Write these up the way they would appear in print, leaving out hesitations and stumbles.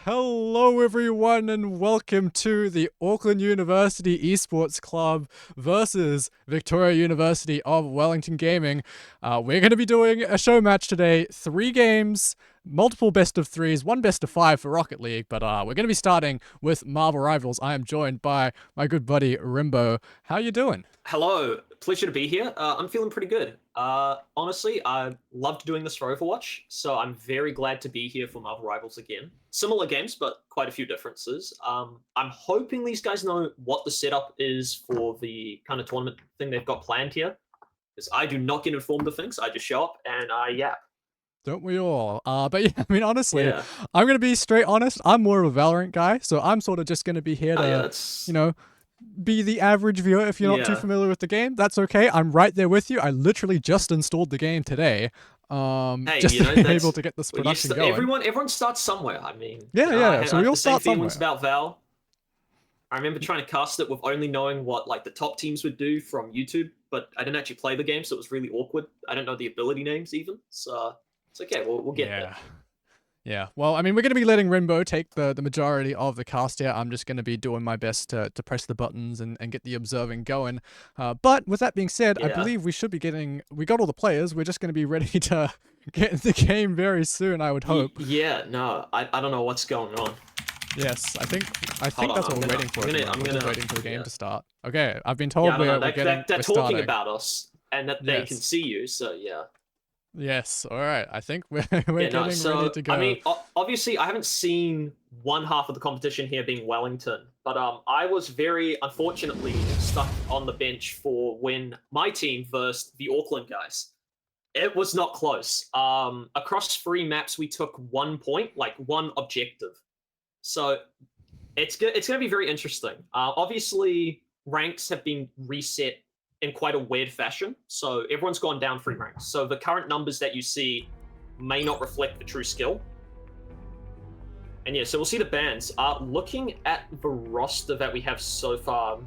Hello, everyone, and welcome to the Auckland University Esports Club versus Victoria University of Wellington Gaming. We're going to be doing a show match today. 3 games, multiple best of 3s, 1 best of 5 for Rocket League, but we're going to be starting with Marvel Rivals. I am joined by my good buddy Rimbo. How you doing? Hello, pleasure to be here. I'm feeling pretty good. Honestly, I loved doing this for Overwatch, so I'm very glad to be here for Marvel Rivals again. Similar games, but quite a few differences. I'm hoping these guys know what the setup is for the kind of tournament thing they've got planned here, because I do not get informed of things. I just show up and I yap. Don't we all? But yeah, I mean, honestly, Yeah. I'm going to be straight honest. I'm more of a Valorant guy, so I'm sort of just going to be here Oh, yeah, to, that's you know, be the average viewer. If you're not too yeah. familiar with the game, that's okay. I'm right there with you. I literally just installed the game today, Hey, just you to know be able that's to get this well, you production going. everyone starts somewhere. I mean, Yeah, yeah. I So we have all the same start feelings somewhere. about Val. I remember trying to cast it with only knowing what like the top teams would do from YouTube, but I didn't actually play the game, so it was really awkward. I don't know the ability names even, so it's okay. We'll get there. Yeah. Yeah, well, I mean, we're going to be letting Rimbo take the majority of the cast here. I'm just going to be doing my best to press the buttons and get the observing going. But with that being said, I Yeah, believe we should be we got all the players. We're just going to be ready to get in the game very soon, I would hope. yeah. No, I don't know what's going on. Yes, I Hold think on, that's what we're waiting for at the moment. I'm We're just gonna. waiting for the game Yeah, to start. Okay, I've been yeah. told I don't know. They're we're talking starting. about us and that they can Yes. see you. So yeah. Yes. All right. I think we're Yeah, no. getting ready So to I go. mean, obviously, I haven't seen one half of the competition here being Wellington, but I was very unfortunately stuck on the bench for when my team versed the Auckland guys. It was not close. Across 3 maps, we took 1 point, like one objective. So it's good. It's going to be very interesting. Obviously, ranks have been reset in quite a weird fashion, so everyone's gone down 3 ranks. So the current numbers that you see may not reflect the true skill. And yeah, so we'll see the bans. Looking at the roster that we have so far,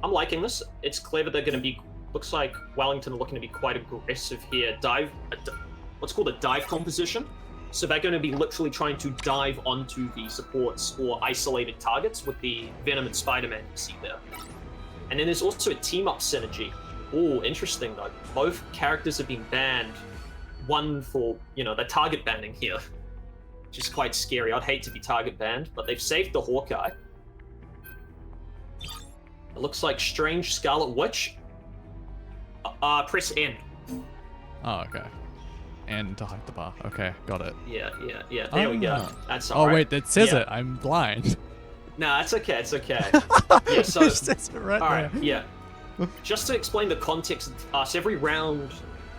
I'm liking this. It's clear that they're going to be. Looks like Wellington are looking to be quite aggressive here. What's called a dive composition. So they're going to be literally trying to dive onto the supports or isolated targets with the Venom and Spider-Man you see there. And then there's also a team-up synergy. Oh, interesting though. Both characters have been banned. One for, the target banning here, which is quite scary. I'd hate to be target banned, but they've saved the Hawkeye. It looks like Strange Scarlet Witch. Press N. Oh, okay. And to hide the bar. Okay, got it. Yeah. There we go. That's all Oh right. wait, that says Yeah. it. I'm blind. Nah, it's okay. It's okay. Yeah. So, It says it right all right. there. Yeah. Just to explain the context, so every round,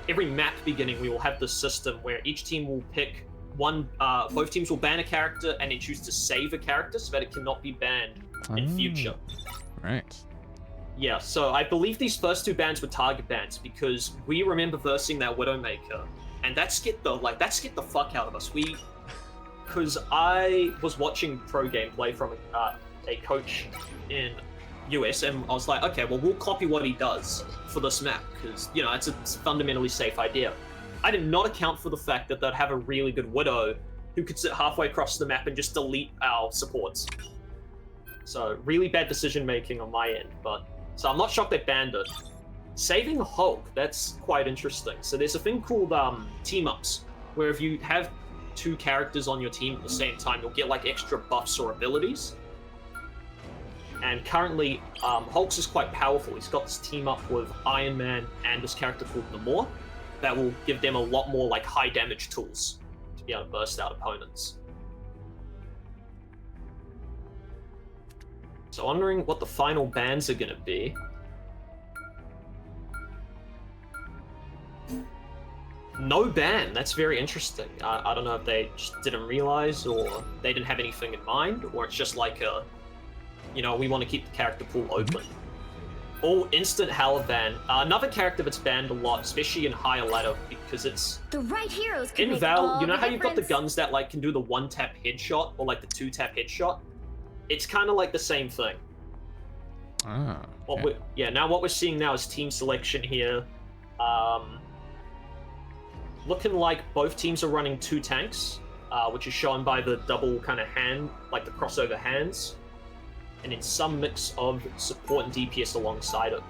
every map beginning, we will have the system where each team will pick one. Both teams will ban a character and then choose to save a character so that it cannot be banned in future. Right. Yeah, so I believe these first 2 bans were target bans because we remember versing that Widowmaker, and that scared the fuck out of us. Because I was watching pro gameplay from a coach in US, and I was like, okay, well we'll copy what he does for this map because it's a fundamentally safe idea. I did not account for the fact that they'd have a really good Widow who could sit halfway across the map and just delete our supports. So really bad decision making on my end, but. So I'm not shocked they banned it. Saving Hulk, that's quite interesting. So there's a thing called team-ups, where if you have 2 characters on your team at the same time, you'll get like extra buffs or abilities. And currently, Hulk's is quite powerful. He's got this team-up with Iron Man and this character called Namor that will give them a lot more like high damage tools to be able to burst out opponents. So wondering what the final bans are going to be. No ban. That's very interesting. I don't know if they just didn't realize or they didn't have anything in mind, or it's just like we want to keep the character pool open. All instant Halla ban. Another character that's banned a lot, especially in higher ladder, because it's the right heroes can in make Val. all You know the how you've got the difference. guns that like can do the 1-tap headshot or like the 2-tap headshot. It's kind of like the same thing. Ah. Okay. Now what we're seeing now is team selection here. Looking like both teams are running 2 tanks. which is shown by the double kind of hand, like the crossover hands, and then some mix of support and DPS alongside it.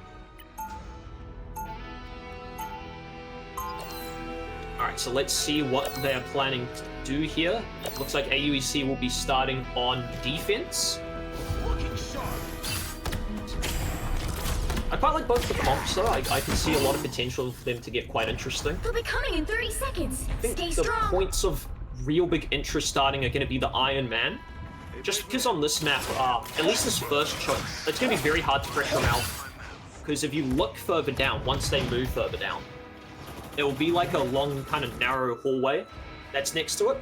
Alright, so let's see what they're planning to do here. It looks like AUEC will be starting on defense. I quite like both the comps though. I can see a lot of potential for them to get quite interesting. They'll be coming in 30 seconds. I think Stay the strong. points of real big interest starting are going to be the Iron Man. Just because on this map, at least this first choke, it's going to be very hard to pressure him out. Because if you look further down, once they move further down, it will be like a long, kind of narrow hallway that's next to it.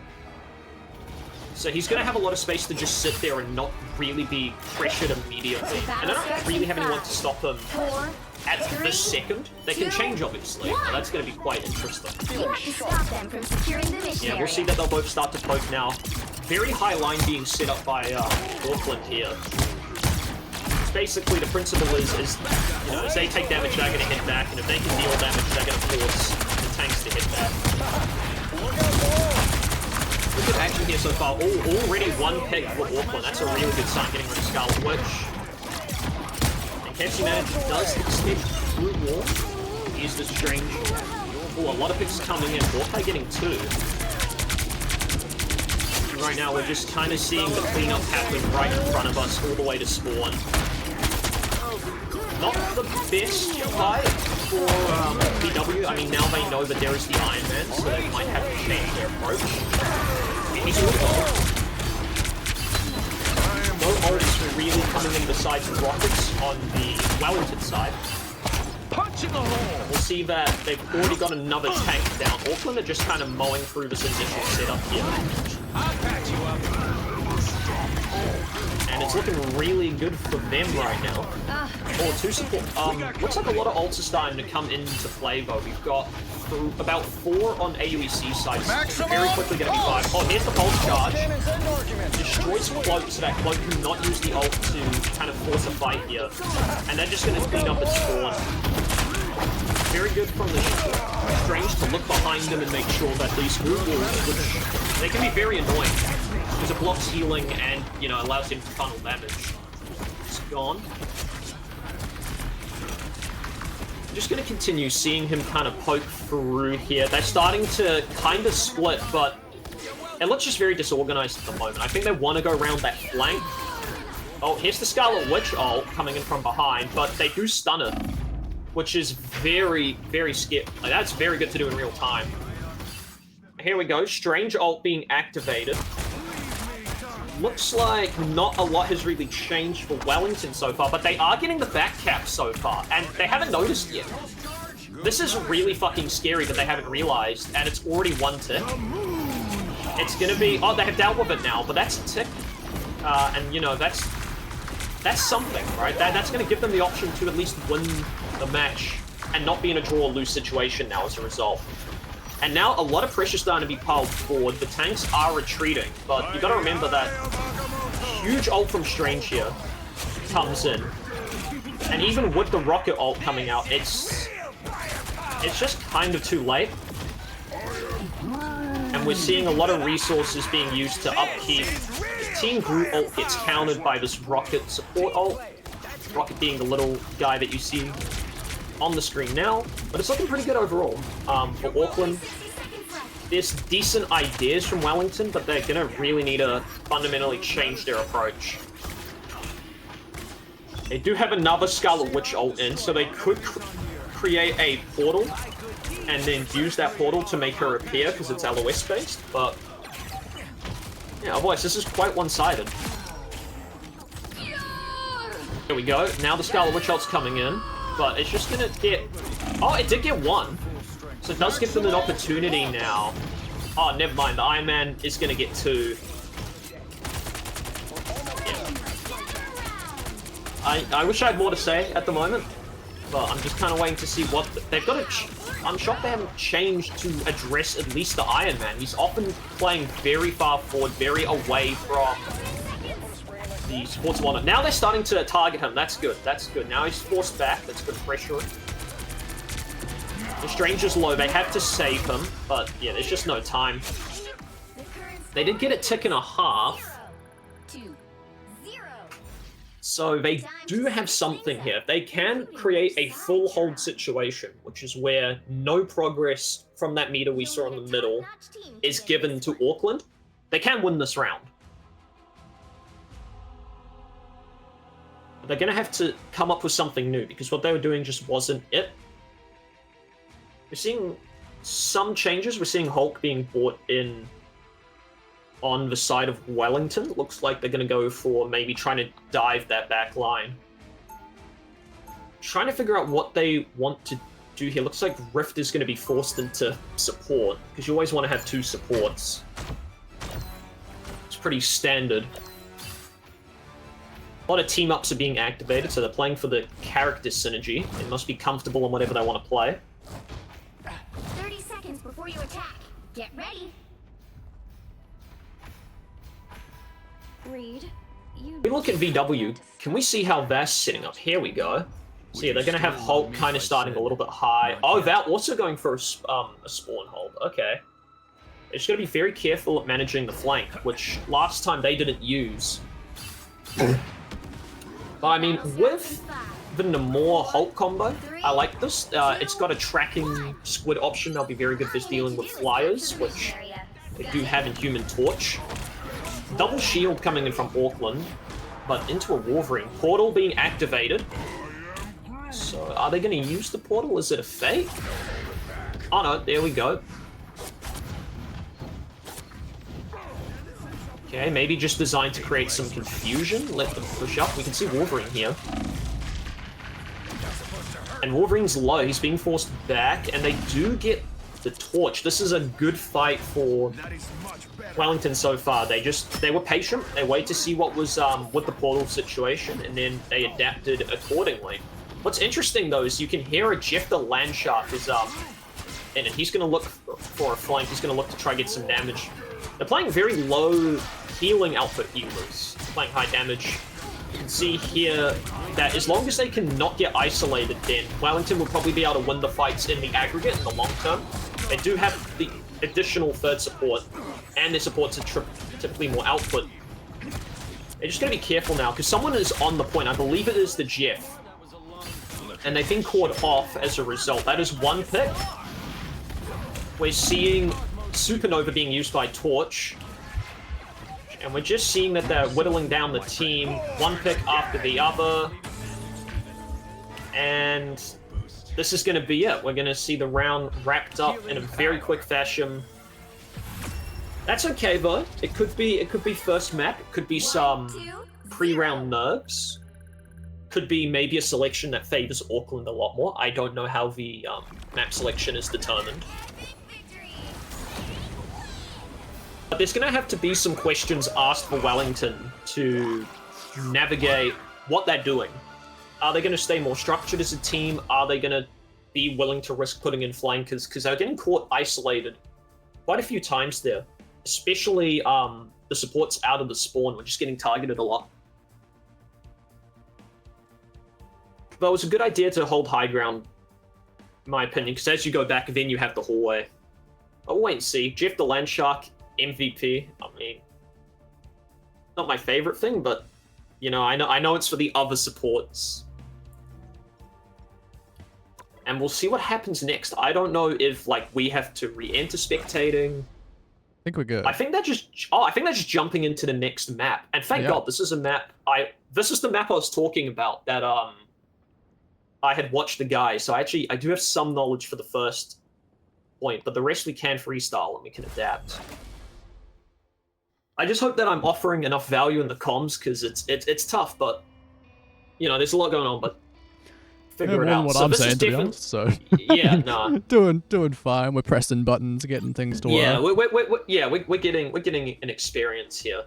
So he's going to have a lot of space to just sit there and not really be pressured immediately. And I don't really have anyone to stop him at this second. They can change, obviously. So that's going to be quite interesting. You have to stop them from securing the missionary. Yeah, we'll see that they'll both start to poke now. Very high line being set up by Auckland here. It's basically, the principle is, you know, as they take damage, they're going to hit back, and if they can deal damage, they're going to force the tanks to hit back. Look at action here so far. Already one pick for Auckland. That's a really good sign, getting rid of Scarlet Witch. And Catchy Manager does extend through wall. Here's the Strange. Oh, a lot of picks coming in. Hawkeye getting 2. Right now, we're just kind of seeing the cleanup happen right in front of us, all the way to spawn. Not the best fight for VUWG. I mean, now they know that there is the Iron Man, so they might have to change their approach. He's a good ult. No ults really coming in besides rockets on the Wellington side. Punching a hole. We'll see that they've already got another tank down. Auckland are just kind of mowing through this initial setup here. I'll patch you up. And it's looking really good for them right now. Oh, 2 support. Looks like a lot of ults are starting to come into play though. We've got about 4 on AUEC side. So very quickly going to be 5. Oh, here's the pulse charge. Destroys Cloak so that Cloak cannot use the ult to kind of force a fight here. And they're just going to clean up its spawn. Very good from the Strange to look behind them and make sure that these move walls, which they can be very annoying, because it blocks healing and, you know, allows him to funnel damage. It's gone. I'm just going to continue seeing him kind of poke through here. They're starting to kind of split, but it looks just very disorganized at the moment. I think they want to go around that flank. Oh, here's the Scarlet Witch ult coming in from behind, but they do stun it, which is very, very scary. Like, that's very good to do in real time. Here we go. Strange ult being activated. Looks like not a lot has really changed for Wellington so far, but they are getting the back cap so far, and they haven't noticed yet. This is really fucking scary that they haven't realized, and it's already 1 tick. It's gonna be... Oh, they have dealt with it now, but that's a tick. And, you know, that's something, right? That's gonna give them the option to at least win the match and not be in a draw or lose situation now as a result. And now a lot of pressure starting to be piled forward. The tanks are retreating, but you got to remember that huge ult from Strange here comes in. And even with the rocket ult coming out, it's just kind of too late. And we're seeing a lot of resources being used to upkeep. The Team Groot ult gets countered by this rocket support ult. Rocket being the little guy that you see on the screen now, but it's looking pretty good overall. For Auckland, there's decent ideas from Wellington, but they're gonna really need to fundamentally change their approach. They do have another Scarlet Witch ult in, so they could create a portal and then use that portal to make her appear because it's LOS based, but yeah, otherwise this is quite one-sided. Here we go. Now the Scarlet Witch ult's coming in. But it's just gonna get... Oh, it did get 1. So it does give them an opportunity now. Oh, never mind. The Iron Man is gonna get 2. Yeah. I wish I had more to say at the moment. But I'm just kind of waiting to see what... They've got to... I'm shocked they haven't changed to address at least the Iron Man. He's often playing very far forward, very away from... the sports walnut. Now they're starting to target him. That's good. That's good. Now he's forced back. That's good pressure. The Stranger's low. They have to save him, but yeah, there's just no time. The current They did get a tick and a half, 2, 0. so they do have something here. They can create a full hold situation, which is where no progress from that meter we saw in the middle is given to Auckland. They can win this round. They're going to have to come up with something new, because what they were doing just wasn't it. We're seeing some changes. We're seeing Hulk being brought in on the side of Wellington. It looks like they're going to go for maybe trying to dive that back line. Trying to figure out what they want to do here. Looks like Rift is going to be forced into support, because you always want to have 2 supports. It's pretty standard. A lot of team-ups are being activated, so they're playing for the character synergy. They must be comfortable in whatever they want to play. 30 seconds before you attack. Get ready. Reed, We look at VW. Can we see how they're setting up? Here we go. So yeah, they're going to have Hulk kind of starting a little bit high. Oh, they're also going for a spawn hold. Okay. They're just going to be very careful at managing the flank, which last time they didn't use. But I mean, with the Namor Hulk combo, I like this. It's got a tracking squid option. That'll be very good for dealing with flyers, which they do have in Human Torch. Double shield coming in from Auckland, but into a Wolverine. Portal being activated. So are they going to use the portal? Is it a fake? Oh no, there we go. Okay, maybe just designed to create some confusion. Let them push up. We can see Wolverine here. And Wolverine's low. He's being forced back, and they do get the torch. This is a good fight for Wellington so far. They were patient. They waited to see what was with the portal situation, and then they adapted accordingly. What's interesting though is you can hear a Jeff the Landshark is in it. He's going to look for a flank. He's going to look to try to get some damage. They're playing very low healing output healers, playing high damage. You can see here that as long as they can not get isolated, then Wellington will probably be able to win the fights in the aggregate in the long term. They do have the additional third support, and their supports are typically more output. They're just going to be careful now, because someone is on the point. I believe it is the Jeff. And they've been caught off as a result. That is one pick. We're seeing Supernova being used by Torch. And we're just seeing that they're whittling down the team, one pick after the other. And this is going to be it. We're going to see the round wrapped up in a very quick fashion. That's okay though. It could be first map. It could be some pre-round nerves. Could be maybe a selection that favors Auckland a lot more. I don't know how the map selection is determined. But there's going to have to be some questions asked for Wellington to navigate what they're doing. Are they going to stay more structured as a team? Are they going to be willing to risk putting in flankers? Because they're getting caught isolated quite a few times there. Especially the supports out of the spawn. We're just getting targeted a lot. But it was a good idea to hold high ground, in my opinion, because as you go back, then you have the hallway. But we'll wait and see. Jeff the Landshark, MVP. I mean, not my favorite thing, but you know, I know it's for the other supports. And we'll see what happens next. I don't know if like we have to re-enter spectating. I think we're good. I think they're just jumping into the next map. And thank God, this is a map this is the map I was talking about that I had watched the guys, so I do have some knowledge for the first point, but the rest we can freestyle and we can adapt. I just hope that I'm offering enough value in the comms, because it's tough, but you know, there's a lot going on, but figure it out. What so I'm this saying, is to be honest, so yeah, nah. doing fine. We're pressing buttons, getting things to work. Yeah, we're getting an experience here.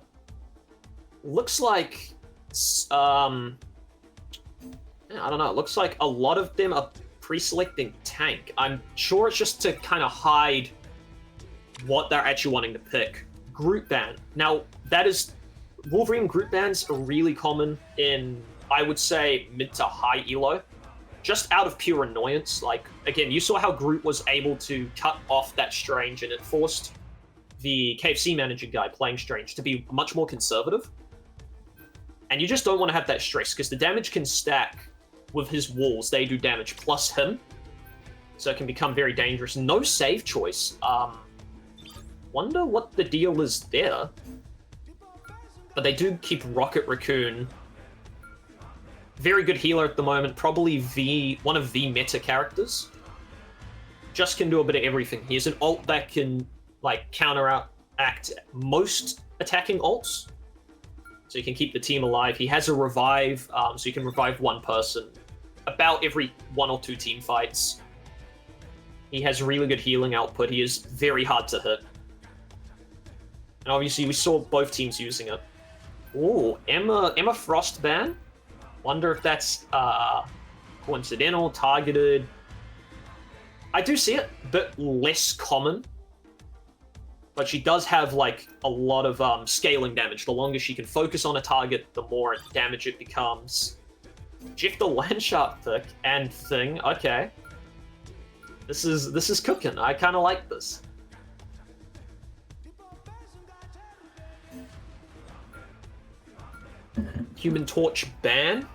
Looks like I don't know. It looks like a lot of them are pre-selecting tank. I'm sure it's just to kind of hide what they're actually wanting to pick. Group ban. Now, that is... Wolverine group bans are really common in, I would say, mid to high elo. Just out of pure annoyance. Like, again, you saw how Groot was able to cut off that Strange, and it forced the KFC manager guy playing Strange to be much more conservative. And you just don't want to have that stress, because the damage can stack with his walls. They do damage plus him. So it can become very dangerous. No save choice. Wonder what the deal is there. But they do keep Rocket Raccoon. Very good healer at the moment. Probably one of the meta characters. Just can do a bit of everything. He has an ult that can like counteract most attacking ults. So you can keep the team alive. He has a revive, so you can revive one person about every 1 or 2 team fights. He has really good healing output. He is very hard to hit. And obviously we saw both teams using it. Ooh, Emma Frost ban? Wonder if that's coincidental, targeted. I do see it, but less common. But she does have like a lot of scaling damage. The longer she can focus on a target, the more damage it becomes. Jeff the Landshark pick and thing. Okay, this is cooking. I kind of like this. Human Torch ban.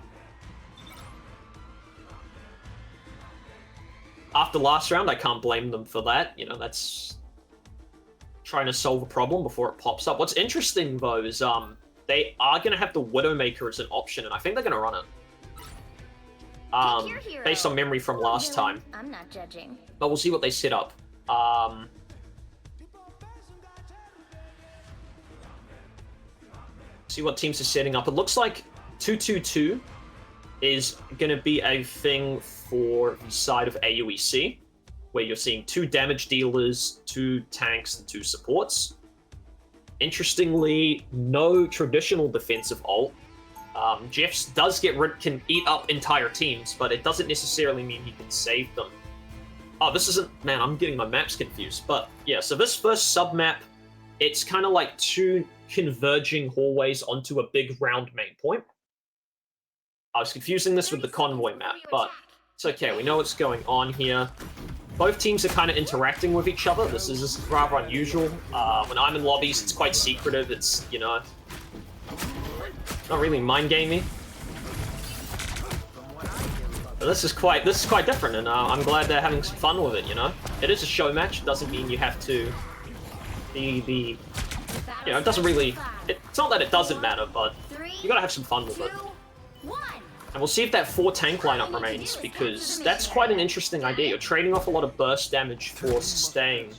After last round, I can't blame them for that. You know, that's trying to solve a problem before it pops up. What's interesting, though, is they are going to have the Widowmaker as an option, and I think they're going to run it. Based on memory from last time. I'm not judging. But we'll see what they set up. See what teams are setting up. It looks like 2-2-2 is going to be a thing for the side of AUEC, where you're seeing 2 damage dealers, 2 tanks, and 2 supports. Interestingly, no traditional defensive ult. Jeff's can eat up entire teams, but it doesn't necessarily mean he can save them. Oh, this isn't... Man, I'm getting my maps confused. But yeah, so this first sub-map, it's kind of like 2 converging hallways onto a big round main point. I was confusing this with the convoy map, but it's okay. We know what's going on here. Both teams are kind of interacting with each other. This is rather unusual. When I'm in lobbies, it's quite secretive. It's, you know, not really mind gaming. But this is quite different, and I'm glad they're having some fun with it. You know, it is a show match. It doesn't mean you have to be you know, it doesn't really. It's not that it doesn't matter, but you gotta have some fun with it. And we'll see if that 4 tank lineup remains, because that's quite an interesting idea. You're trading off a lot of burst damage for sustain.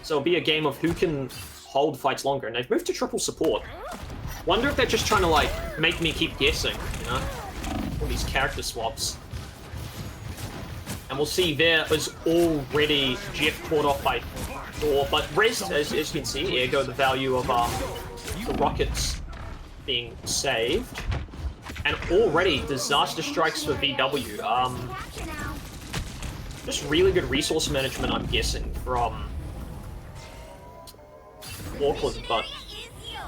So it'll be a game of who can hold fights longer. And they've moved to triple support. Wonder if they're just trying to, like, make me keep guessing, you know? All these character swaps. And we'll see there is already Jeff caught off by Thor. But rest, as you can see, ergo the value of the rockets being saved. And already disaster strikes for VW. Just really good resource management, I'm guessing, from Auckland, but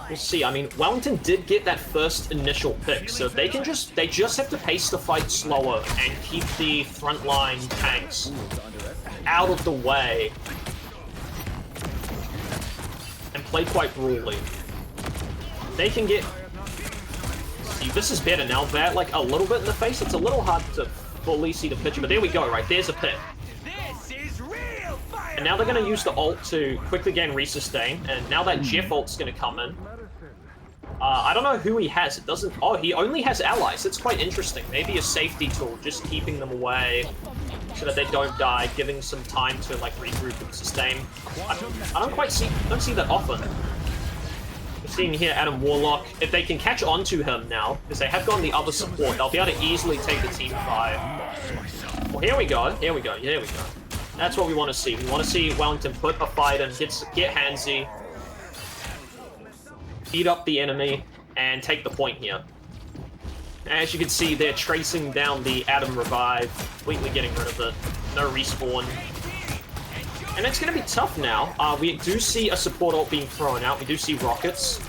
we'll see. I mean, Wellington did get that first initial pick, so they just have to pace the fight slower and keep the frontline tanks out of the way and play quite brutally. They can get... See, this is better now. That, like, a little bit in the face. It's a little hard to fully see the picture, but there we go, right? There's a pick. And now they're going to use the ult to quickly gain resustain, and now that Jeff ult's going to come in. I don't know who he has. It doesn't... Oh, he only has allies. That's quite interesting. Maybe a safety tool, just keeping them away so that they don't die, giving some time to, like, regroup and sustain. I don't see that often. We're seeing here Adam Warlock. If they can catch on to him now, because they have gone the other support, they'll be able to easily take the team fight. Well, here we go. Here we go. Here we go. That's what we want to see. We want to see Wellington put a fight and get handsy, beat up the enemy, and take the point here. As you can see, they're tracing down the Adam revive, completely getting rid of it. No respawn. And it's going to be tough now. We do see a support ult being thrown out. We do see rockets.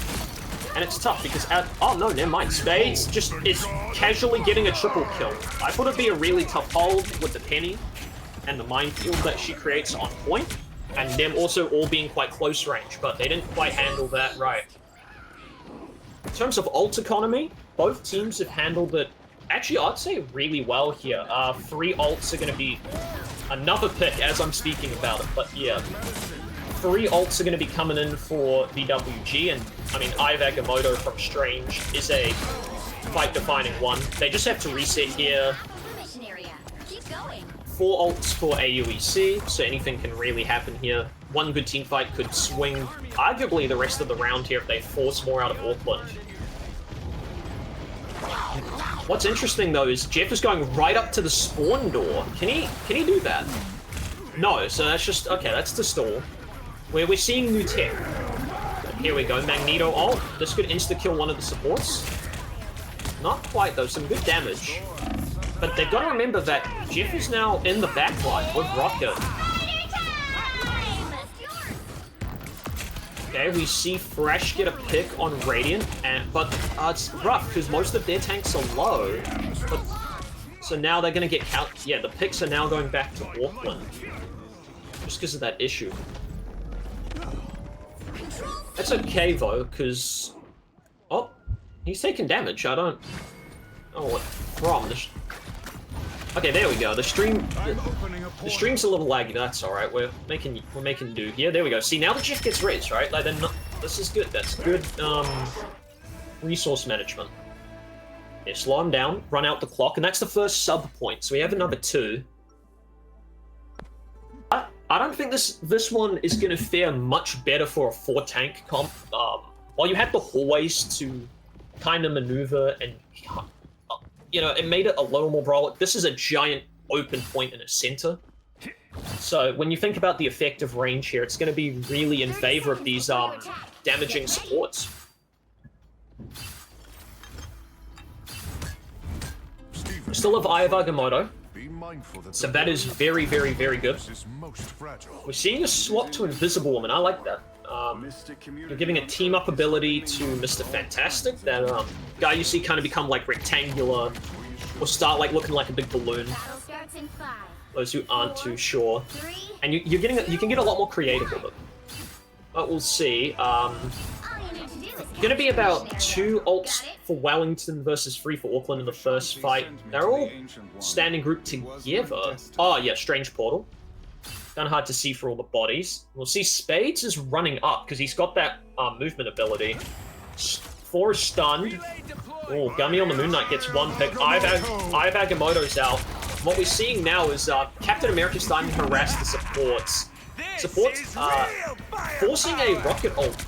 And it's tough because... oh, no, never mind. Spades just is casually getting a triple kill. I thought it'd be a really tough hold with the penny and the minefield that she creates on point. and them also all being quite close range, but they didn't quite handle that right. In terms of ult economy, both teams have handled it, actually, I'd say really well here. 3 ults are going to be another pick as I'm speaking about it, but yeah. 3 ults are going to be coming in for VUWG, and I mean, AUEC from Strange is a fight-defining one. They just have to reset here. 4 ults for AUEC, so anything can really happen here. One good team fight could swing arguably the rest of the round here if they force more out of Auckland. What's interesting though is Jeff is going right up to the spawn door. Can he do that? No, so that's just okay, that's the stall. Where we're seeing new tech. Here we go, Magneto ult. This could insta-kill one of the supports. Not quite though, some good damage. But they've got to remember that Jeff is now in the backline with Rocket. Okay, we see Fresh get a pick on Radiant, but it's rough because most of their tanks are low. But, so now they're going to get yeah, the picks are now going back to Auckland. Just because of that issue. That's okay though, because... Oh, he's taking damage. I don't... Oh, what from? Okay, there we go. The stream's a little laggy. That's all right. We're making do here. There we go. See, now the Jeff gets res, right? Like, this is good. That's good resource management. Yeah, slow him down, run out the clock, and that's the first sub point. So we have another 2. I don't think this one is going to fare much better for a 4 tank comp. While you had the hallways to kind of maneuver and. You know, it made it a little more brawler. This is a giant open point in a center. So when you think about the effective range here, it's going to be really in favor of these damaging supports. We still have AUEC, so that is very, very, very good. We're seeing a swap to Invisible Woman. I like that. You're giving a team-up ability to Mr. Fantastic. That guy you see kind of become like rectangular, or start like looking like a big balloon. Those who aren't too sure, and you can get a lot more creative with it. But we'll see. Gonna be about 2 ults for Wellington versus 3 for Auckland in the first fight. They're all standing grouped together. Oh yeah, Strange Portal. Kind of hard to see for all the bodies. We'll see Spades is running up because he's got that movement ability. 4 is stunned. Oh, Gummy on the Moon Knight gets 1 pick. AUEC out. What we're seeing now is Captain America starting to harass the supports. Supports forcing a rocket ult.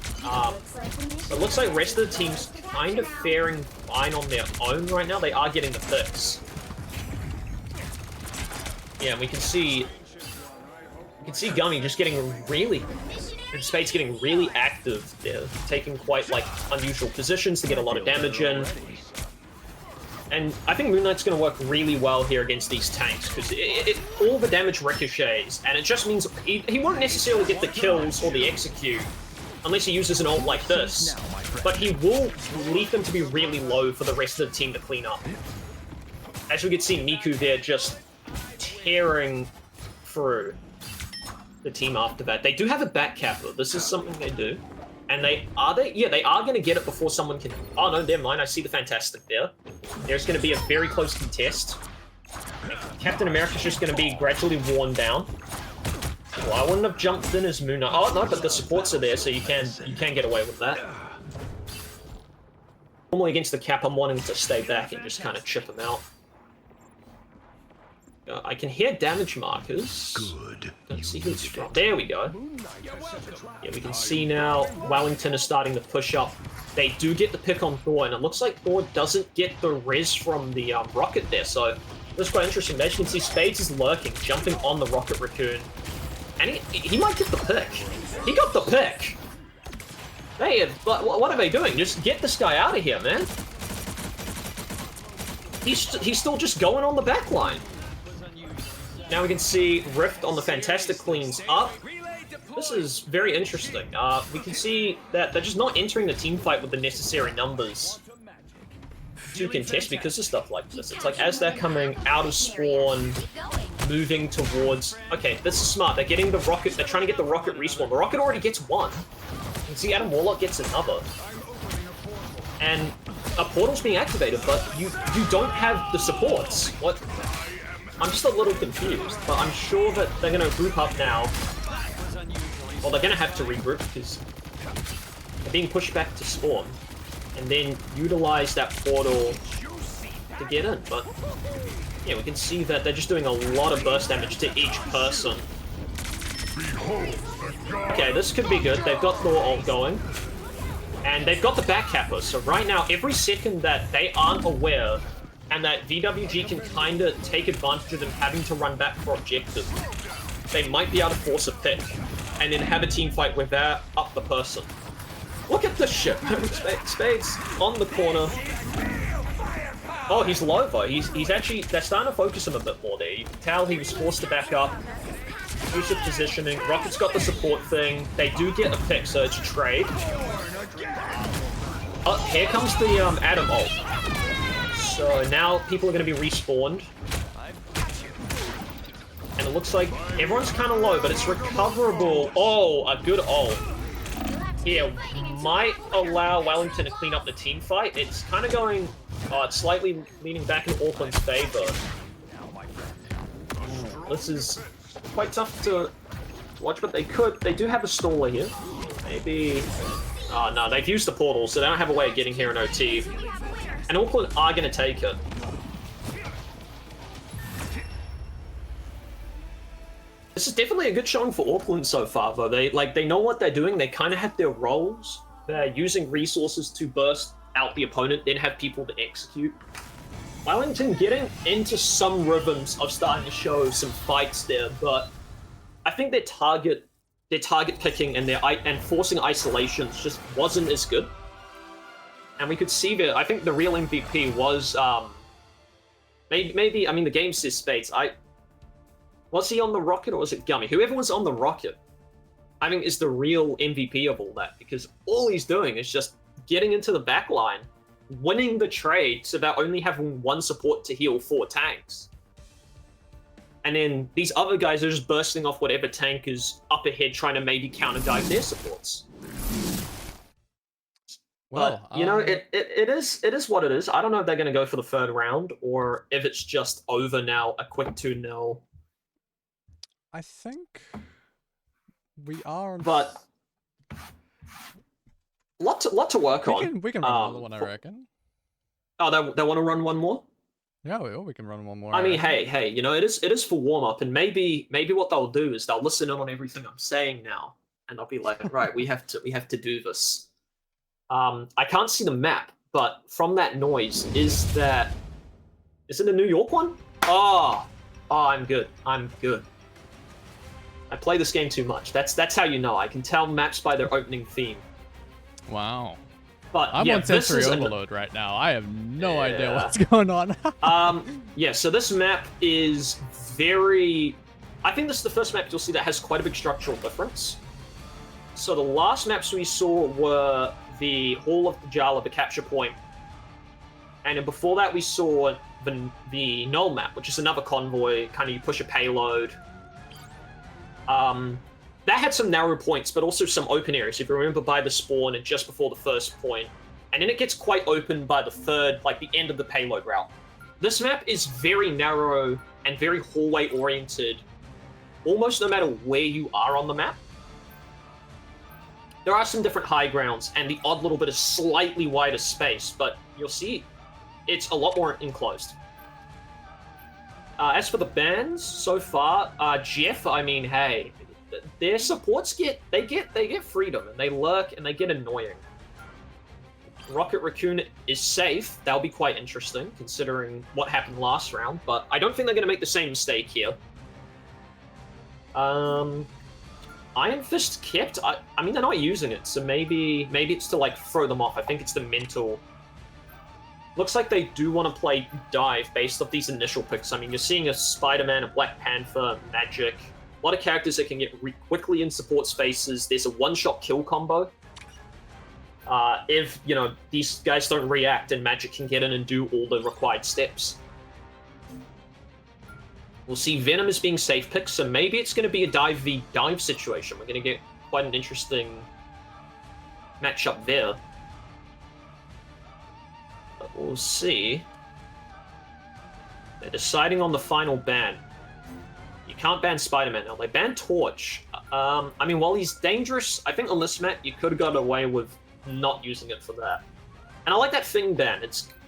It looks like the rest of the team's kind of faring fine on their own right now. They are getting the picks. Yeah, and we can see Gummy just getting really, and Spades getting really active. They're taking quite like unusual positions to get a lot of damage in. And I think Moon Knight's going to work really well here against these tanks because all the damage ricochets, and it just means he won't necessarily get the kills or the execute unless he uses an ult like this, but he will leave them to be really low for the rest of the team to clean up. As we can see Miku there just tearing through the team after that. They do have a back capper. This is something they do. And they are going to get it before someone can... Oh, no, never mind. I see the Fantastic there. There's going to be a very close contest. Captain America's just going to be gradually worn down. Well, I wouldn't have jumped in as Moon Knight. Oh, no, but the supports are there, so you can get away with that. Normally against the Cap, I'm wanting to stay back and just kind of chip him out. I can hear damage markers. Good. Let's see who's from. There we go. Yeah, we can see now Wellington is starting to push up. They do get the pick on Thor, and it looks like Thor doesn't get the res from the rocket there, so that's quite interesting. As you can see, Spades is lurking, jumping on the rocket raccoon. And he might get the pick. He got the pick! Hey, what are they doing? Just get this guy out of here, man. He's still just going on the back line. Now we can see Rift on the Fantastic cleans up. This is very interesting. We can see that they're just not entering the team fight with the necessary numbers to contest because of stuff like this. It's like as they're coming out of spawn, moving towards... Okay, this is smart. They're getting the rocket. They're trying to get the rocket respawn. The rocket already gets one. You can see Adam Warlock gets another. And a portal's being activated, but you don't have the supports. What? I'm just a little confused, but I'm sure that they're going to group up now. Well, they're going to have to regroup because they're being pushed back to spawn. And then utilize that portal to get in, but yeah, we can see that they're just doing a lot of burst damage to each person. Okay, this could be good. They've got Thor ult going, and they've got the back capper, so right now, every second that they aren't aware, and that VWG can kind of take advantage of them having to run back for objective, they might be able to force a pick, and then have a team fight where they're up the person. Look at this shit. Spades on the corner. Oh, he's low though. He's actually, they're starting to focus him a bit more there. You can tell he was forced to back up. Use of positioning. Rocket's got the support thing. They do get a pick, so it's a trade. Oh, here comes the Adam ult. So now people are going to be respawned. And it looks like everyone's kind of low, but it's recoverable. Oh, a good ult. Here, might allow Wellington to clean up the team fight. It's kind of going... it's slightly leaning back in Auckland's favor. This is quite tough to watch, but they do have a staller here. Maybe... Oh, no, they've used the portal, so they don't have a way of getting here in OT. And Auckland are going to take it. This is definitely a good showing for Auckland so far, though. They know what they're doing. They kind of have their roles. They're using resources to burst out the opponent, then have people to execute. Wellington getting into some rhythms of starting to show some fights there, but I think their target picking and forcing isolations just wasn't as good. And we could see that. I think the real MVP was maybe. I mean, the game says Spades. Was he on the rocket or was it Gummy? Whoever was on the rocket, I think, is the real MVP of all that, because all he's doing is just getting into the back line, winning the trade so they're only having one support to heal 4 tanks. And then these other guys are just bursting off whatever tank is up ahead, trying to maybe counter-dive their supports. Well, but, you know, it is what it is. I don't know if they're going to go for the 3rd round or if it's just over now, a quick 2-0. I think we are. But lot to work on. We can run another one, I reckon. Oh, they want to run one more? Yeah, we can run one more. I mean, hey, you know, it is for warm up, and maybe what they'll do is they'll listen in on everything I'm saying now, and they'll be like, right, we have to do this. I can't see the map, but from that noise, is it a New York one? Oh, I'm good. I play this game too much. That's how you know. I can tell maps by their opening theme. Wow. But I'm yeah, on sensory overload right now. I have no idea what's going on. Yeah, so this map is very... I think this is the first map you'll see that has quite a big structural difference. So the last maps we saw were the Hall of T'Jala, the capture point. And then before that we saw the Null map, which is another convoy, kind of you push a payload. That had some narrow points, but also some open areas. If you remember, by the spawn and just before the first point. And then it gets quite open by the 3rd, like the end of the payload route. This map is very narrow and very hallway-oriented, almost no matter where you are on the map. There are some different high grounds and the odd little bit of slightly wider space, but you'll see it's a lot more enclosed. As for the bans so far, Jeff, I mean, hey, their supports get freedom, and they lurk and they get annoying. Rocket Raccoon is safe. That'll be quite interesting considering what happened last round, but I don't think they're going to make the same mistake here. Iron Fist kept. I mean, they're not using it, so maybe it's to like throw them off. I think it's the mental. Looks like they do want to play dive based off these initial picks. I mean, you're seeing a Spider-Man, a Black Panther, Magic. A lot of characters that can get quickly in support spaces. There's a one-shot kill combo. If, you know, these guys don't react and Magic can get in and do all the required steps. We'll see Venom as being safe pick, so maybe it's going to be a dive v dive situation. We're going to get quite an interesting matchup there. But we'll see. They're deciding on the final ban. You can't ban Spider-Man now. They banned Torch. I mean, while he's dangerous, I think on this map you could have gotten away with not using it for that. And I like that thing ban.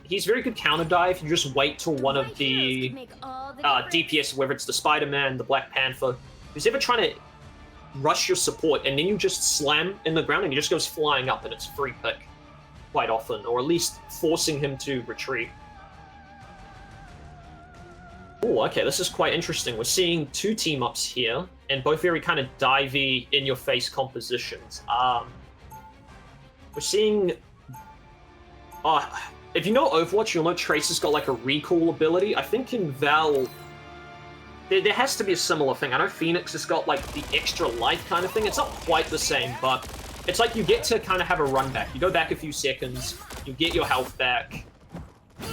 He's very good counter dive. You just wait till one of the DPS, whether it's the Spider-Man, the Black Panther, who's ever trying to rush your support, and then you just slam in the ground and he just goes flying up and it's free pick quite often, or at least forcing him to retreat. Oh, okay, this is quite interesting. We're seeing two team-ups here, and both very kind of divey, in-your-face compositions. We're seeing... if you know Overwatch, you'll know Trace has got like a recall ability. I think in Val, there has to be a similar thing. I know Phoenix has got like the extra life kind of thing. It's not quite the same, but it's like you get to kind of have a run back. You go back a few seconds, you get your health back,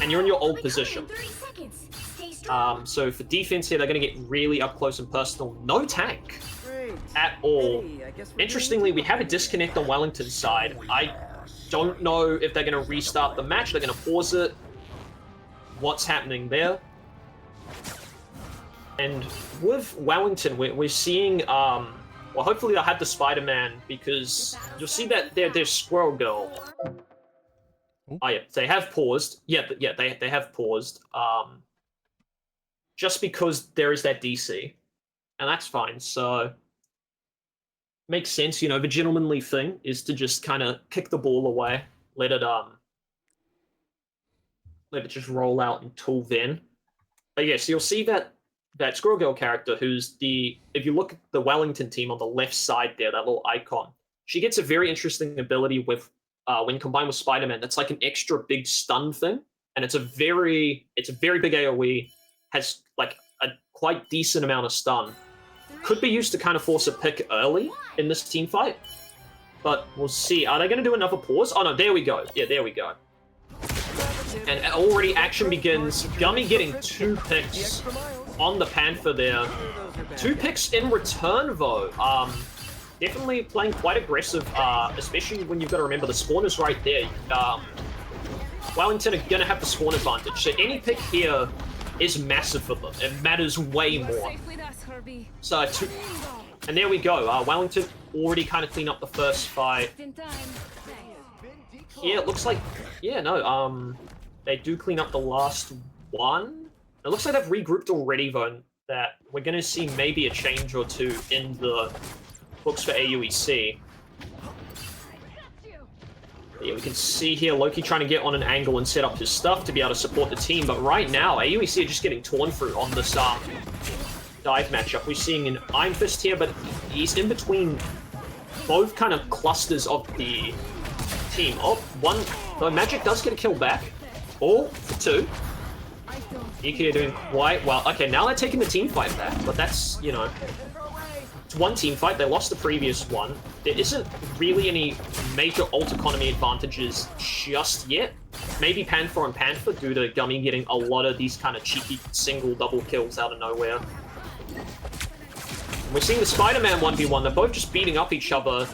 and you're in your old position. So for defense here, they're going to get really up close and personal. No tank at all. Interestingly, we have a disconnect on Wellington's side. I don't know if they're going to restart the match. They're going to pause it. What's happening there? And with Wellington, we're seeing... well, hopefully they'll have the Spider-Man, because you'll see that there's Squirrel Girl. Oh, yeah, they have paused. Yeah, they have paused. Just because there is that DC. And that's fine, so... Makes sense, you know, the gentlemanly thing is to just kind of kick the ball away, let it just roll out until then. But yeah, so you'll see that Squirrel Girl character, who's if you look at the Wellington team on the left side there, that little icon, she gets a very interesting ability with when combined with Spider-Man. That's like an extra big stun thing, and it's a very big AOE, has like a quite decent amount of stun. Could be used to kind of force a pick early in this team fight, but we'll see. Are they going to do another pause? Oh no, there we go. Yeah, there we go. And already action begins. Gummy getting 2 picks on the Panther there. 2 picks in return though. Definitely playing quite aggressive, especially when you've got to remember the spawn is right there. Wellington are going to have the spawn advantage, so any pick here is massive for them. It matters way more. So, and there we go. Wellington already kind of cleaned up the first fight. Yeah, it looks like... Yeah, no, they do clean up the last one. It looks like they've regrouped already, though, that we're going to see maybe a change or two in the books for AUEC. Yeah, we can see here Loki trying to get on an angle and set up his stuff to be able to support the team, but right now, AUEC are just getting torn through on this dive matchup. We're seeing an Iron Fist here, but he's in between both kind of clusters of the team. Oh, one, though Magic does get a kill back. All for 2. Iki are doing quite well. Okay, now they're taking the team fight back, but that's, you know, it's one team fight. They lost the previous one. There isn't really any major ult economy advantages just yet. Maybe Panther and Panther due to Gummy getting a lot of these kind of cheeky single double kills out of nowhere. We're seeing the Spider-Man 1v1. They're both just beating up each other.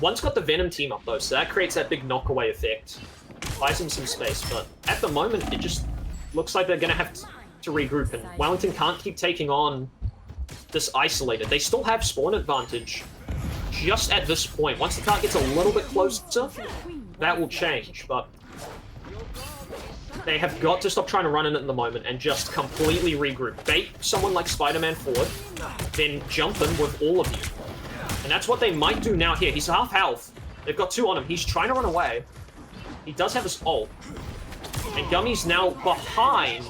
One's got the Venom team up though, so that creates that big knockaway effect. Buys him some space, but at the moment it just looks like they're going to have to regroup, and Wellington can't keep taking on this isolated. They still have spawn advantage just at this point. Once the card gets a little bit closer, that will change, but they have got to stop trying to run in at the moment and just completely regroup. Bait someone like Spider-Man forward, then jump in with all of you. And that's what they might do now here. He's half health. They've got 2 on him. He's trying to run away. He does have his ult. And Gummy's now behind,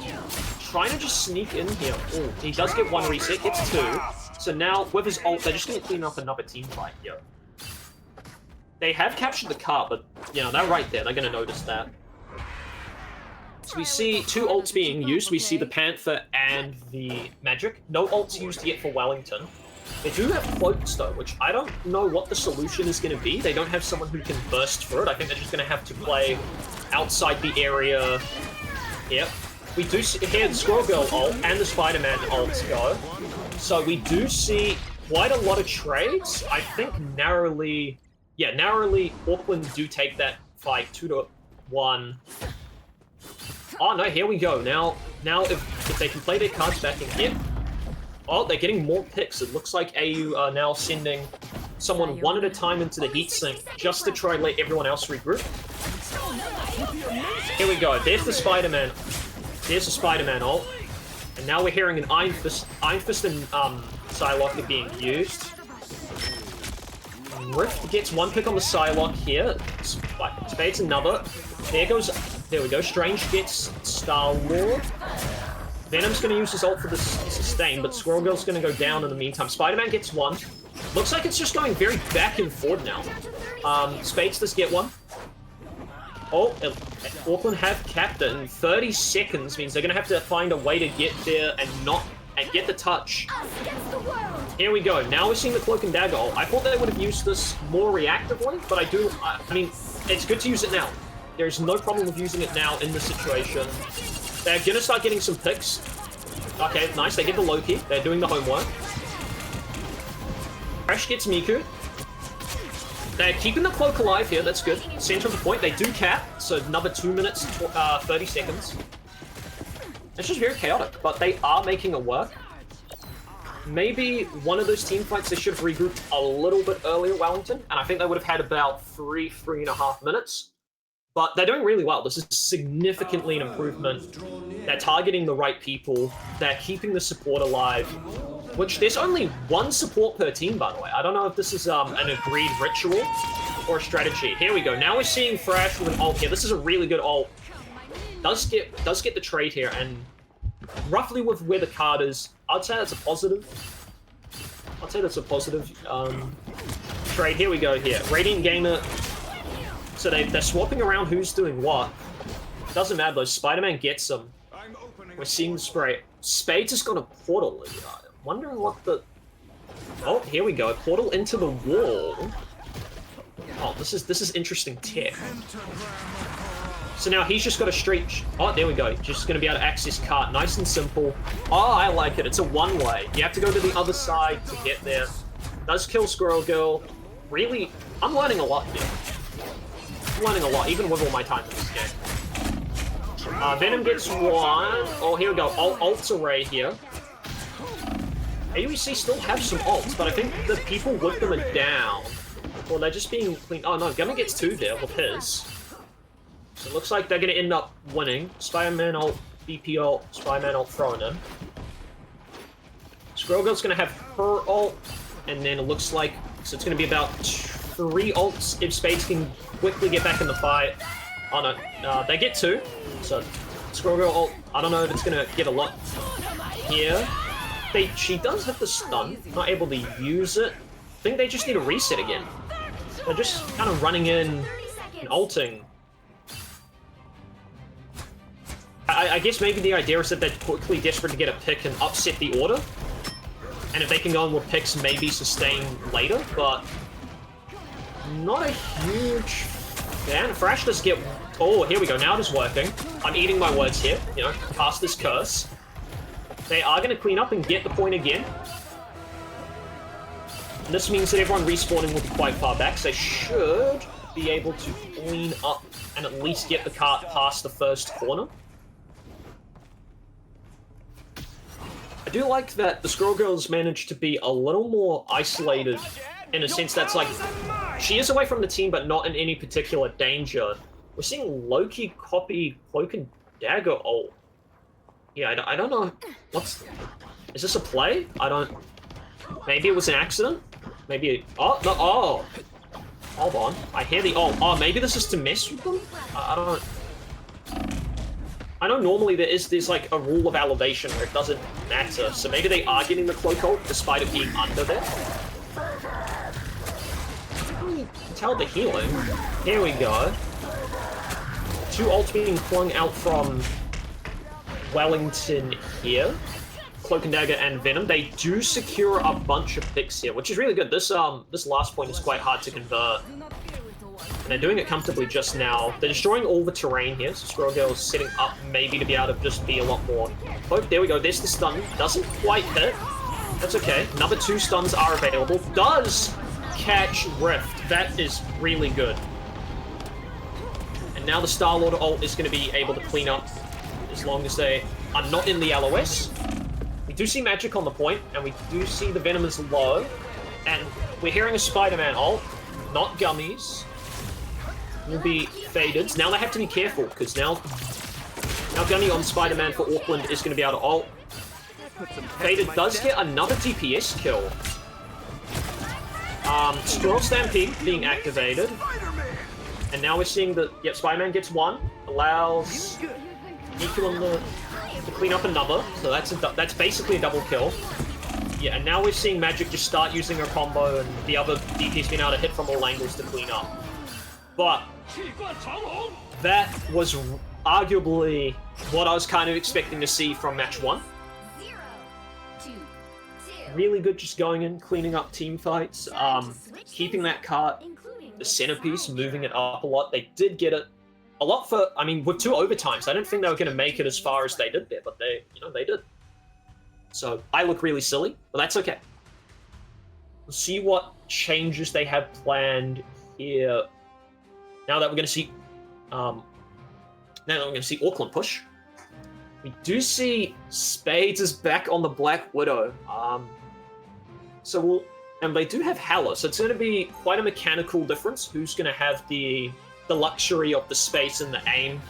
trying to just sneak in here. Ooh, he does get 1 reset, gets 2. So now, with his ult, they're just going to clean up another team fight here. They have captured the car, but, you know, they're right there. They're going to notice that. So we see 2 ults being used. We see the Panther and the Magic. No ults used yet for Wellington. They do have floats though, which I don't know what the solution is going to be. They don't have someone who can burst through it. I think they're just going to have to play outside the area. Yep. we do hear the Squirrel Girl ult and the Spider-Man ults go. So we do see quite a lot of trades. I think narrowly, Auckland do take that fight 2-1. Oh no, here we go. Now if they can play their cards back in here. Oh, they're getting more picks. It looks like AU are now sending someone one at a time into the heatsink just to try and let everyone else regroup. Here we go. There's the Spider-Man. There's the Spider-Man ult. And now we're hearing an Iron Fist and Psylocke are being used. Rift gets one pick on the Psylocke here. Spades another. There we go. Strange gets Star-Lord. Venom's going to use his ult for the sustain, but Squirrel Girl's going to go down in the meantime. Spider-Man gets one. Looks like it's just going very back and forth now. Spades does get one. Oh, Auckland have capped it, and 30 seconds means they're going to have to find a way to get there and get the touch. Here we go. Now we're seeing the Cloak and Dagger ult. I thought they would have used this more reactively, but I mean, it's good to use it now. There's no problem with using it now in this situation. They're going to start getting some picks. Okay, nice. They get the Loki. They're doing the homework. Crash gets Miku. They're keeping the Cloak alive here. That's good. Center of the point. They do cap. So another 2 minutes, 30 seconds. It's just very chaotic, but they are making it work. Maybe one of those team fights, they should have regrouped a little bit earlier, Wellington. And I think they would have had about 3.5 minutes. But they're doing really well. This is significantly an improvement. They're targeting the right people. They're keeping the support alive. Which, there's only one support per team, by the way. I don't know if this is an agreed ritual or a strategy. Here we go. Now we're seeing Thrash with an ult here. This is a really good ult. Does get the trade here, and roughly with where the card is, I'd say that's a positive. I'd say that's a positive trade. Here we go here. Radiant Gamer. So they're swapping around who's doing what. Doesn't matter though. Spider-Man gets them. We're seeing the spray. Spades has got a portal. Wondering what the... Oh, here we go. A portal into the wall. Oh, this is interesting tech. So now he's just got a straight... Oh, there we go. Just going to be able to access cart. Nice and simple. Oh, I like it. It's a one-way. You have to go to the other side to get there. Does kill Squirrel Girl. Really, I'm learning a lot here. I'm learning a lot, even with all my time in this game. Venom gets one. Oh, here we go. Ults array here. AUEC still have some ults, but I think the people with them are down. Or they're just being clean. Oh no, Gunner gets two there with his. So it looks like they're going to end up winning. Spider-Man ult, BP ult, Spider-Man ult throwing in. Squirrel Girl's going to have her ult, and then it looks like... So it's going to be about 3 ults if Spades can quickly get back in the fight. Oh no, they get 2. So Squirrel Girl ult, I don't know if it's going to get a lot here. She does have the stun, not able to use it. I think they just need a reset again. They're just kind of running in and ulting. I guess maybe the idea is that they're quickly desperate to get a pick and upset the order. And if they can go on with picks, maybe sustain later, but not a huge fan. Thrash does get... Oh, here we go. Now it is working. I'm eating my words here. You know, cast this curse. They are going to clean up and get the point again. And this means that everyone respawning will be quite far back, so they should be able to clean up and at least get the cart past the first corner. I do like that the Squirrel Girls managed to be a little more isolated in a sense that's like, she is away from the team, but not in any particular danger. We're seeing Loki copy Cloak and Dagger ult. Yeah, I don't know. Is this a play? I don't... Maybe it was an accident? Maybe... Oh, no, oh! Hold on. I hear the... Oh, maybe this is to mess with them? I don't... I know normally there's like a rule of elevation where it doesn't matter, so maybe they are getting the Cloak ult despite it being under there. I can tell the healing. Here we go. 2 ults being flung out from Wellington here. Cloak and Dagger and Venom. They do secure a bunch of picks here, which is really good. This last point is quite hard to convert. And they're doing it comfortably just now. They're destroying all the terrain here, so Squirrel Girl is setting up maybe to be able to just be a lot more. Oh, there we go. There's the stun. Doesn't quite hit. That's okay. Another 2 stuns are available. Does catch Rift. That is really good. And now the Star-Lord ult is going to be able to clean up as long as they are not in the LOS. We do see magic on the point, and we do see the Venom is low. And we're hearing a Spider-Man ult, not gummies. Will be faded. Now they have to be careful, because now Gummy on Spider-Man for Auckland is going to be able to ult. Faded does get another DPS kill. Squirrel Stampede being activated. And now we're seeing that, yep, Spider-Man gets 1. Allows Nico to clean up another. So that's basically a double kill. Yeah, and now we're seeing Magic just start using her combo and the other DPS being able to hit from all angles to clean up. But that was arguably what I was kind of expecting to see from match 1. Really good just going in, cleaning up team fights, keeping that cart, the centerpiece, moving it up a lot. They did get it a lot for, I mean, with 2 overtimes. I didn't think they were going to make it as far as they did there, but they did. So I look really silly, but that's okay. We'll see what changes they have planned here. Now that we're going to see, Auckland push, we do see Spades is back on the Black Widow. And they do have Halla, so it's going to be quite a mechanical difference. Who's going to have the luxury of the space and the aim?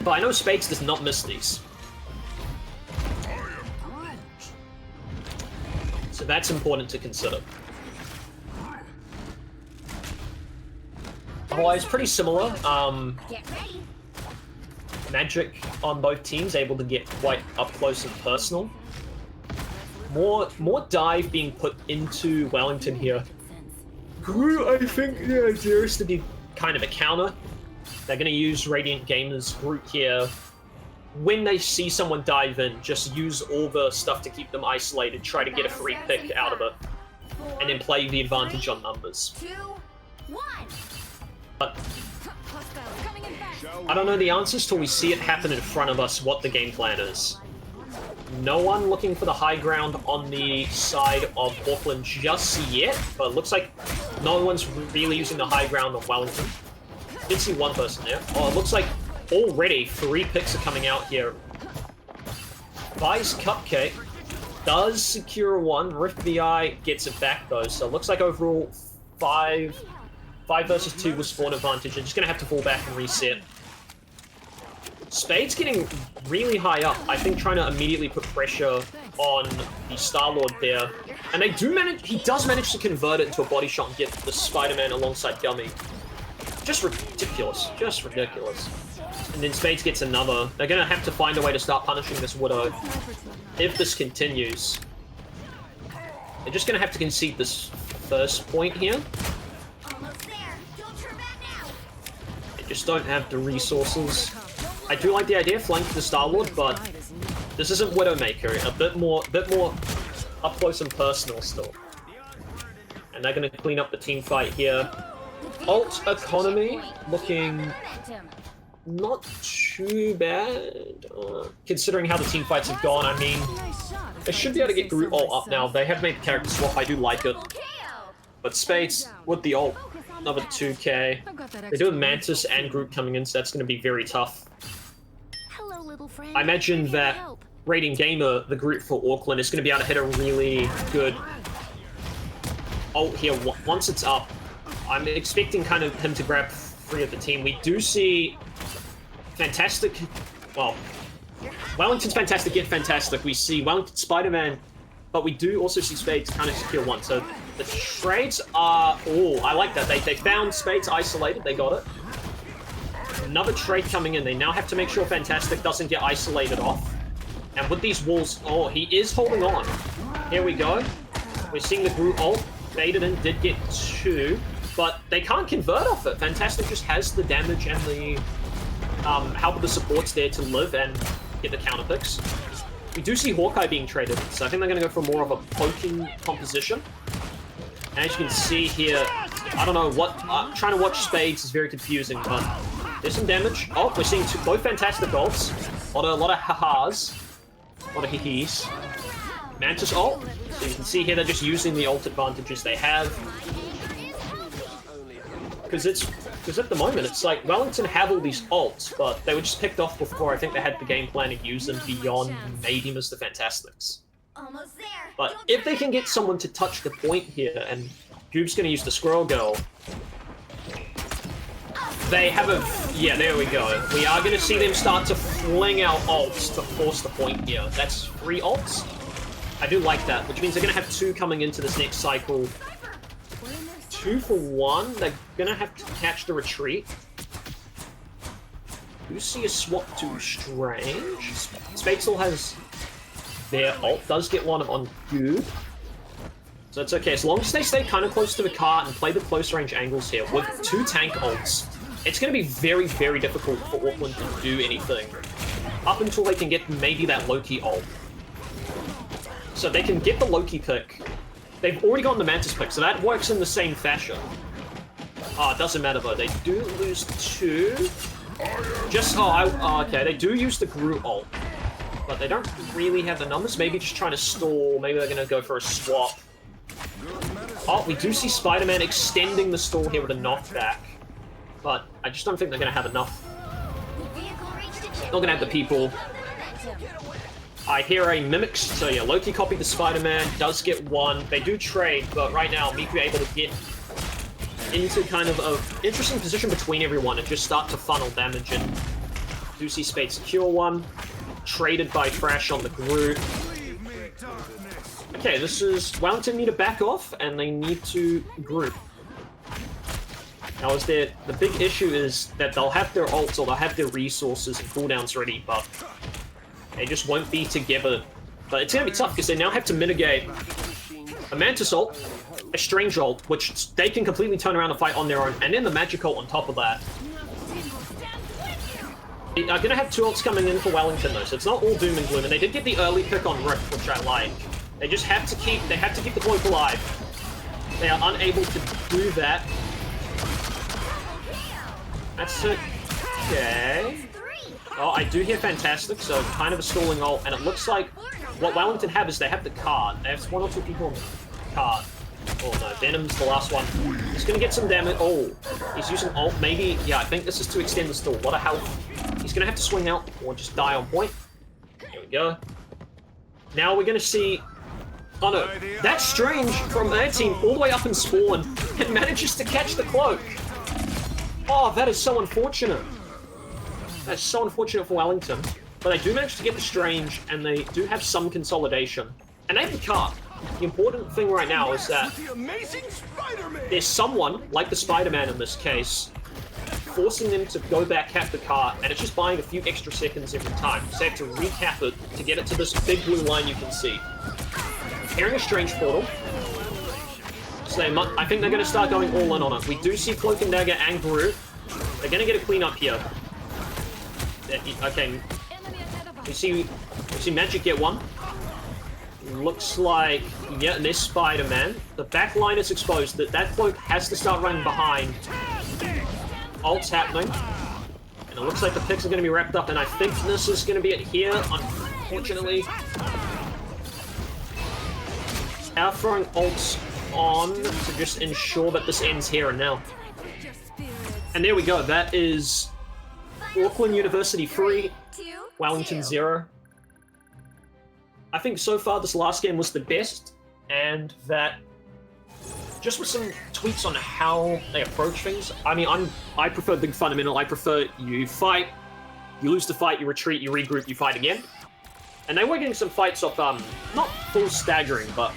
But I know Spades does not miss these. So that's important to consider. Otherwise, pretty similar. Magic on both teams, able to get quite up close and personal. More dive being put into Wellington here. Groot, I think the idea is to be kind of a counter. They're going to use Radiant Gamers Groot here. When they see someone dive in, just use all the stuff to keep them isolated, try to get a free pick out of it, and then play the advantage on numbers. 2, 1. But I don't know the answers till we see it happen in front of us, what the game plan is. No one looking for the high ground on the side of Auckland just yet, but it looks like no one's really using the high ground on Wellington. Did see one person there. Oh, it looks like already 3 picks are coming out here. Buys Cupcake, does secure 1. Rift VI gets it back though, so it looks like overall 5 versus 2 with spawn advantage. They're just going to have to fall back and reset. Spade's getting really high up. I think trying to immediately put pressure on the Star-Lord there. And he does manage to convert it into a body shot and get the Spider-Man alongside Gummy. Just ridiculous. Just ridiculous. And then Spades gets another. They're going to have to find a way to start punishing this Widow if this continues. They're just going to have to concede this first point here. They just don't have the resources. I do like the idea of flanking the Star-Lord, but this isn't Widowmaker. A bit more up close and personal still. And they're going to clean up the team fight here. Ult economy looking not too bad, considering how the team fights have gone. I mean, they should be able to get Groot ult up now. They have made the character swap. I do like it. But Spades with the ult, another 2k. They do have Mantis and Groot coming in, so that's going to be very tough. I imagine that Radiant Gamer, the Groot for Auckland, is going to be able to hit a really good ult here once it's up. I'm expecting kind of him to grab 3 of the team. We do see fantastic, well, Wellington's fantastic yet fantastic. We see Wellington Spider-Man, but we do also see Spades kind of secure 1. So the trades are, oh, I like that. They found Spades isolated, they got it. Another trade coming in. They now have to make sure Fantastic doesn't get isolated off. And with these walls, oh, he is holding on. Here we go. We're seeing the Groot ult. Faded in, did get 2. But they can't convert off it. Fantastic just has the damage and the help of the supports there to live and get the counter picks. We do see Hawkeye being traded, so I think they're going to go for more of a poking composition. And as you can see here, I don't know what... trying to watch Spades is very confusing, but there's some damage. Oh, we're seeing both fantastic ults. A lot of ha-has. A lot of hee-hees. Mantis ult. So you can see here they're just using the ult advantages they have. Because at the moment, it's like Wellington have all these ults, but they were just picked off before I think they had the game plan to use them beyond maybe Mr. Fantastics. Almost there. But if they can get someone to touch the point here, and Goob's going to use the Squirrel Girl, they have a... Yeah, there we go. We are going to see them start to fling out ults to force the point here. That's 3 ults. I do like that, which means they're going to have 2 coming into this next cycle. 2 for 1. They're going to have to catch the retreat. You see a swap to Strange. Spade still has their ult. Does get one on Goob. So it's okay. As long as they stay kind of close to the cart and play the close range angles here, with 2 tank ults, it's going to be very, very difficult for Auckland to do anything. Up until they can get maybe that Loki ult. So they can get the Loki pick. They've already gotten the Mantis pick, so that works in the same fashion. It doesn't matter though. They do lose 2. Just, okay, they do use the Gru ult. But they don't really have the numbers. Maybe just trying to stall. Maybe they're going to go for a swap. Oh, we do see Spider-Man extending the stall here with a knockback. But I just don't think they're going to have enough. Not going to have the people. I hear a Mimics, so yeah, Loki copied the Spider-Man, does get 1. They do trade, but right now Miku able to get into kind of an interesting position between everyone and just start to funnel damage, and do see Spade secure 1. Traded by Thrash on the group. Okay, this is... Wellington need to back off, and they need to group. Now, the big issue is that they'll have their ults or they'll have their resources and cooldowns ready, but they just won't be together. But it's going to be tough because they now have to mitigate a Mantis ult, a Strange ult, which they can completely turn around and fight on their own, and then the Magic ult on top of that. They are going to have 2 ults coming in for Wellington though, so it's not all doom and gloom. And they did get the early pick on Rift, which I like. They just have to keep the cloak alive. They are unable to do that. That's it. Okay. Oh, I do hear Fantastic, so kind of a stalling ult, and it looks like what Wellington have is they have the card. They have 1 or 2 people on the card. Oh no, Venom's the last one. He's gonna get some damage. Oh, he's using ult. Maybe, yeah, I think this is to extend the stall. What a health. He's gonna have to swing out or just die on point. Here we go. Now we're gonna see... Oh no, that's Strange from their team all the way up in spawn and manages to catch the cloak. Oh, that is so unfortunate. That's so unfortunate for Wellington. But they do manage to get the Strange, and they do have some consolidation. And they have the cart. The important thing right now is that there's someone, like the Spider-Man in this case, forcing them to go back, cap the cart, and it's just buying a few extra seconds every time. So they have to recap it to get it to this big blue line you can see. Hearing a Strange portal. So I think they're going to start going all in on it. We do see Cloak and Dagger and Gru. They're going to get a clean up here. Okay. We see Magic get 1. Looks like, yeah, and there's Spider-Man. The back line is exposed. That Cloak has to start running behind. Ult's happening. And it looks like the picks are going to be wrapped up, and I think this is going to be it here, unfortunately. Now throwing ults on to just ensure that this ends here and now. And there we go. That is Auckland University 3, Wellington 0. I think so far this last game was the best, and that just with some tweaks on how they approach things. I mean, I prefer Big Fundamental. I prefer you fight, you lose the fight, you retreat, you regroup, you fight again. And they were getting some fights off, not full staggering, but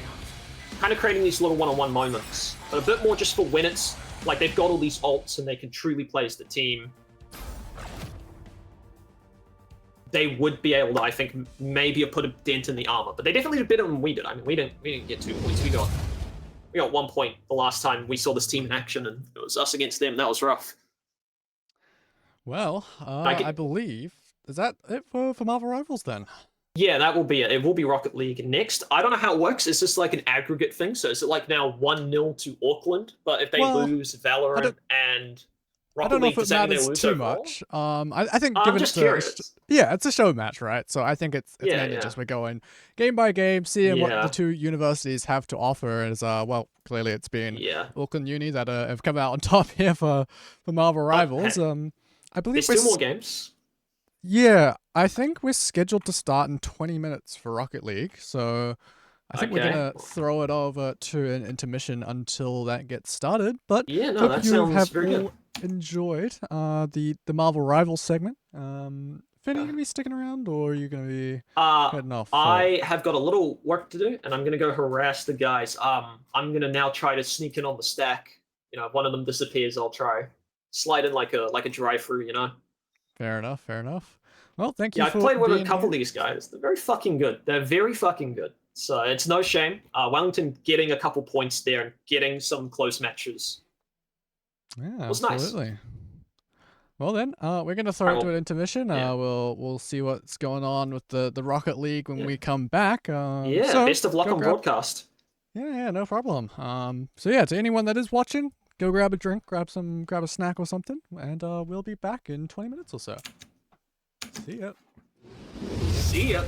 kind of creating these little one-on-one moments. But a bit more just for when it's like they've got all these ults and they can truly play as the team. They would be able to, I think, maybe have put a dent in the armor. But they definitely did better than we did. I mean, we didn't get 2 points. We got 1 point the last time we saw this team in action, and it was us against them. That was rough. Well, I believe... Is that it for Marvel Rivals then? Yeah, that will be it. It will be Rocket League next. I don't know how it works. Is this like an aggregate thing? So is it like now 1-0 to Auckland? But if they Well, lose I Valorant don't and I Rocket don't know if League, it does that mean they matters lose too overall? much. I think I'm given just it's a curious. yeah, it's a show match, right? So I think it's Yeah, mainly yeah. just we're going game by game, seeing what the Yeah. two universities have to offer. As well, clearly it's been Yeah. Auckland Uni that have come out on top here for Marvel But Rivals. hey, I believe there's we're two more games. yeah, I think we're scheduled to start in 20 minutes for Rocket League. So I think we're Okay. gonna throw it over to an intermission until that gets started. But Yeah, no, hope that you sounds have very good. all enjoyed the Marvel Rivals segment. Finn, are you Uh, gonna be sticking around, or are you gonna be Uh, heading off? I have got a little work to do, and I'm gonna go harass the guys. I'm gonna now try to sneak in on the stack. You know, if one of them disappears, I'll try slide in like a drive through. You know. Fair enough. Fair enough. Well, thank Yeah, you I've for played with a being couple of here. these guys. They're very fucking good. They're very fucking good. So it's no shame. Wellington getting a couple points there and getting some close matches Yeah, was nice. absolutely. Well then, we're gonna throw All right, it to well, an intermission. yeah, We'll see what's going on with the Rocket League when yeah, we come back. yeah. So Best of luck go on grab. broadcast. Yeah, no problem. So yeah, to anyone that is watching, go grab a drink, grab a snack or something, and we'll be back in 20 minutes or so. See ya. See ya.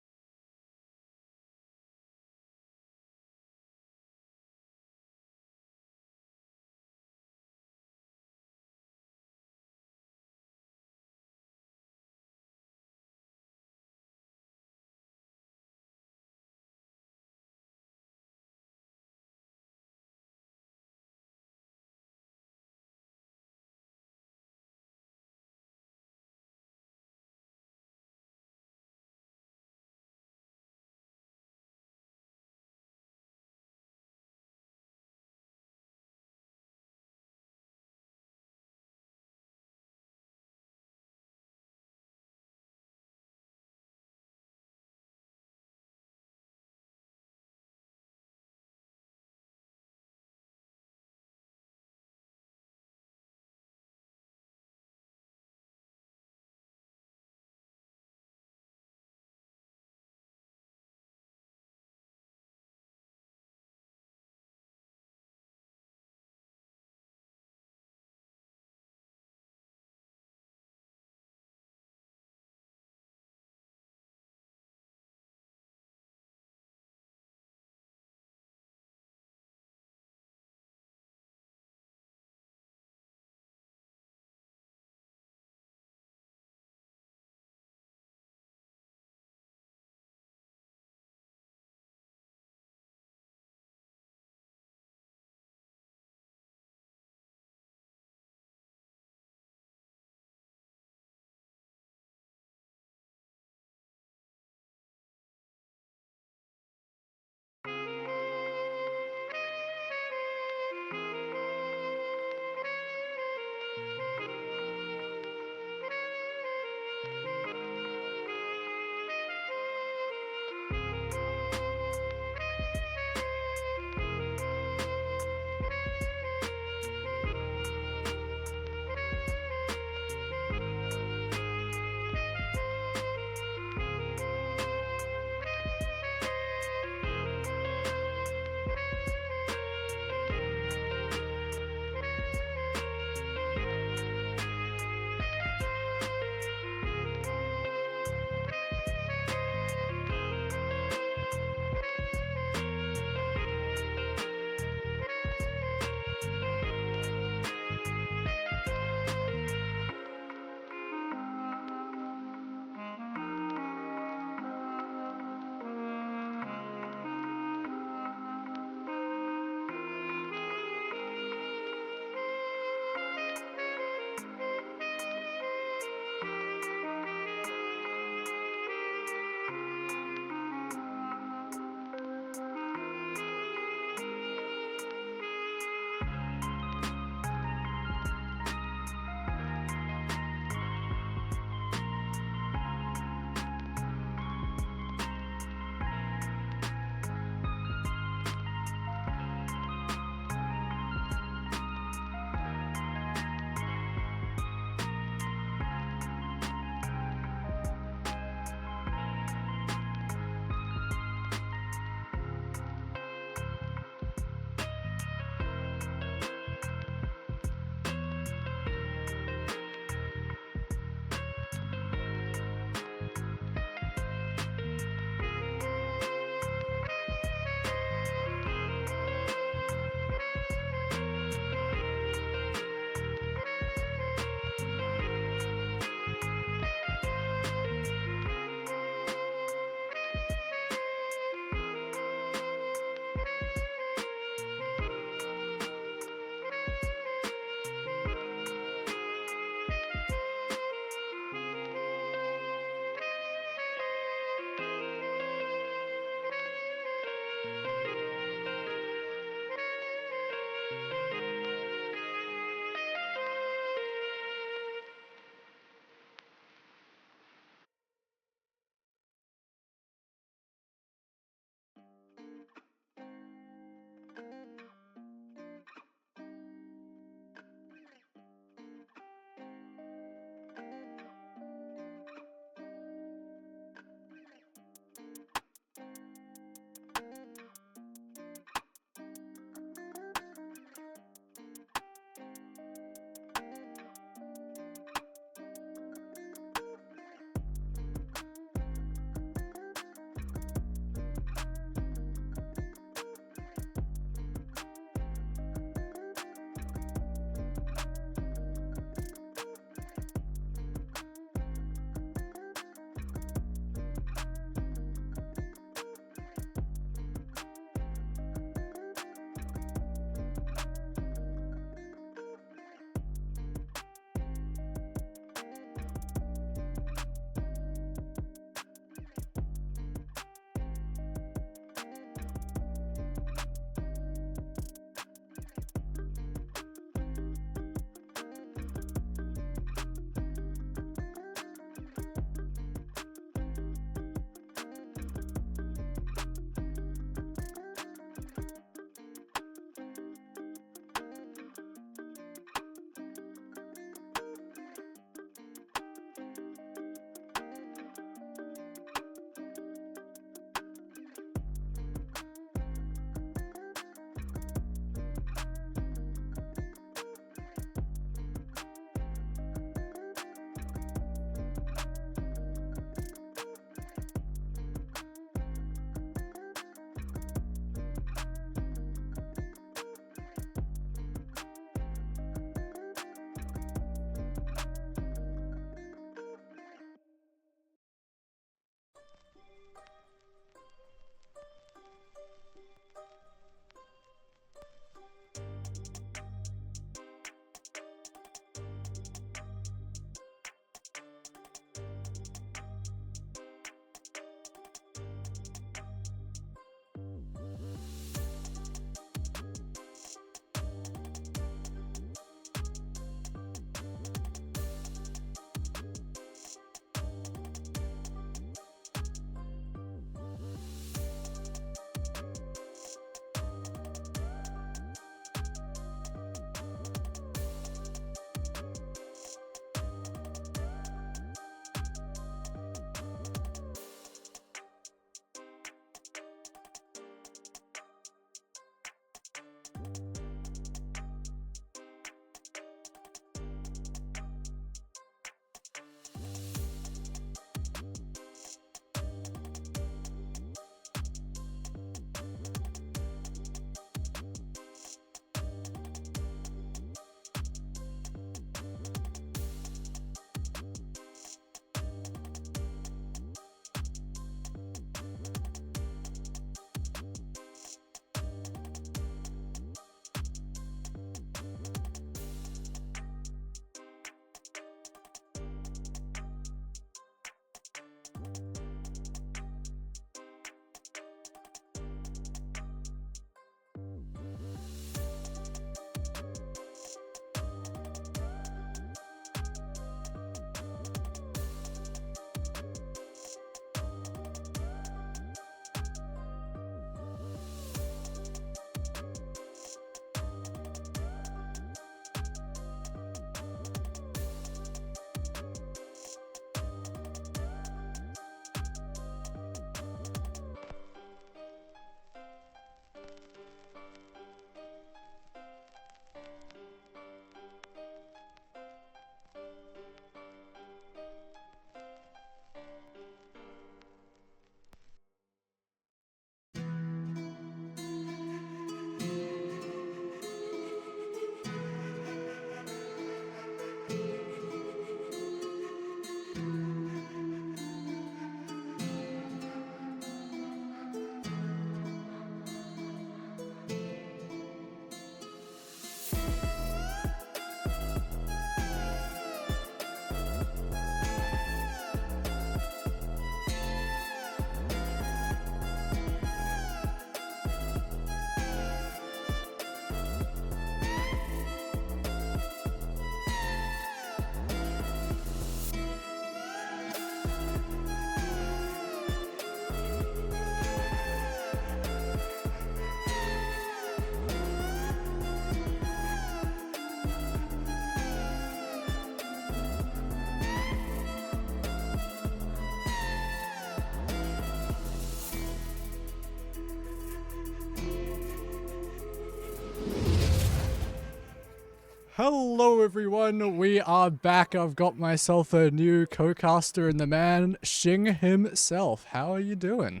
Hello everyone, we are back. I've got myself a new co-caster in the man, Shing himself. How are you doing?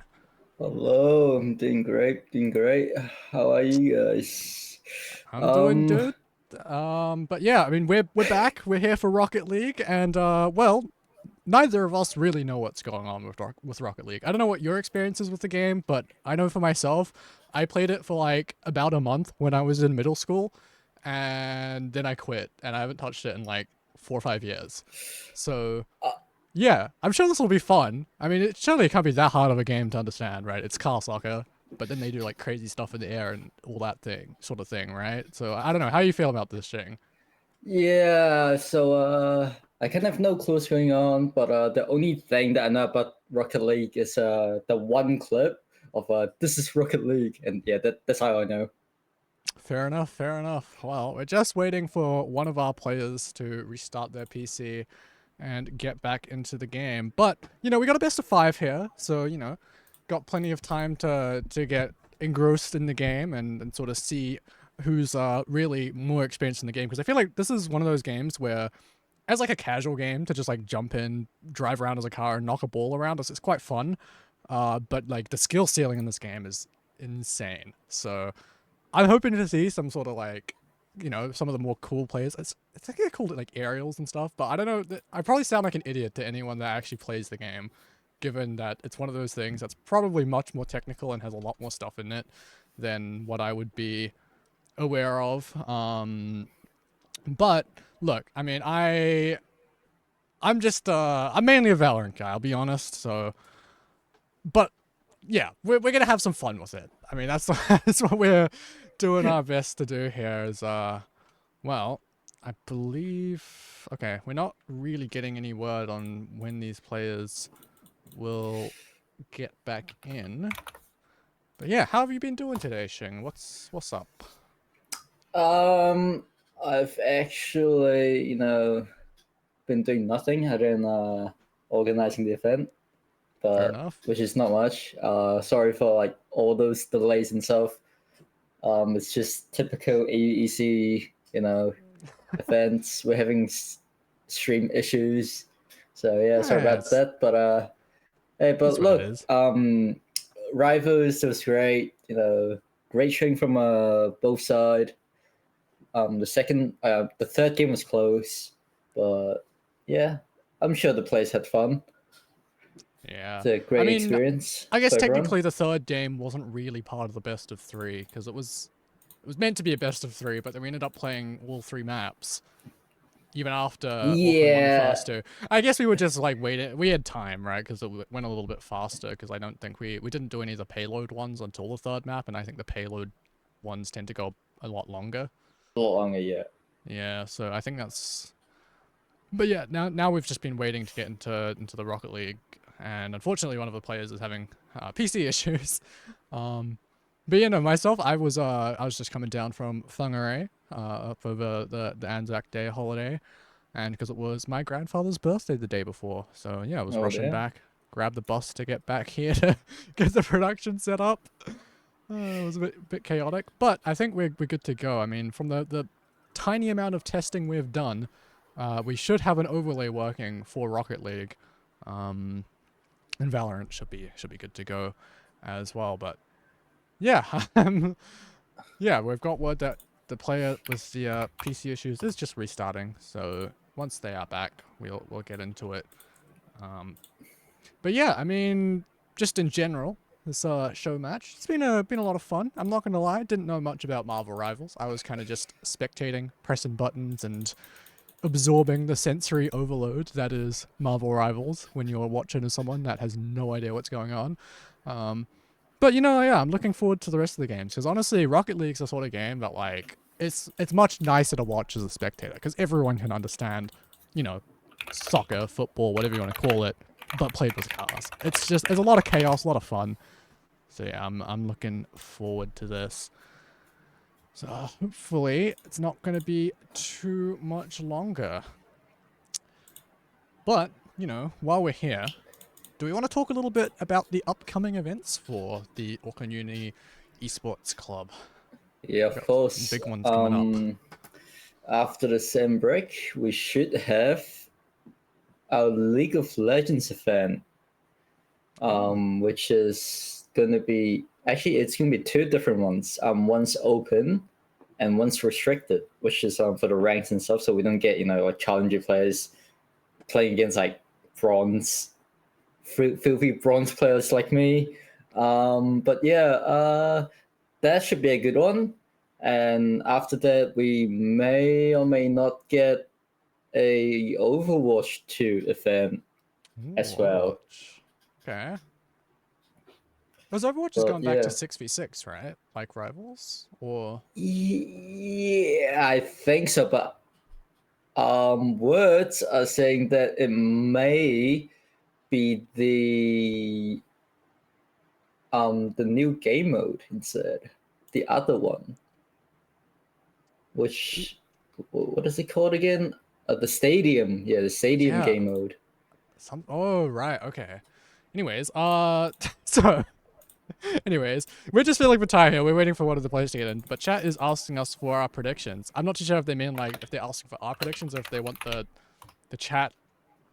Hello, I'm doing great, doing great. How are you guys? I'm doing good. But yeah, I mean we're back. We're here for Rocket League, and well, neither of us really know what's going on with Rocket League. I don't know what your experience is with the game, but I know for myself, I played it for like about a month when I was in middle school, and then I quit, and I haven't touched it in like 4 or 5 years. So yeah, I'm sure this will be fun. I mean, it surely can't be that hard of a game to understand, right? It's car soccer, but then they do like crazy stuff in the air and all that sort of thing, right? So I don't know. How do you feel about this thing? Yeah, I kind of know clues going on, but the only thing that I know about Rocket League is the one clip of this is Rocket League, and yeah, that's how I know. Fair enough, fair enough. Well, we're just waiting for one of our players to restart their PC and get back into the game. But, you know, we got a best of 5 here, so, you know, got plenty of time to get engrossed in the game and sort of see who's really more experienced in the game. Because I feel like this is one of those games where, as like a casual game to just like jump in, drive around as a car, and knock a ball around, it's quite fun. But like the skill ceiling in this game is insane. So I'm hoping to see some sort of like, you know, some of the more cool players. It's like they called it like aerials and stuff, but I don't know. I probably sound like an idiot to anyone that actually plays the game, given that it's one of those things that's probably much more technical and has a lot more stuff in it than what I would be aware of. But look, I mean, I'm just I'm mainly a Valorant guy. I'll be honest. So, but yeah, we're gonna have some fun with it. I mean, that's that's what we're doing our best to do here. Is well, I believe. Okay, we're not really getting any word on when these players will get back in. But yeah, how have you been doing today, Shing? What's up? Um, I've actually, been doing nothing other than organizing the event, Fair but enough. which is not much. Sorry for like all those delays and stuff. It's just typical AUEC, events. We're having stream issues, so yeah, sorry about Nice. that. But hey, That's but what it look, is. rivals was great. Great showing from both side. The third game was close, but yeah, I'm sure the players had fun. Yeah. It's a I great mean, experience I guess for everyone. technically the third game wasn't really part of the best of 3 because it was meant to be a best of 3, but then we ended up playing all 3 maps even after Auckland won the Yeah, first 2. I guess we were just like waiting. We had time, right? Because it went a little bit faster. Because I don't think we didn't do any of the payload ones until the third map, and I think the payload ones tend to go a lot longer. a lot longer. Yeah. Yeah, so I think that's. But yeah, now we've just been waiting to get into the Rocket League, and unfortunately, one of the players is having PC issues. But you know, myself, I was just coming down from Whangarei, up over the Anzac Day holiday, and because it was my grandfather's birthday the day before, so yeah, I was Oh rushing dear. back, grabbed the bus to get back here to get the production set up. It was a bit chaotic, but I think we're good to go. I mean, from the tiny amount of testing we've done, we should have an overlay working for Rocket League, and Valorant should be good to go as well. But yeah, yeah, we've got word that the player with the PC issues is just restarting. So once they are back, we'll get into it. But yeah, I mean, just in general, this show match, it's been a lot of fun. I'm not gonna lie, didn't know much about Marvel Rivals. I was kind of just spectating, pressing buttons, and absorbing the sensory overload that is Marvel Rivals when you're watching as someone that has no idea what's going on. But you know, yeah, I'm looking forward to the rest of the games because honestly, Rocket League's the sort of game that like it's much nicer to watch as a spectator because everyone can understand, you know, soccer, football, whatever you want to call it, but played with cars. It's just there's a lot of chaos, a lot of fun. So yeah, I'm looking forward to this. So hopefully it's not going to be too much longer. But, you know, while we're here, do we want to talk a little bit about the upcoming events for the Auckland Uni Esports Club? Yeah, We've of got some course. big ones coming up. after the sem break, we should have our League of Legends event, which is gonna be actually it's gonna be two different ones. One's open and one's restricted, which is for the ranks and stuff, so we don't get like challenger players playing against like filthy bronze players like me. But yeah, that should be a good one. And after that, we may or may not get a Overwatch 2 event as well. Overwatch. Okay. Was Overwatch has But gone back to yeah, 6v6, right? Like rivals? Or yeah, I think so. But words are saying that it may be the new game mode instead, the other one, which what is it called again? The stadium, yeah, the stadium yeah. game mode. Oh, right, okay. Anyways, so anyways, we're just filling for time here. We're waiting for one of the players to get in, but chat is asking us for our predictions. I'm not too sure if they mean like if they're asking for our predictions or if they want the chat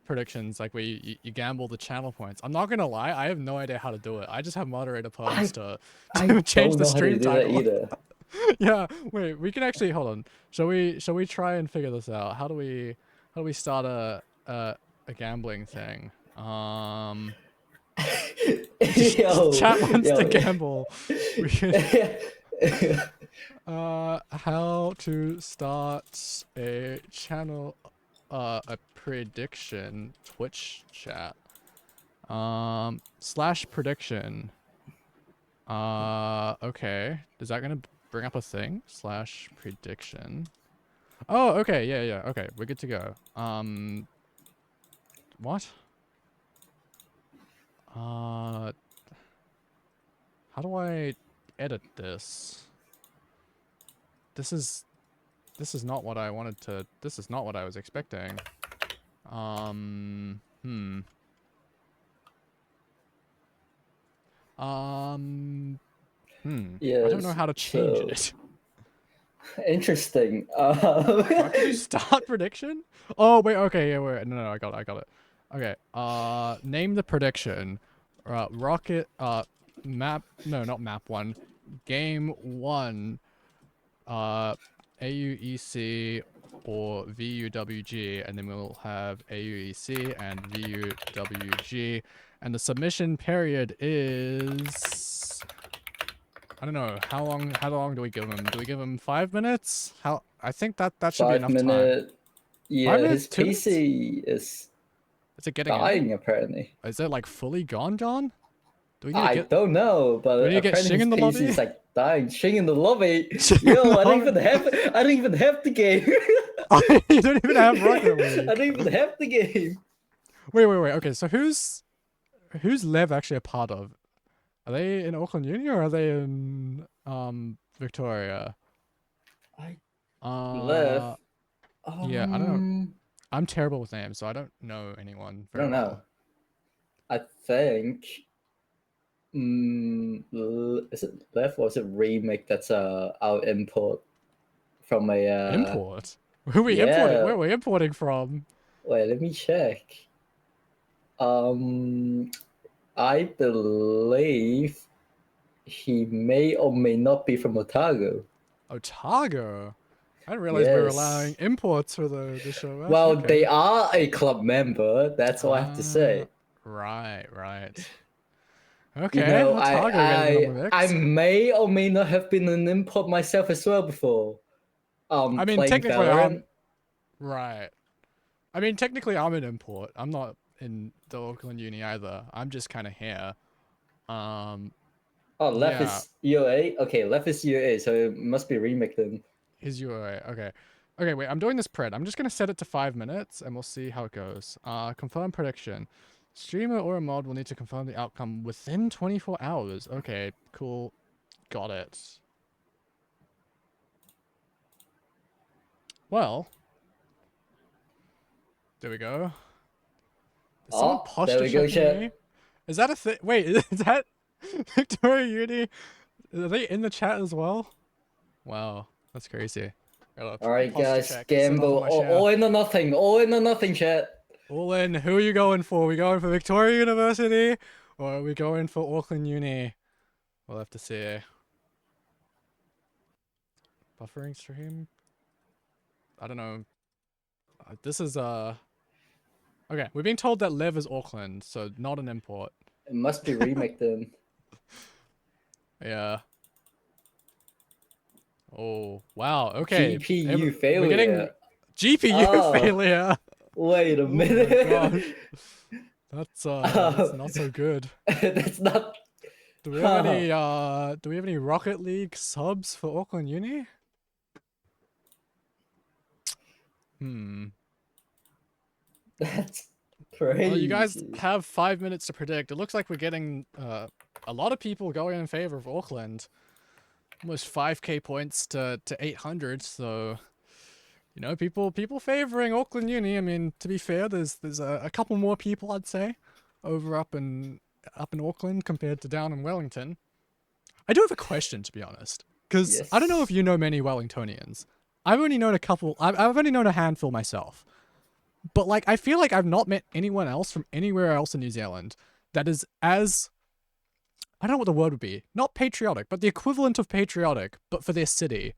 predictions, like where you gamble the channel points. I'm not gonna lie, I have no idea how to do it. I just have moderator perms to I change don't the know how to stream do that title. either. Yeah, wait, we can actually hold on. Shall we try and figure this out? How do we start a gambling thing? Yo, Chat wants to yo. gamble. We can how to start a channel a prediction Twitch chat. Slash prediction. Okay. Is that gonna bring up a thing? Slash prediction. Oh, okay, yeah, okay, we're good to go. What? How do I edit this? This is not what I wanted to, this is not what I was expecting. I don't know Yes, how to change so it. interesting. How can you start prediction? Oh, wait, okay, yeah, wait, no, I got it. Okay, name the prediction. Rocket, map, no, not map 1. Game 1, AUEC or VUWG, and then we'll have AUEC and VUWG, and the submission period is, I don't know, how long do we give him? Do we give him 5 minutes? I think that should be 5 enough time. minute. 5 Yeah, minutes? his 2 minutes? PC is Is it getting in? dying apparently. Is it like fully gone? Do we need to I get, don't know, do we but need to get apparently Shing his in the PC lobby? is like dying. Shing in the lobby. Shing in Yo, the I don't lobby. even have the game. You don't even have Rocket League. I don't even have the game. Wait. Okay, so who's Lev actually a part of? Are they in Auckland Uni or are they in Victoria? I Uh left. yeah, I don't know. I'm terrible with names, so I don't know anyone I very don't know. well. I think. Is it left or is it remake? That's our import from a Import? Who are we importing? yeah. Where are we importing from? Wait, let me check. I believe he may or may not be from Otago. Otago. I didn't realize we were allowing Yes. imports for the show. Well, Okay. they are a club member. That's all I have to say. Right. You Okay, know, Otago getting in on the I mix. may or may not have been an import myself as well before. I mean, Playing technically, Valorant. right. I mean, technically, I'm an import. I'm not in the Auckland Uni either. I'm just kind of here. Oh, left Yeah, is UA. Okay, left is UA, so it must be remake then. his UA. Okay. Okay, wait, I'm doing this pred. I'm just gonna set it to 5 minutes and we'll see how it goes. Confirm prediction. Streamer or a mod will need to confirm the outcome within 24 hours. Okay, cool. Got it. Well, there we go. Is someone Oh, there posture we go, checking chat. me? Is that a thing? Wait, is that Victoria Uni? Are they in the chat as well? Wow, that's crazy. All right, Posture guys, check. Set off gamble. on my share. All in or nothing. All in or nothing, chat. All in. Who are you going for? Are we going for Victoria University or are we going for Auckland Uni? We'll have to see. Buffering stream? I don't know. This is okay, we're being told that Lev is Auckland, so not an import. It must be remake then. Yeah. Oh, wow. Okay. GPU failure. We're getting GPU Oh. failure. Wait a Oh minute. my gosh. That's not so good. That's not. Do we have any Rocket League subs for Auckland Uni? That's crazy. Well, you guys have 5 minutes to predict. It looks like we're getting a lot of people going in favor of Auckland. Almost 5k points to 800, so you know, people favoring Auckland Uni. I mean, to be fair, there's a couple more people I'd say over up in Auckland compared to down in Wellington. I do have a question, to be honest, because Yes. I don't know if you know many Wellingtonians. I've only known a couple. I've only known a handful myself. But, like, I feel like I've not met anyone else from anywhere else in New Zealand that is as, I don't know what the word would be, not patriotic, but the equivalent of patriotic, but for their city.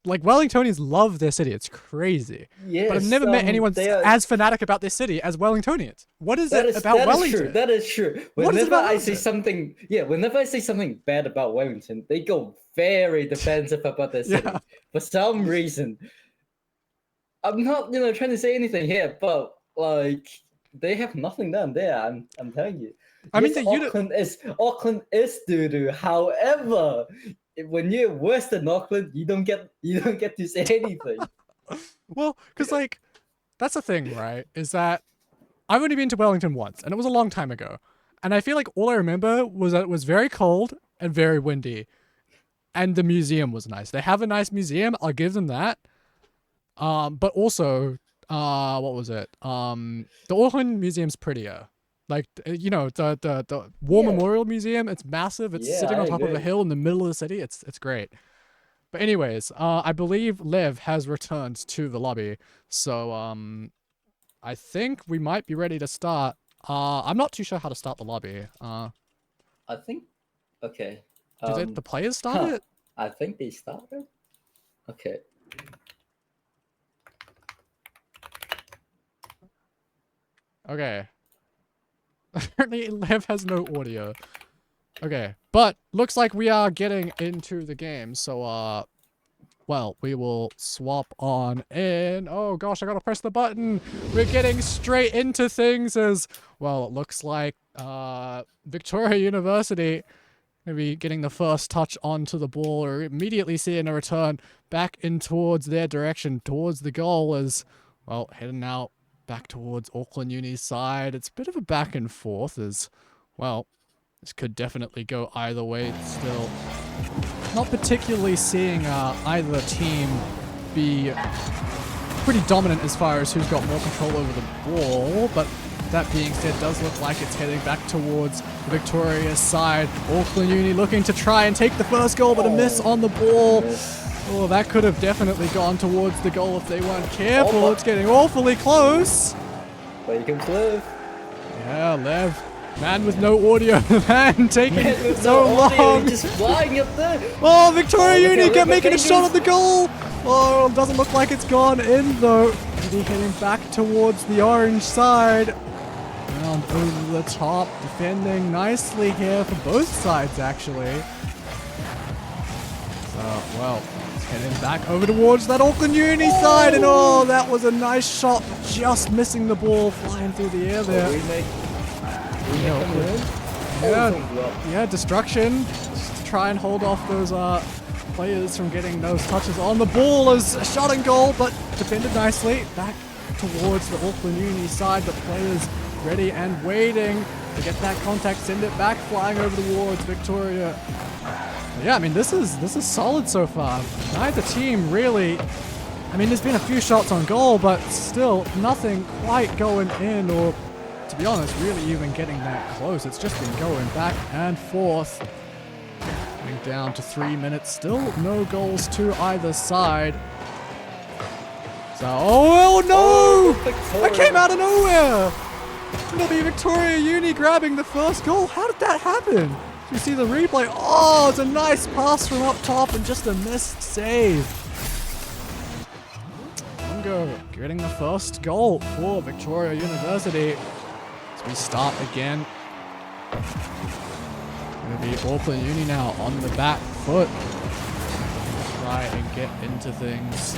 Like, Wellingtonians love their city. It's crazy. Yes, But I've never met anyone they are- as fanatic about their city as Wellingtonians. What is it about that Wellington? Is true. That is true. What is it Whenever about I say Wellington? something, whenever I say something bad about Wellington, they go very defensive about their city. Yeah. For some reason. I'm not, trying to say anything here, but like they have nothing done there. I'm telling you. I mean, Yes, the Auckland is doo-doo. However, when you're worse than Auckland, you don't get to say anything. Well, because, like, that's the thing, right? Is that I've only been to Wellington once, and it was a long time ago. And I feel like all I remember was that it was very cold and very windy. And the museum was nice. They have a nice museum, I'll give them that. But also, what was it? The Auckland Museum's prettier. Like, the War Yeah. Memorial Museum, it's massive. It's Yeah, sitting on I top of a agree. hill in the middle of the city. It's great. But anyways, I believe Lev has returned to the lobby. So, I think we might be ready to start. I'm not too sure how to start the lobby. I think. Okay. Do the players start it? I think they started. Okay. Okay. Apparently, Lev has no audio. Okay, but looks like we are getting into the game, so, well, we will swap on in. Oh gosh, I gotta press the button. We're getting straight into things as, well, it looks like, Victoria University maybe getting the first touch onto the ball, or immediately seeing a return back in towards their direction, towards the goal as, well, heading out back towards Auckland Uni's side. It's a bit of a back and forth as, well, this could definitely go either way still. Not particularly seeing either team be pretty dominant as far as who's got more control over the ball, but that being said, it does look like it's heading back towards the Victoria's side. Auckland Uni looking to try and take the first goal, but a miss on the ball. Oh, that could have definitely gone towards the goal if they weren't careful. Oh, It's getting awfully close. Where you can live. Yeah, Lev. Man with no audio. Man taking With so no audio, long. just flying up there. Oh, Victoria Uni look kept at making a Vegas. shot at the goal. Oh, doesn't look like it's gone in though. Uni heading back towards the orange side. Round over the top, defending nicely here for both sides actually. So, well, it's heading back over towards that Auckland Uni side, and oh, that was a nice shot, just missing the ball, flying through the air there. Remake Yeah, them in. Yeah, yeah, destruction. Just to try and hold off those players from getting those touches on the ball as a shot and goal, but defended nicely. Back towards the Auckland Uni side, but players ready and waiting to get that contact, send it back, flying over towards Victoria. Yeah, I mean, this is solid so far. Neither team really, I mean, there's been a few shots on goal, but still nothing quite going in, or to be honest, really even getting that close. It's just been going back and forth. Getting down to 3 minutes, still no goals to either side. So, oh no! Victoria. That came out of nowhere! It'll be Victoria Uni grabbing the first goal. How did that happen? You see the replay? Oh, it's a nice pass from up top and just a missed save. Mungo getting the first goal for Victoria University. As we start again. Gonna be Auckland Uni now on the back foot. Try and get into things.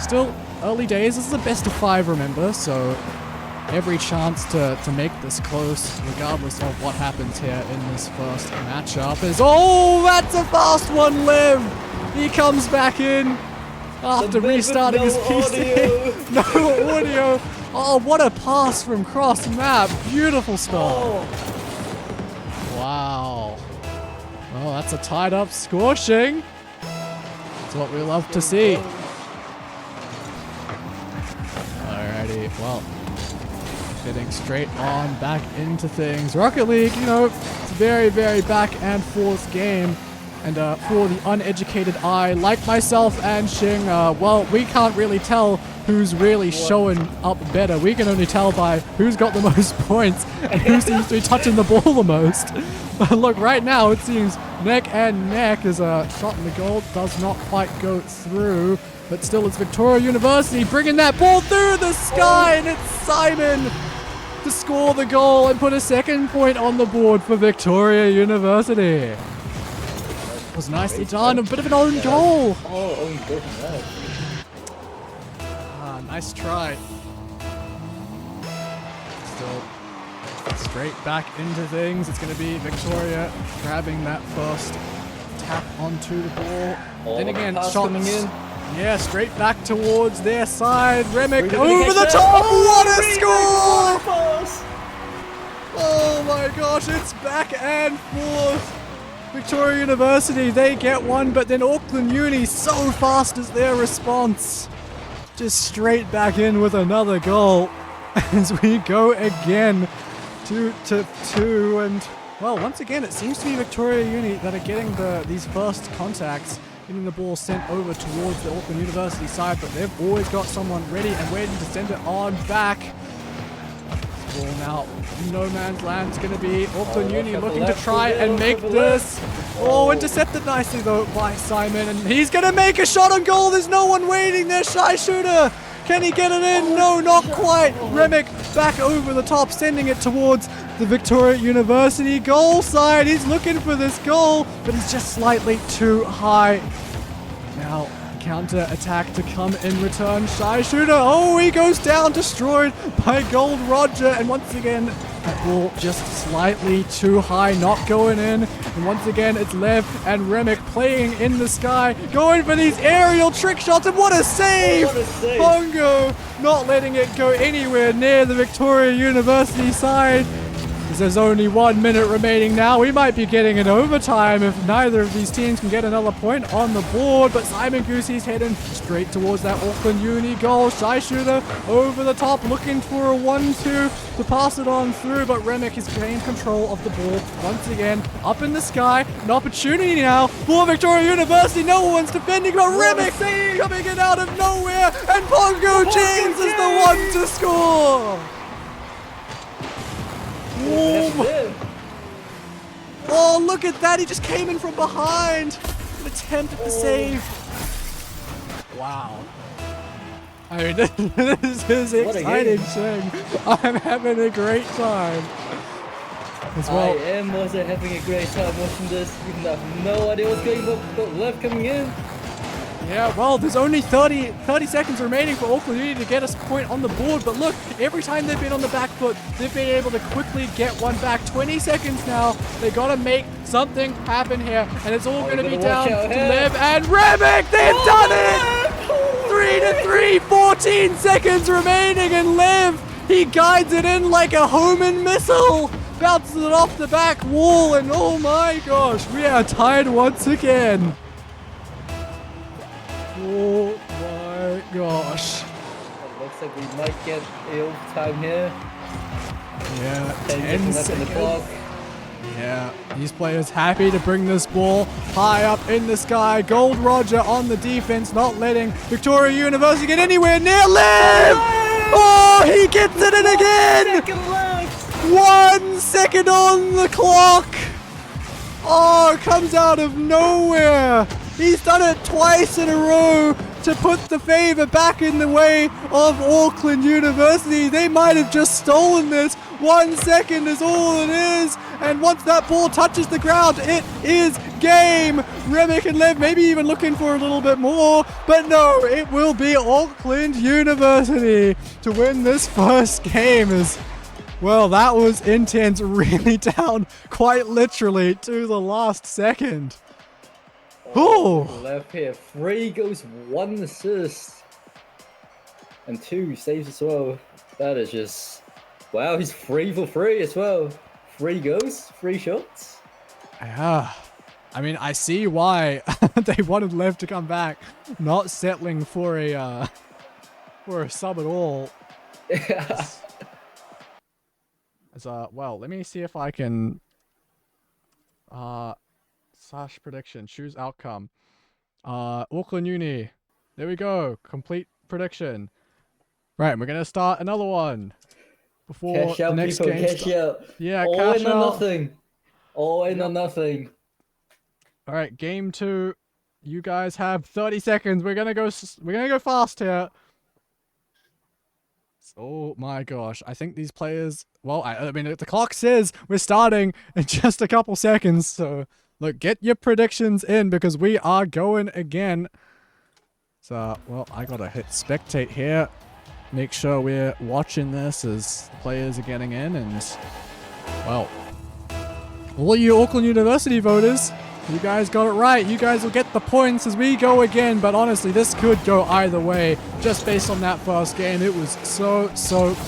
Still early days. This is a best of 5, remember, so every chance to make this close, regardless of what happens here in this first matchup. Is oh, that's a fast one, Liv. He comes back in after restarting his PC. No audio. Oh, what a pass from cross map. Beautiful start. Oh. Wow. Well, that's a tied up scorching. That's what we love to see. Alrighty, well, getting straight on back into things. Rocket League, you know, it's a very, very back and forth game. And for the uneducated eye, like myself and Xing, well, we can't really tell who's really showing up better. We can only tell by who's got the most points and who seems to be touching the ball the most. But look, right now it seems neck and neck as a shot in the goal does not quite go through. But still, it's Victoria University bringing that ball through the sky, and it's Simon to score the goal and put a second point on the board for Victoria University. It was nicely done, a bit of an own goal. Oh, own goal from that. Ah, nice try. Still straight back into things. It's going to be Victoria grabbing that first tap onto the ball. Oh, Then again, pass shots. coming in. Yeah, straight back towards their side. Remick We're gonna over get the that. top. Oh, What a Remick, score! pass. Oh my gosh, it's back and forth. Victoria University, they get one, but then Auckland Uni, so fast is their response. Just straight back in with another goal as we go again 2-2. And well, once again, it seems to be Victoria Uni that are getting these first contacts, getting the ball sent over towards the Auckland University side, but they've always got someone ready and waiting to send it on back. Ball now in no man's land. It's going to be Auckland Uni looking to try and make this. Oh, intercepted nicely though by Simon, and he's going to make a shot on goal. There's no one waiting there. Shy shooter. Can he get it in? No, not quite. Remick back over the top, sending it towards the Victoria University goal side. He's looking for this goal, but he's just slightly too high. Now, counter attack to come in return. Shy shooter. Oh, he goes down, destroyed by Gold Roger. And once again, that ball just slightly too high, not going in. And once again, it's Lev and Remick playing in the sky, going for these aerial trick shots. And what a save! What a save. Bongo not letting it go anywhere near the Victoria University side. There's only 1 minute remaining now. We might be getting an overtime if neither of these teams can get another point on the board. But Simon Goosey's heading straight towards that Auckland Uni goal. Shy shooter over the top, looking for a 1-2 to pass it on through. But Remick has gained control of the ball once again. Up in the sky, an opportunity now for Victoria University. No one's defending, but Remick coming in out of nowhere. And Pongo James is the one to score. Oh, look at that. He just came in from behind and attempted the save. Wow. I mean, this is exciting, Shing. I'm having a great time. As well. I am also having a great time watching this, even though I have no idea what's going on, but left coming in. Yeah, well, there's only 30 seconds remaining for Auckland Uni to get us a point on the board. But look, every time they've been on the back foot, they've been able to quickly get one back. 20 seconds now. They got to make something happen here. And it's all going to be down to Lev and Remick. They've done it! 3-3, 14 seconds remaining. And Lev, he guides it in like a Homan missile. Bounces it off the back wall. And oh my gosh, we are tied once again. Oh my gosh. It looks like we might get a overtime here. Yeah, 10 10 seconds left on the clock. Yeah, these players happy to bring this ball high up in the sky. Gold Roger on the defense, not letting Victoria University get anywhere near Liv! Oh, he gets it in again! 1 second on the clock! Oh, it comes out of nowhere! He's done it twice in a row to put the favor back in the way of Auckland University. They might have just stolen this. 1 second is all it is. And once that ball touches the ground, it is game. Remick and Lev maybe even looking for a little bit more. But no, it will be Auckland University to win this first game. Well, that was intense. Really down quite literally to the last second. Oh, Left here, 3 goals, 1 assist, and 2 saves as well. That is just, wow, he's 3 for 3 as well. 3 goals, 3 shots. yeah. I mean, I see why they wanted Lev to come back, not settling for a sub at all. Yeah. Well, let me see if I can slash prediction, choose outcome. Auckland Uni. There we go. Complete prediction. Right, we're gonna start another one before Cash the out, next people, game. cash out. Yeah, All cash in or out. nothing. All in or nothing. All right, game 2. You guys have 30 seconds. We're gonna go fast here. Oh my gosh, I think these players, well, I mean, the clock says we're starting in just a couple seconds, so look, get your predictions in because we are going again. So, well, I gotta hit spectate here. Make sure we're watching this as the players are getting in, and, well, all you Auckland University voters, you guys got it right. You guys will get the points as we go again, but honestly, this could go either way. Just based on that first game, it was so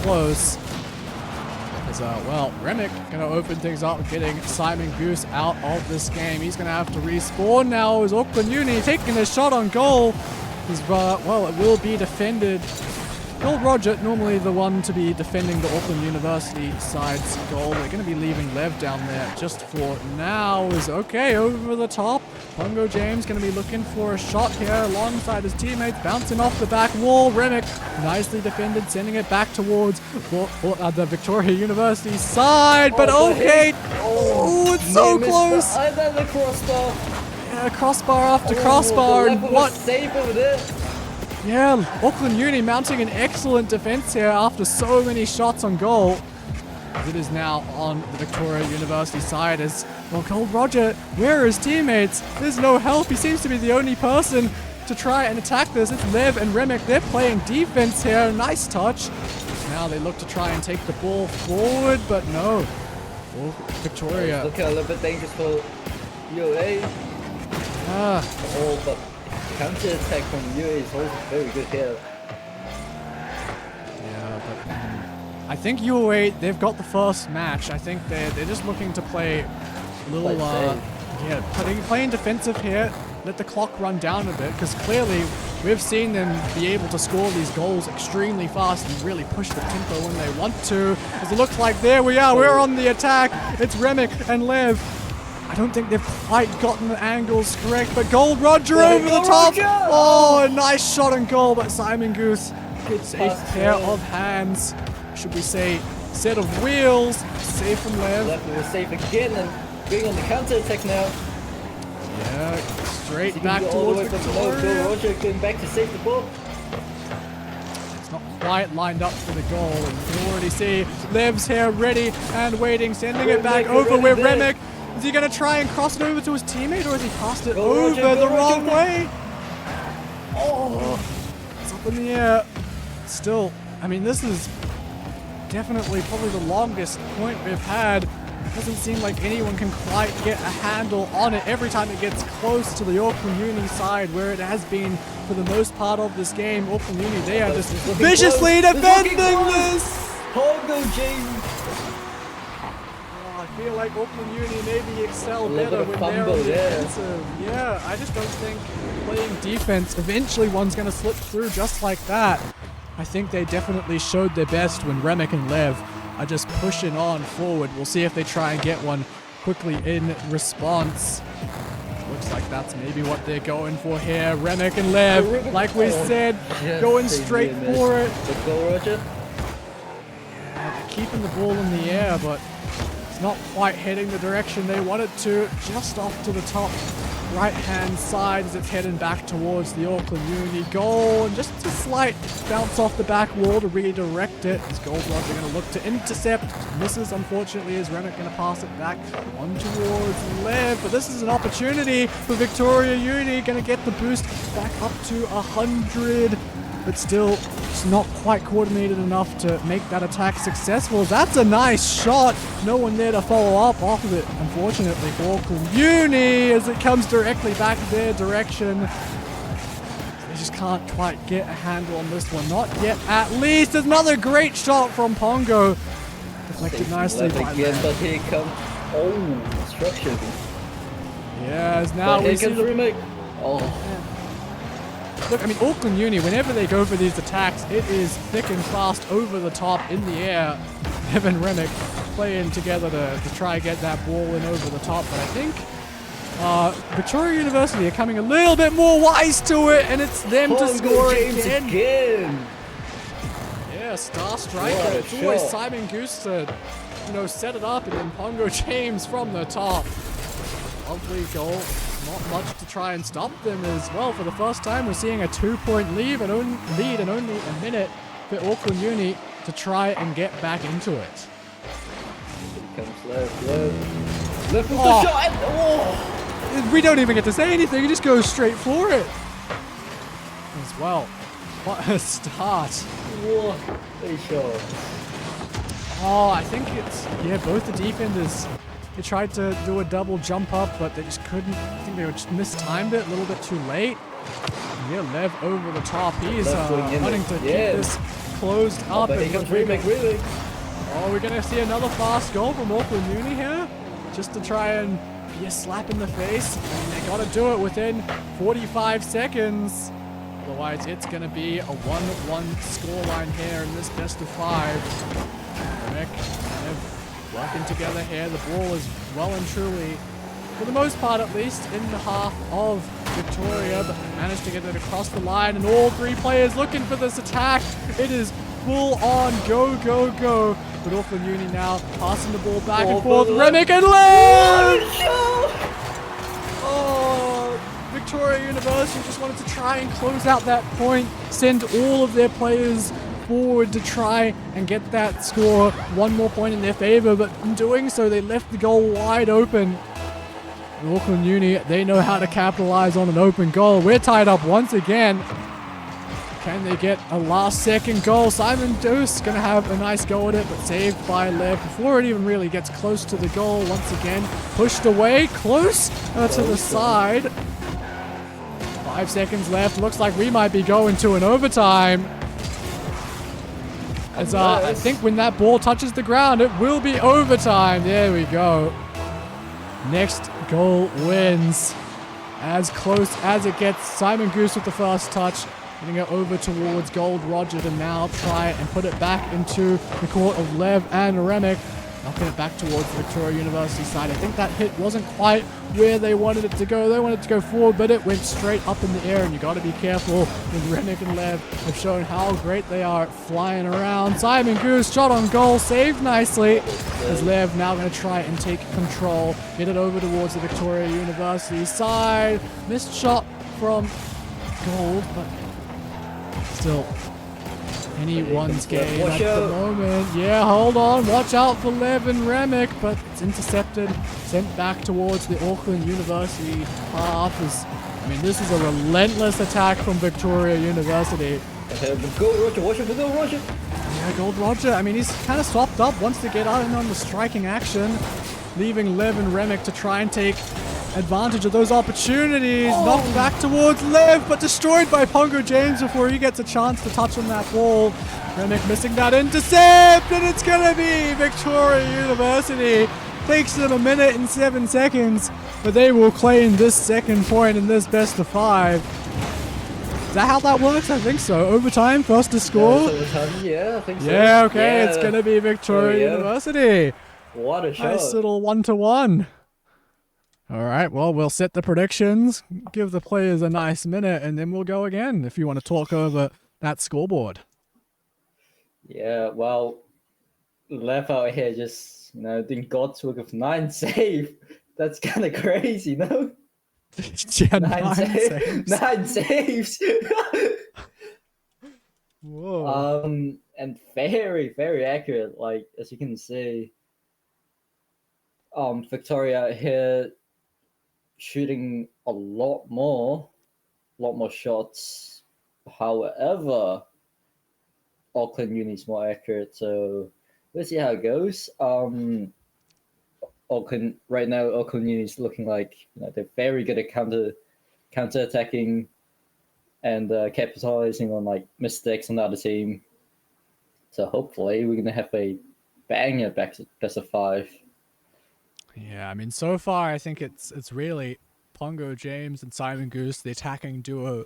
close. As, well, Remick gonna open things up, getting Simon Goose out of this game. He's gonna have to respawn now as Auckland Uni taking a shot on goal. Well, it will be defended. Gold Roger, normally the one to be defending the Auckland University side's goal. They're going to be leaving Lev down there just for now. Is okay over the top. Pongo James going to be looking for a shot here alongside his teammates. Bouncing off the back wall. Remick nicely defended, sending it back towards the Victoria University side. But okay. Oh, it's so close. The crossbar. Yeah, crossbar after crossbar. And what? Save over there. Yeah, Auckland Uni mounting an excellent defense here after so many shots on goal. It is now on the Victoria University side as, well, Gold Roger, where are his teammates? There's no help. He seems to be the only person to try and attack this. It's Lev and Remick. They're playing defense here. Nice touch. Now they look to try and take the ball forward, but no. Oh, Victoria. Look a little bit dangerous for UA. Oh, but counter attack from UA is also very good here. Yeah, but I think UA, they've got the first match. I think they're just looking to play a little, playing defensive here. Let the clock run down a bit, because clearly we've seen them be able to score these goals extremely fast and really push the tempo when they want to. As it looks like there we are, we're on the attack. It's Remick and Lev. I don't think they've quite gotten the angles correct, but Gold Roger over the top. Oh, a nice shot on goal, but Simon Goose gets a pair of hands. Should we say set of wheels? Save from Lev. Left was safe again and going on the counter attack now. Yeah, straight back towards Victoria. Gold Roger going back to save the ball. It's not quite lined up for the goal, and you already see Lev's here ready and waiting, sending it back over with Remick. Is he going to try and cross it over to his teammate, or has he passed it over the wrong way? Oh, it's up in the air. Still, I mean, this is definitely probably the longest point we've had. It doesn't seem like anyone can quite get a handle on it every time it gets close to the Auckland Uni side, where it has been for the most part of this game. Auckland Uni, they are just viciously defending this! Pongo James! I feel like Auckland Uni maybe excel better when they're on defensive. Yeah, I just don't think playing defense, eventually one's going to slip through just like that. I think they definitely showed their best when Remick and Lev are just pushing on forward. We'll see if they try and get one quickly in response. Looks like that's maybe what they're going for here. Remick and Lev, like we said, going straight for it. Good goal, Roger. They're keeping the ball in the air, but it's not quite heading the direction they want it to. Just off to the top right-hand side as it's heading back towards the Auckland Uni goal. And just a slight bounce off the back wall to redirect it. As Gold Roger going to look to intercept. Misses, unfortunately, as Remick going to pass it back on towards Lev. But this is an opportunity for Victoria Uni. Going to get the boost back up to 100. But still, it's not quite coordinated enough to make that attack successful. That's a nice shot. No one there to follow up off of it, unfortunately, for Auckland Uni, as it comes directly back their direction. They just can't quite get a handle on this one. Not yet, at least. There's another great shot from Pongo. Deflected nicely by again, but here comes... Oh, structure. Yeah, as now we see the remake. Oh. Look, I mean, Auckland Uni, whenever they go for these attacks, it is thick and fast over the top in the air. Evan Remick playing together to try and get that ball in over the top. But I think Victoria University are coming a little bit more wise to it, and it's them to score again. Yeah, star striker. It's always Simon Goose to, set it up, and then Pongo James from the top. Lovely goal. Not much to try and stop them as well. For the first time, we're seeing a 2-point lead and only a minute for Auckland Uni to try and get back into it. Here comes Lev with the shot! Oh. We don't even get to say anything. He just goes straight for it. As well. What a start. What a shot. Oh, I think it's... Yeah, both the defenders... They tried to do a double jump up, but they just couldn't. I think they were just mistimed it a little bit too late. Yeah, Lev over the top. He's wanting to keep this closed up. But here comes Remake, really. Oh, we're going to see another fast goal from Auckland Uni here. Just to try and be a slap in the face. And they got to do it within 45 seconds. Otherwise, it's going to be a 1-1 scoreline here in this best of 5. Remick, Lev, working together here. The ball is well and truly, for the most part at least, in the half of Victoria, but they managed to get it across the line, and all three players looking for this attack. It is full on go, go, go. But Auckland Uni now passing the ball back and forth. Remick and Lev! Oh, Victoria University just wanted to try and close out that point, send all of their players forward to try and get that score one more point in their favor, but in doing so they left the goal wide open. And Auckland Uni, they know how to capitalize on an open goal. We're tied up once again. Can they get a last second goal? Simon Deuce gonna have a nice go at it, but saved by Lev before it even really gets close to the goal. Once again pushed away, close to the side. 5 seconds left. Looks like we might be going to an overtime. As I think when that ball touches the ground, it will be overtime. There we go. Next goal wins. As close as it gets. Simon Goose with the first touch. Getting it over towards Gold Roger to now try and put it back into the court of Lev and Remick. Knocking it back towards the Victoria University side. I think that hit wasn't quite where they wanted it to go. They wanted it to go forward, but it went straight up in the air, and you got to be careful when Remick and Lev have shown how great they are at flying around. Simon Goose, shot on goal, saved nicely. As Lev now going to try and take control. Get it over towards the Victoria University side. Missed shot from Gold, but still anyone's game at the moment. Yeah, hold on. Watch out for Lev and Remick, but it's intercepted, sent back towards the Auckland University half. I mean, this is a relentless attack from Victoria University. Gold Roger, watch out for Gold Roger. Yeah, Gold Roger. I mean, he's kind of swapped up, wants to get out and on the striking action, leaving Lev and Remick to try and take advantage of those opportunities. Knocked back towards Lev, but destroyed by Pongo James before he gets a chance to touch on that ball. Remick missing that intercept, and it's going to be Victoria University. Takes them a minute and 7 seconds, but they will claim this second point in this best of 5. Is that how that works? I think so. Overtime, first to score? Yeah, I think so. Yeah, okay, it's going to be Victoria University. What a shot. Nice little 1-1. All right, well, we'll set the predictions, give the players a nice minute, and then we'll go again if you want to talk over that scoreboard. Yeah, well, Lev out here just, doing God's work of 9 save. That's kind of crazy, no? Yeah, 9 saves. 9 saves. Whoa. And very, very accurate. Like, as you can see, Victoria here shooting a lot more shots. However, Auckland Uni's more accurate, so we'll see how it goes. Auckland right now, Auckland Uni's looking like they're very good at counter attacking and capitalizing on like mistakes on the other team. So hopefully we're gonna have a banger best of 5. Yeah, I mean, so far I think it's really Pongo James and Simon Goose, the attacking duo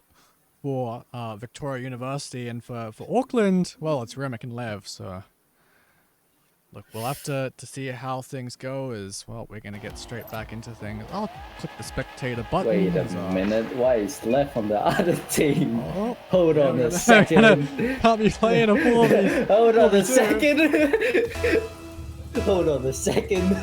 for Victoria University, and for Auckland, well, it's Remick and Lev. So look, we'll have to see how things go. As well, we're gonna get straight back into things. I'll click the spectator button. Wait a minute, why is Lev on the other team? Oh, Hold on a second. Can't be playing a 4v. Hold on a second. Hold on a second.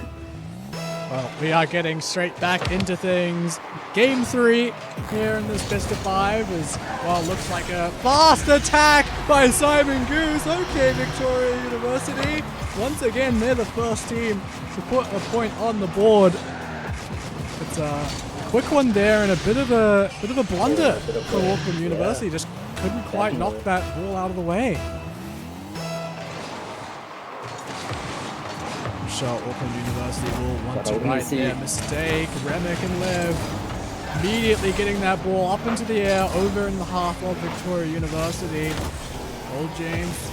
Well, we are getting straight back into things. Game 3 here in this best of 5 is, well, looks like a fast attack by Simon Goose. Okay, Victoria University. Once again, they're the first team to put a point on the board. It's a quick one there and a bit of a blunder for Auckland University. Just couldn't quite knock that ball out of the way. Shot Auckland University will want to right their mistake. Remick and Lev immediately getting that ball up into the air over in the half of Victoria University. Gold James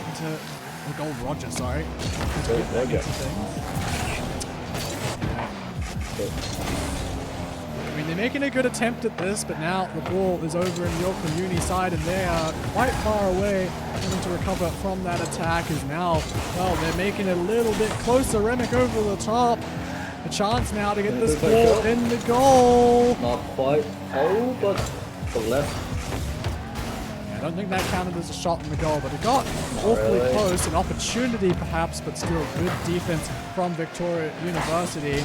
into Gold Roger, sorry. I mean, they're making a good attempt at this, but now the ball is over in the Auckland Uni side, and they are quite far away. Having to recover from that attack is now, well, they're making it a little bit closer. Remick over the top. A chance now to get this ball in the goal. Not quite. Oh, but the left. Yeah, I don't think that counted as a shot in the goal, but it got awfully close. An opportunity perhaps, but still good defense from Victoria University.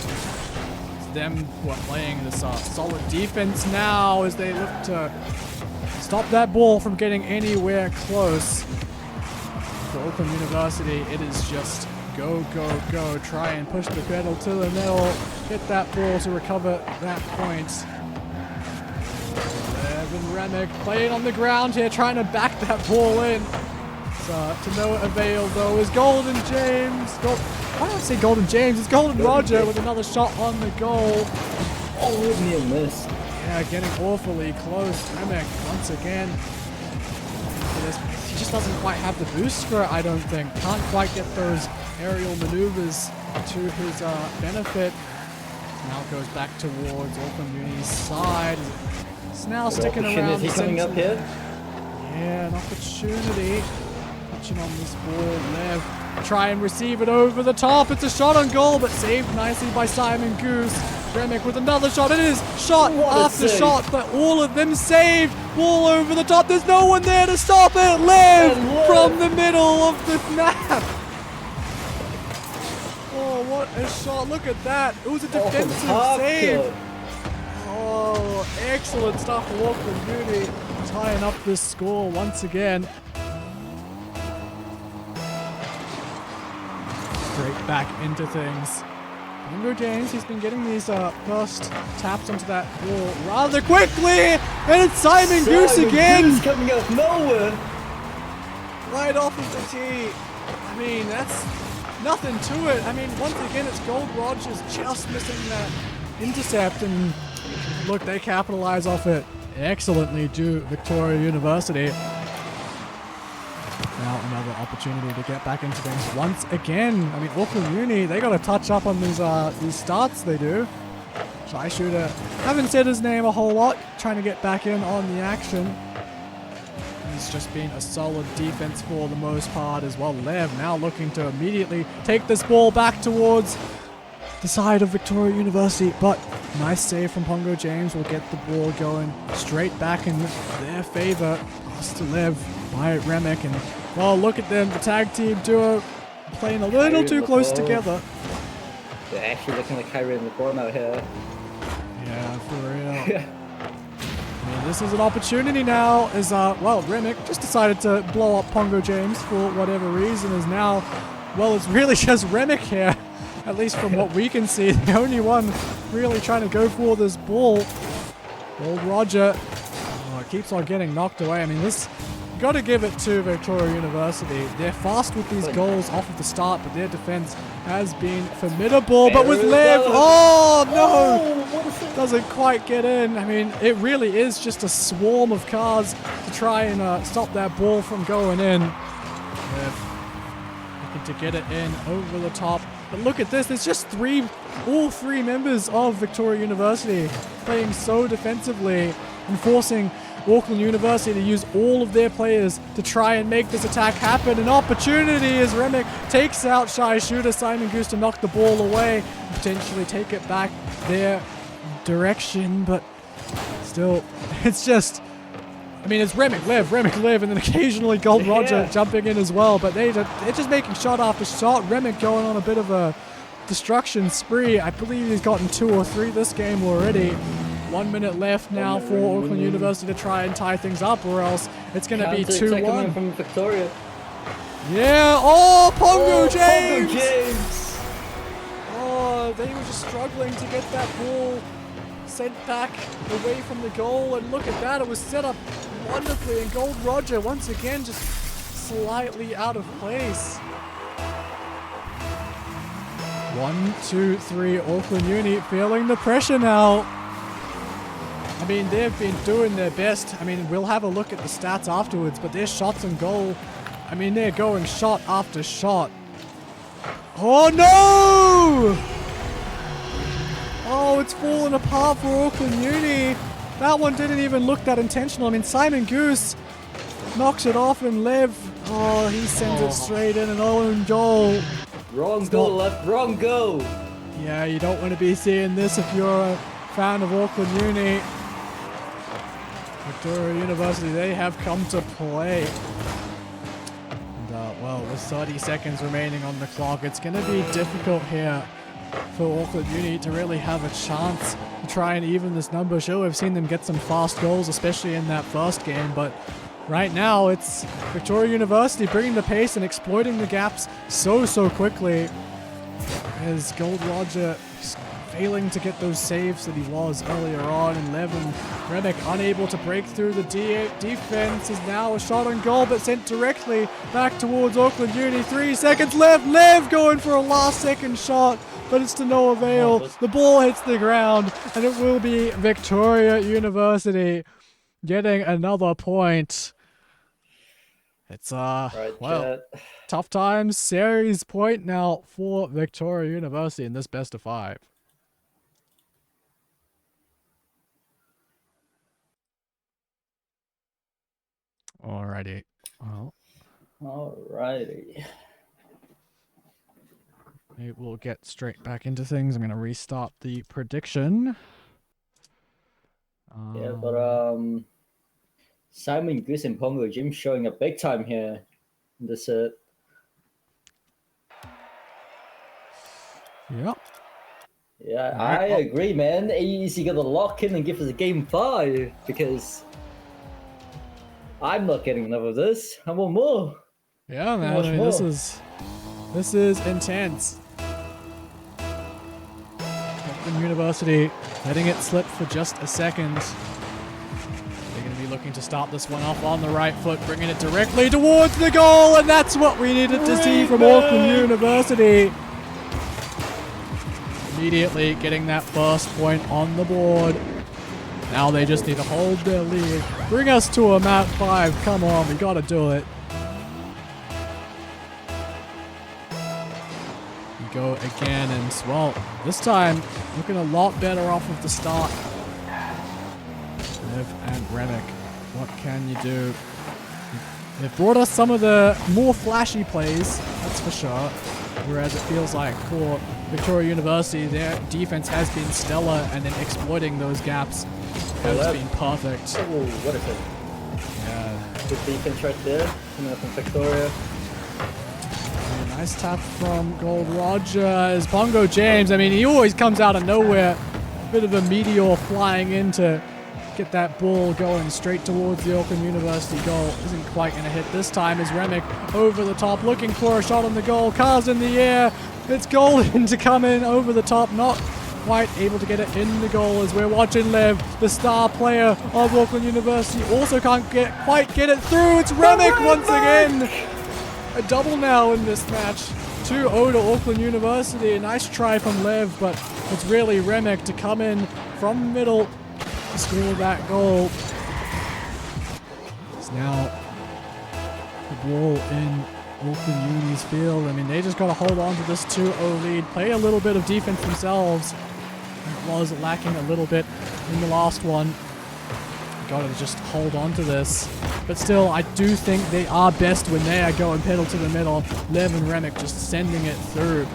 Them who are playing this solid defense now as they look to stop that ball from getting anywhere close. For Auckland University, it is just go, go, go. Try and push the pedal to the middle. Get that ball to recover that point. Evan Remick playing on the ground here, trying to back that ball in. So, to no avail though is Golden James. Why don't I say Golden James? It's Golden Roger with another shot on the goal. Oh, near miss. Yeah, getting awfully close. Remick once again. He just doesn't quite have the boost for it, I don't think. Can't quite get those aerial maneuvers to his benefit. Now goes back towards Auckland Uni's side. It's now sticking around the coming up here. Yeah, an opportunity. Touching on this ball, Lev. Try and receive it over the top. It's a shot on goal, but saved nicely by Simon Goose. Remick with another shot. It is shot after shot, but all of them saved. Ball over the top. There's no one there to stop it. Lev from the middle of the map. Oh, what a shot. Look at that. It was a defensive save. Oh, excellent stuff for Auckland Uni. Tying up this score once again. Straight back into things. Pongo James, he's been getting these first taps onto that ball rather quickly, and it's Simon Goose again! Goose coming out of nowhere! Right off of the tee. I mean, that's nothing to it. I mean, once again, it's Gold Rogers just missing that intercept, and look, they capitalize off it excellently to Victoria University. Now another opportunity to get back into things once again. I mean, Auckland Uni, they got to touch up on these starts they do. Shy shooter, haven't said his name a whole lot, trying to get back in on the action. It's just been a solid defense for the most part as well. Lev now looking to immediately take this ball back towards the side of Victoria University, but nice save from Pongo James will get the ball going straight back in their favor. Pass to Lev by Remick, and well, look at them, the tag team duo playing a little Kyrie too and close LeBron. together. They're actually looking like Kyrie and LeBron out here. Yeah, for real. I mean, this is an opportunity now as, well, Remick just decided to blow up Pongo James for whatever reason, is now, well, it's really just Remick here, at least from what we can see, the only one really trying to go for this ball. Old Roger keeps on getting knocked away. I mean, this, got to give it to Victoria University. They're fast with these goals off of the start, but their defense has been formidable. But with Lev, oh no! Doesn't quite get in. I mean, it really is just a swarm of cars to try and stop that ball from going in. Lev looking to get it in over the top. But look at this, there's just all three members of Victoria University playing so defensively and forcing Auckland University to use all of their players to try and make this attack happen. An opportunity as Remick takes out shy shooter Simon Goose to knock the ball away and potentially take it back their direction, but still, it's just, I mean, it's Remick, Lev, and then occasionally Gold Roger jumping in as well, but they're just making shot after shot. Remick going on a bit of a destruction spree. I believe he's gotten 2 or 3 this game already. 1 minute left now for Auckland University to try and tie things up, or else it's going to be 2-1. From Victoria. Yeah, oh, Pongo James! Pongo James! Oh, they were just struggling to get that ball sent back away from the goal, and look at that, it was set up wonderfully, and Gold Roger once again just slightly out of place. 1, 2, 3, Auckland Uni feeling the pressure now. I mean, they've been doing their best. I mean, we'll have a look at the stats afterwards, but their shots on goal, I mean, they're going shot after shot. Oh no! Oh, it's fallen apart for Auckland Uni. That one didn't even look that intentional. I mean, Simon Goose knocks it off, and Lev, oh, he sends it straight in an own goal. Wrong goal, left, wrong goal. Yeah, you don't want to be seeing this if you're a fan of Auckland Uni. Victoria University, they have come to play. And, well, with 30 seconds remaining on the clock, it's going to be difficult here for Auckland Uni to really have a chance to try and even this number. Sure, we've seen them get some fast goals, especially in that first game, but right now it's Victoria University bringing the pace and exploiting the gaps so quickly, as Gold Roger failing to get those saves that he was earlier on, and Lev and Remick unable to break through the defense. Is now a shot on goal, but sent directly back towards Auckland Uni. 3 seconds left. Lev going for a last second shot, but it's to no avail. The ball hits the ground, and it will be Victoria University getting another point. It's well, tough times series point now for Victoria University in this best of 5. Alrighty. Well, alrighty. We'll get straight back into things. I'm going to restart the prediction. Yeah, but Simon Goose and Pongo James showing up big time here in the set. Yep. Yeah, I agree, man. AUEC got to lock in and give us a game 5 because I'm not getting enough of this. I want more. Yeah, man. I mean, this is intense. Auckland University letting it slip for just a second. They're going to be looking to start this one off on the right foot, bringing it directly towards the goal, and that's what we needed to see from Auckland University. Immediately getting that first point on the board. Now they just need to hold their lead. Bring us to a map 5. Come on, we gotta do it. We go again, and well, this time looking a lot better off of the start. Lev and Remick, what can you do? They've brought us some of the more flashy plays, that's for sure. Whereas it feels like for Victoria University, their defense has been stellar, and then exploiting those gaps has been perfect. Oh, what is it? Yeah. Good defense right there, coming up from Victoria. Yeah, nice tap from Gold Rogers. Bongo James, I mean, he always comes out of nowhere. Bit of a meteor flying in to get that ball going straight towards the Auckland University goal. Isn't quite going to hit this time as Remick over the top, looking for a shot on the goal. Car's in the air. It's golden to come in over the top. Not quite able to get it in the goal as we're watching Lev, the star player of Auckland University, also can't quite get it through. It's Remick once again. A double now in this match. 2-0 to Auckland University. A nice try from Lev, but it's really Remick to come in from the middle to score that goal. It's now the ball in Auckland Uni's field. I mean, they just got to hold on to this 2-0 lead, play a little bit of defense themselves. It was lacking a little bit in the last one. Got to just hold on to this. But still, I do think they are best when they are going pedal to the middle. Lev and Remick just sending it through.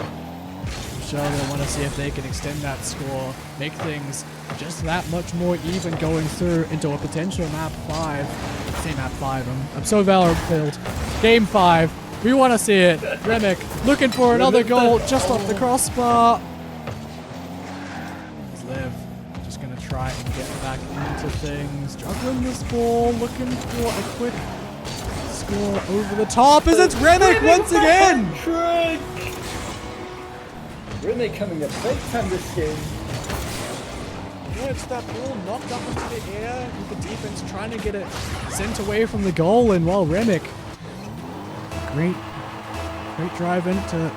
So they want to see if they can extend that score, make things just that much more even going through into a potential map 5. I say map 5, I'm so Valorant-filled. Game 5. We want to see it. Remick looking for another goal just off the crossbar. Lev just going to try and get back into things. Juggling this ball, looking for a quick score over the top as it's Remick once again! Trick! Remick coming up big time this game. Yeah, it's that ball knocked up into the air with the defense trying to get it sent away from the goal, and while Remick, great drive in to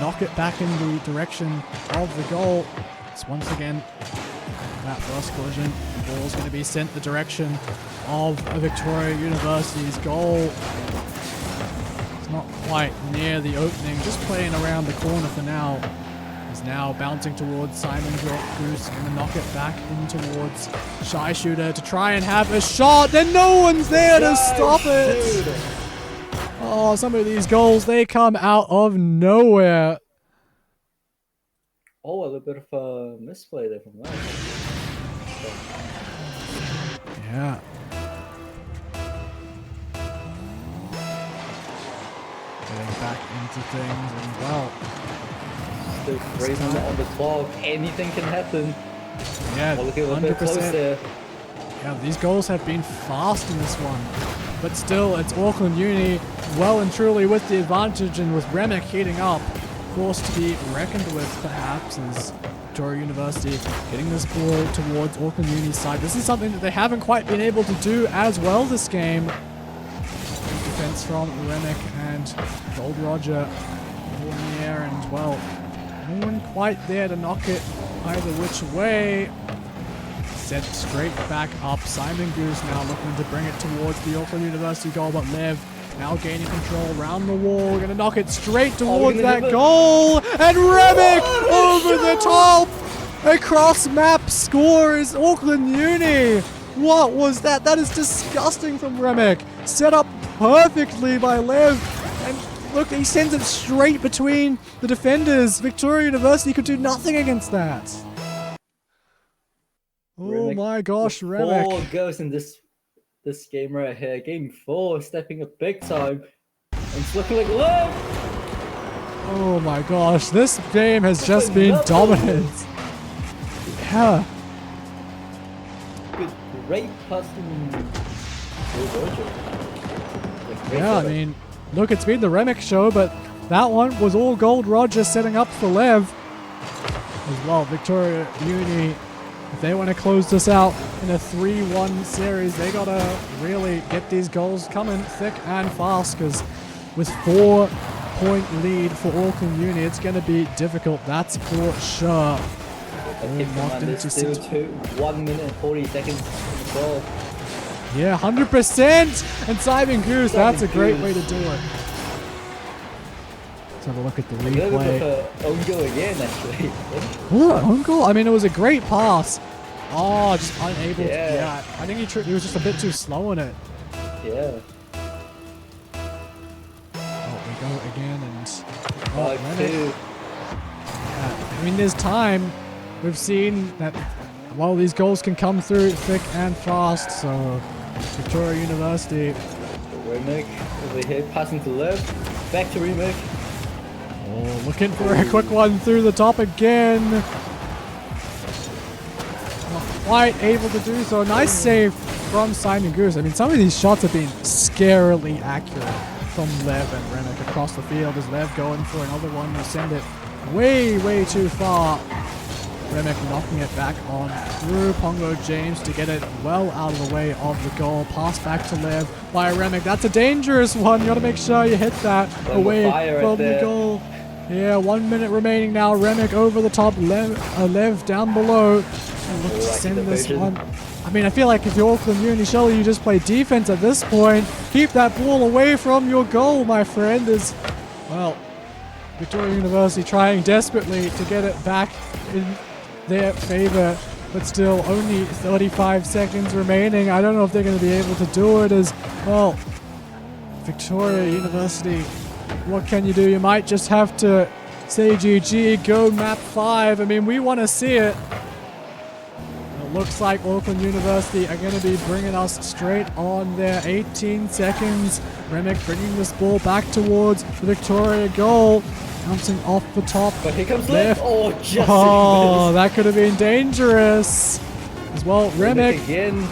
knock it back in the direction of the goal. It's once again that first collision. The ball's going to be sent the direction of Victoria University's goal. It's not quite near the opening, just playing around the corner for now. Is now bouncing towards Simon Goose, going to knock it back in towards Shy Shooter to try and have a shot. Then no one's there to stop it. Oh, some of these goals, they come out of nowhere. Oh, a little bit of a misplay there from that. Yeah. Getting back into things and well. Still raising it on the clock. Anything can happen. Yeah, Oh, look at a little bit close 100%. there. Yeah, these goals have been fast in this one. But still, it's Auckland Uni well and truly with the advantage, and with Remick heating up, forced to be reckoned with perhaps, as Victoria University getting this ball towards Auckland Uni's side. This is something that they haven't quite been able to do as well this game. Defense from Remick and Gold Roger all in the air, and well, no one quite there to knock it either which way. Sent straight back up. Simon Goose now looking to bring it towards the Auckland University goal, but Lev now gaining control around the wall. Gonna knock it straight towards that goal, and Remick over the top. A cross map score is Auckland Uni. What was that? That is disgusting from Remick. Set up perfectly by Lev, and look, he sends it straight between the defenders. Victoria University could do nothing against that. Oh Remick my gosh, with Remick. 4 goals in this game right here. Game 4, stepping up big time. And it's looking like Lev! Oh my gosh, this game has just been dominant. Yeah. Good, great pass from Gold Roger. Yeah, I mean, look, it's been the Remick show, but that one was all Gold Roger setting up for Lev. As well, Victoria Uni, if they want to close this out in a 3-1 series, they got to really get these goals coming thick and fast, because with 4-point lead for Auckland Uni, it's going to be difficult, that's for sure. Locked into still 1 minute and 40 seconds in the ball. Yeah, 100%! And Simon Goose, that's a great way to do it. Let's have a look at the replay. Own goal again, actually. Oh, own goal? I mean, it was a great pass. Oh, just unable to. Yeah. Yeah, I think he was just a bit too slow in it. Yeah. Oh, we go again, and Remick. I mean, there's time. We've seen that while these goals can come through thick and fast, so Victoria University. Remake over here, passing to left. Back to Remake. Oh, looking for a quick one through the top again. Not quite able to do so. Nice save from Simon Goose. I mean, some of these shots have been scarily accurate from Lev and Remick across the field. As Lev going for another one to send it way, way too far. Remick knocking it back on through Pongo James to get it well out of the way of the goal. Pass back to Lev by Remick. That's a dangerous one. You got to make sure you hit that away from the goal. Yeah, 1 minute remaining now. Remick over the top. Lev down below. And look to send this one. I mean, I feel like if you're Auckland Uni, surely you just play defense at this point. Keep that ball away from your goal, my friend. Is, well, Victoria University trying desperately to get it back in their favor, but still only 35 seconds remaining. I don't know if they're going to be able to do it as, well, Victoria University, what can you do? You might just have to say GG, go map 5. I mean, we want to see it. It looks like Auckland University are going to be bringing us straight on their 18 seconds. Remick bringing this ball back towards the Victoria goal. Bouncing off the top. But here comes Lev. Oh, just that could have been dangerous. As well, Remick again.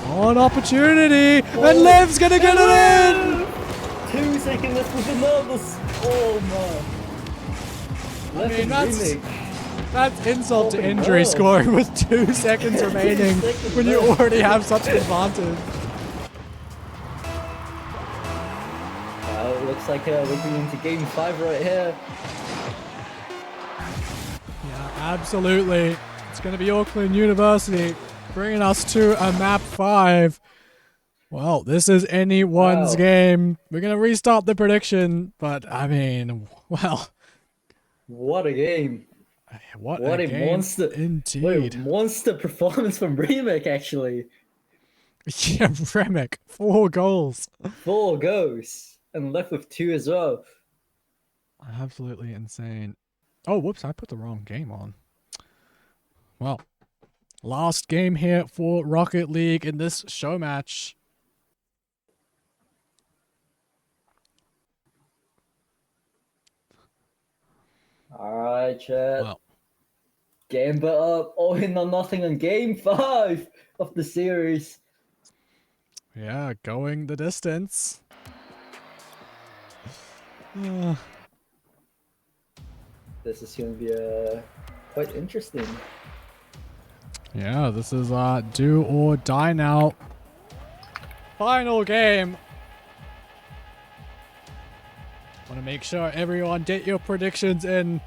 On opportunity. And Lev's going to get it in. 2 seconds left with the nervous. Oh, man. I mean, that's insult to injury scoring with 2 seconds remaining when you already have such an advantage. Looks like we're going into game 5 right here. Yeah, absolutely. It's going to be Auckland University bringing us to a map 5. Well, this is anyone's game. We're going to restart the prediction, but I mean, well. What a game. What a game monster. Indeed. What a monster performance from Remake, actually. Yeah, Remick. 4 goals. 4 goals. And left with 2 as well. Absolutely insane. Oh, whoops, I put the wrong game on. Well, last game here for Rocket League in this show match. Alright, chat. Well, game but up. All in or nothing on game 5 of the series. yeah, going the distance. This is going to be quite interesting. Yeah, this is do or die now. Final game. Want to make sure everyone get your predictions in,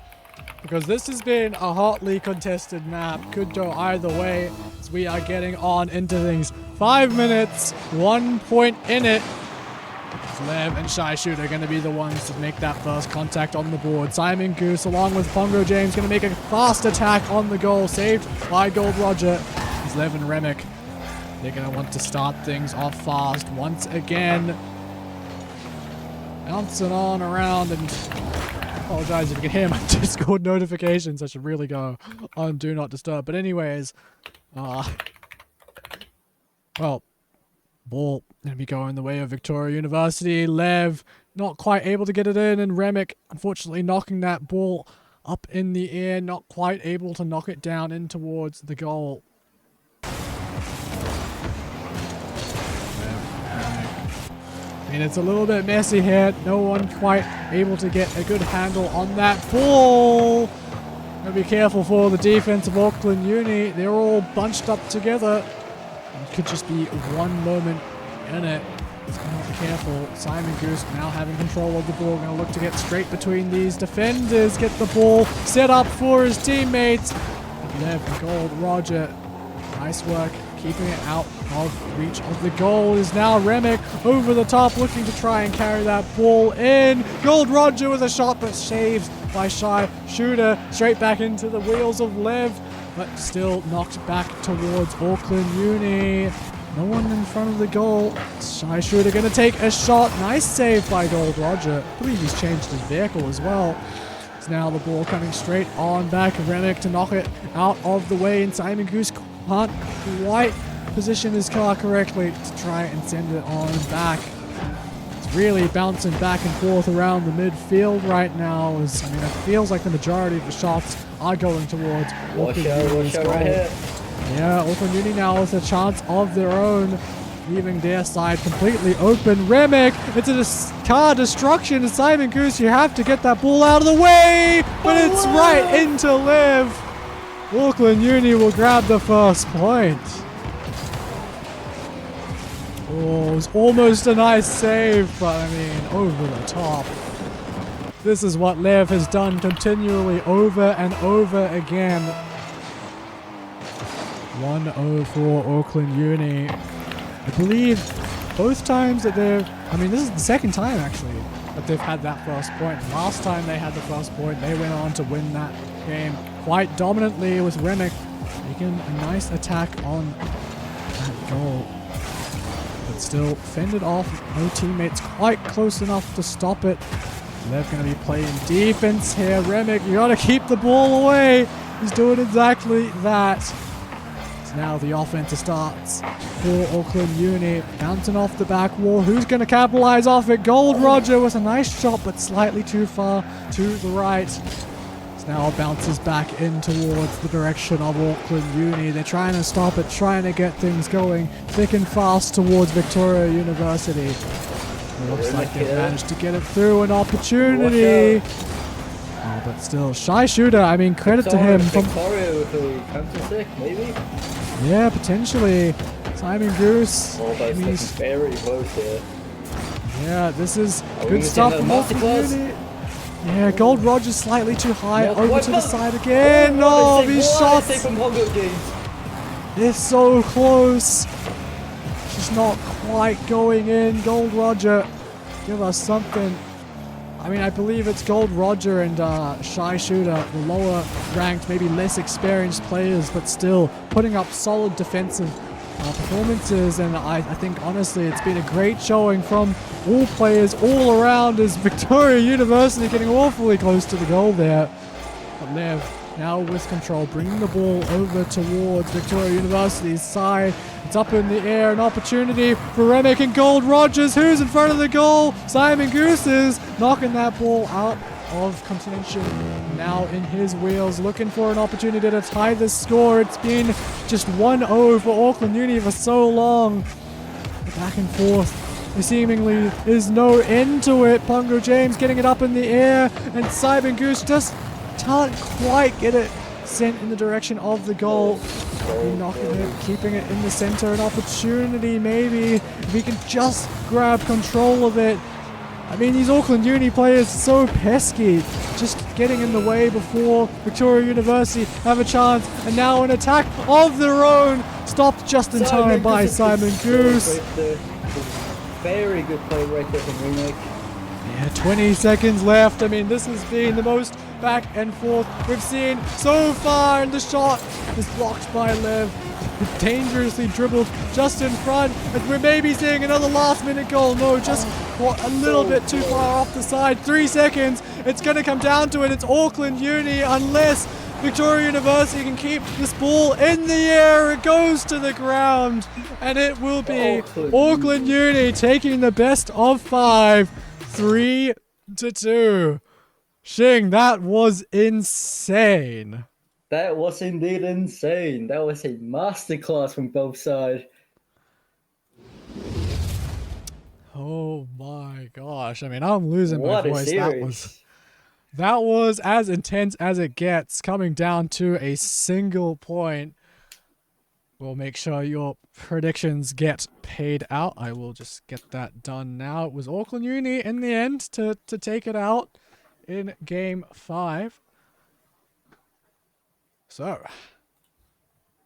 because this has been a hotly contested map. Could go either way as we are getting on into things. 5 minutes, 1 point in it. Lev and Shy Shoot are going to be the ones to make that first contact on the board. Simon Goose along with Pongo James going to make a fast attack on the goal, saved by Gold Roger. It's Lev and Remick. They're going to want to start things off fast once again. Bouncing on around, and I apologize if you can hear my Discord notifications. I should really go on Do Not Disturb. But anyways, well, ball going to be going the way of Victoria University. Lev not quite able to get it in, and Remick unfortunately knocking that ball up in the air, not quite able to knock it down in towards the goal. I mean, it's a little bit messy here. No one quite able to get a good handle on that ball. Gotta be careful for the defense of Auckland Uni. They're all bunched up together. It could just be one moment in it. It's going to be careful. Simon Goose now having control of the ball. Going to look to get straight between these defenders. Get the ball set up for his teammates. Lev and Gold Roger. Nice work. Keeping it out of reach of the goal is now Remick over the top, looking to try and carry that ball in. Gold Roger with a shot, but saved by Shy Shooter. Straight back into the wheels of Lev, but still knocked back towards Auckland Uni. No one in front of the goal. Shy Shooter going to take a shot. Nice save by Gold Roger. I believe he's changed his vehicle as well. It's now the ball coming straight on back. Remick to knock it out of the way, and Simon Goose can't quite position his car correctly to try and send it on back. It's really bouncing back and forth around the midfield right now. It feels like the majority of the shots are going towards Watch out right here. Yeah, Auckland Uni now with a chance of their own, leaving their side completely open. Remick, it's a car destruction. Simon Goose, you have to get that ball out of the way, but it's right into Liv. Auckland Uni will grab the first point. Oh, it was almost a nice save, but over the top. This is what Lev has done continually over and over again. 1-0 for Auckland Uni. I believe both times that this is the second time actually that they've had that first point. Last time they had the first point, they went on to win that game quite dominantly with Remick making a nice attack on that goal. But still fended off, no teammates quite close enough to stop it. They're going to be playing defense here. Remick, you got to keep the ball away. He's doing exactly that. So now the offense starts for Auckland Uni. Bouncing off the back wall. Who's going to capitalize off it? Gold Roger with a nice shot, but slightly too far to the right. So now bounces back in towards the direction of Auckland Uni. They're trying to stop it, trying to get things going thick and fast towards Victoria University. It looks like they've managed to get it through an opportunity. Oh, but still, shy shooter. Credit to him. Victoria with a counter-sick, maybe? Yeah, potentially. Simon Goose. He's very close here. Yeah, this is good stuff from Auckland Uni. Yeah, Gold Roger's slightly too high. Over to the side again. No, these shots. They're so close. Just not quite going in. Gold Roger, give us something. I believe it's Gold Roger and Shy Shooter, the lower ranked, maybe less experienced players, but still putting up solid defensive performances. And I think honestly it's been a great showing from all players all around, as Victoria University getting awfully close to the goal there. But Lev now with control, bringing the ball over towards Victoria University's side. It's up in the air, an opportunity for Remick and Gold Rogers. Who's in front of the goal? Simon Goose is knocking that ball out of contention. Now in his wheels, looking for an opportunity to tie the score. It's been just 1-0 for Auckland Uni for so long. Back and forth. There seemingly is no end to it. Pongo James getting it up in the air, and Simon Goose just can't quite get it sent in the direction of the goal. Knocking it, keeping it in the center. An opportunity maybe if he can just grab control of it. These Auckland Uni players are so pesky, just getting in the way before Victoria University have a chance. And now an attack of their own, stopped just in time by Simon Goose. Very good play right there from Remick. Yeah, 20 seconds left. This has been the most back and forth we've seen so far, and the shot is blocked by Lev. Dangerously dribbled just in front, and we're maybe seeing another last minute goal. No, just a little bit too far off the side. 3 seconds. It's going to come down to it. It's Auckland Uni, unless Victoria University can keep this ball in the air. It goes to the ground, and it will be Auckland Uni taking the best of 5, 3-2. Shing, that was insane. That was indeed insane. That was a masterclass from both sides. Oh my gosh. I'm losing my What a voice. series. That was as intense as it gets, coming down to a single point. We'll make sure your predictions get paid out. I will just get that done now. It was Auckland Uni in the end to take it out in Game 5. So,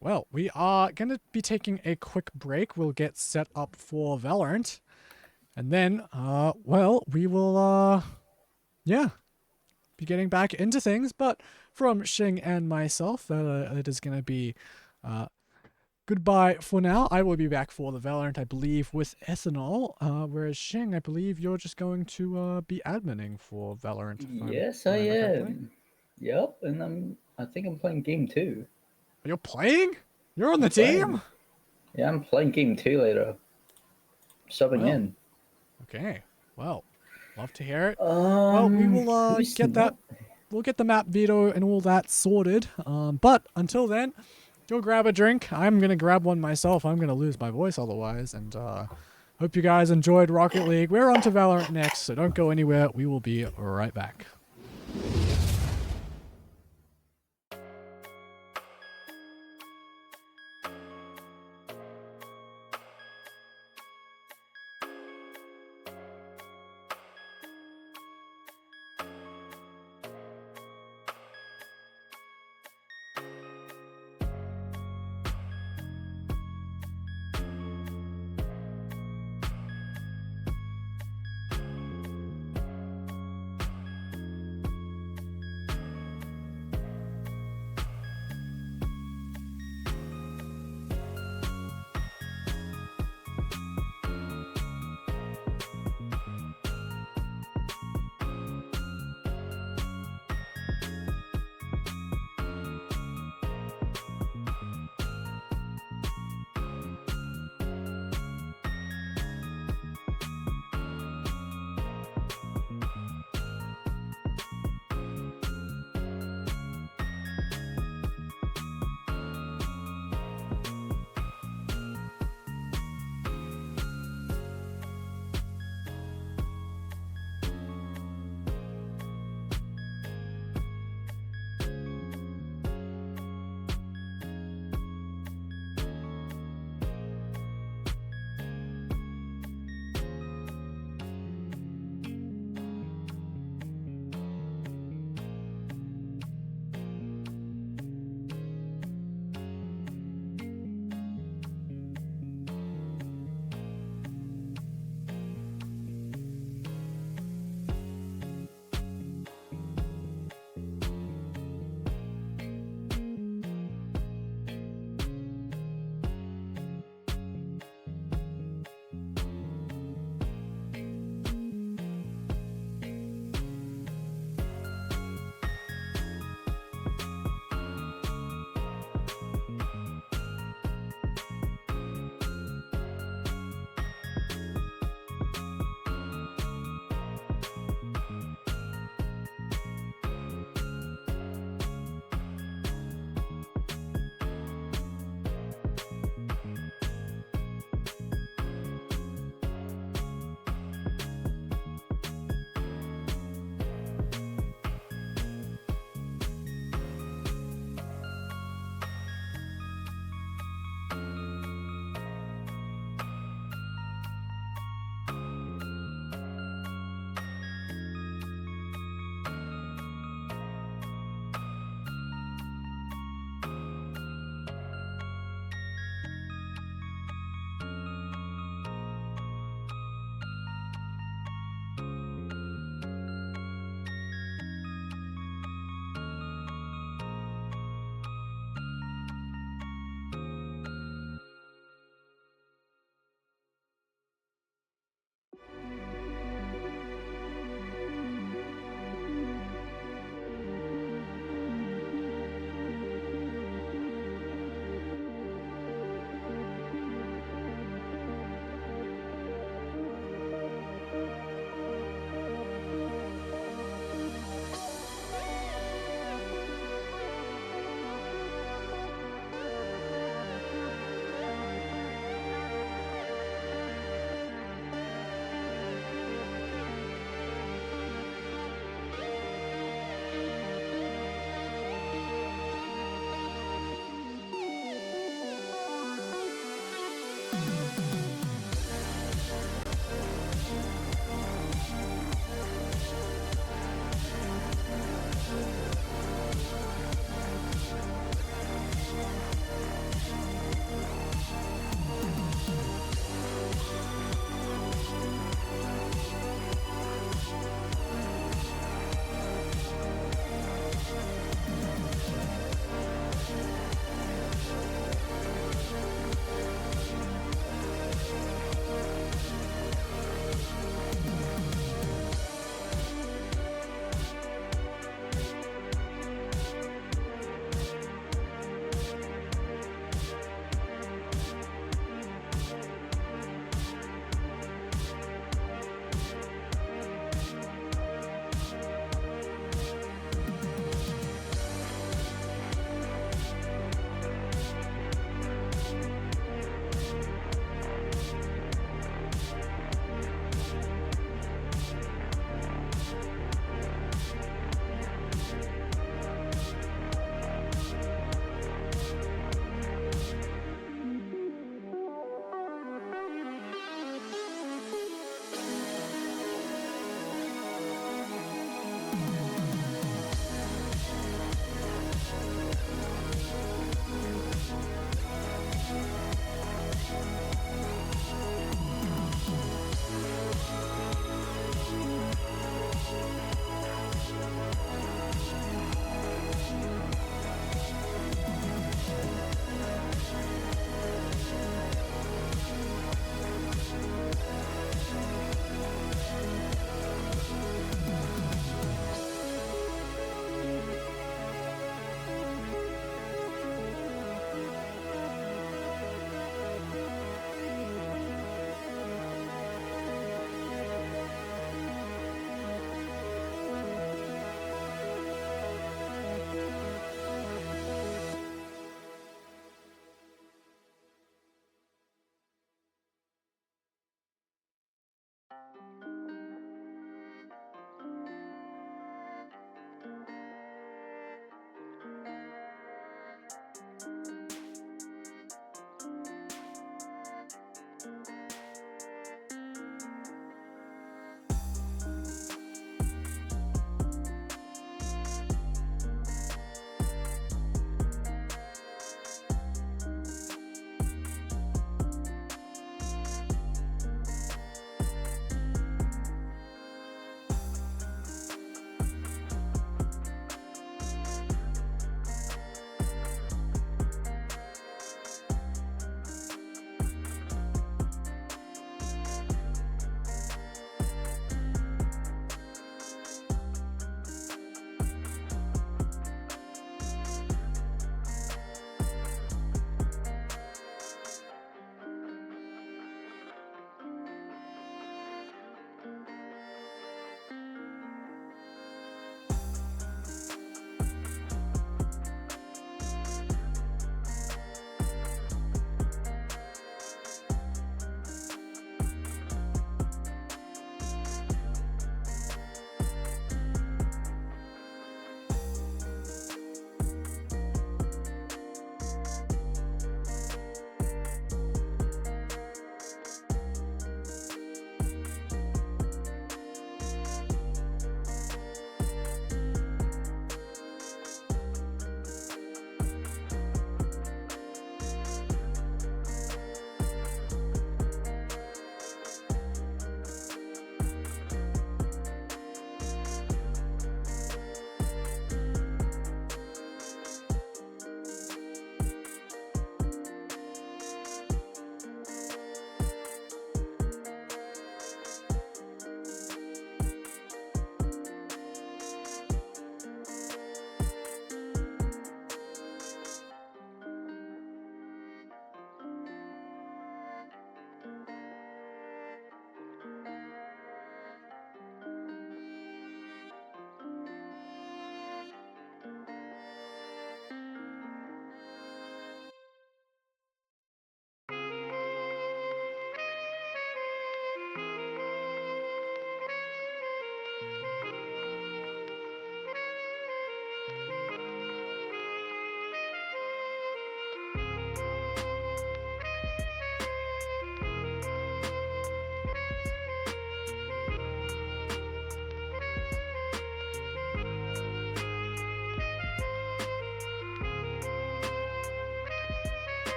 well, we are going to be taking a quick break. We'll get set up for Valorant. And then, we will, be getting back into things. But from Shing and myself, it is going to be goodbye for now. I will be back for the Valorant, I believe, with Ethanol. Whereas Shing, I believe you're just going to be adminning for Valorant. if I'm Yes, I remember correctly. am. Yep, and I think I'm playing game 2. You're playing? You're on the Playing. team? Yeah, I'm playing game 2 later. Subbing Well, in. Okay. Well, love to hear it. Well, we will who's get that. not- We'll get the map veto and all that sorted. But until then, go grab a drink. I'm gonna grab one myself. I'm gonna lose my voice otherwise. And hope you guys enjoyed Rocket League. We're on to Valorant next, so don't go anywhere. We will be right back.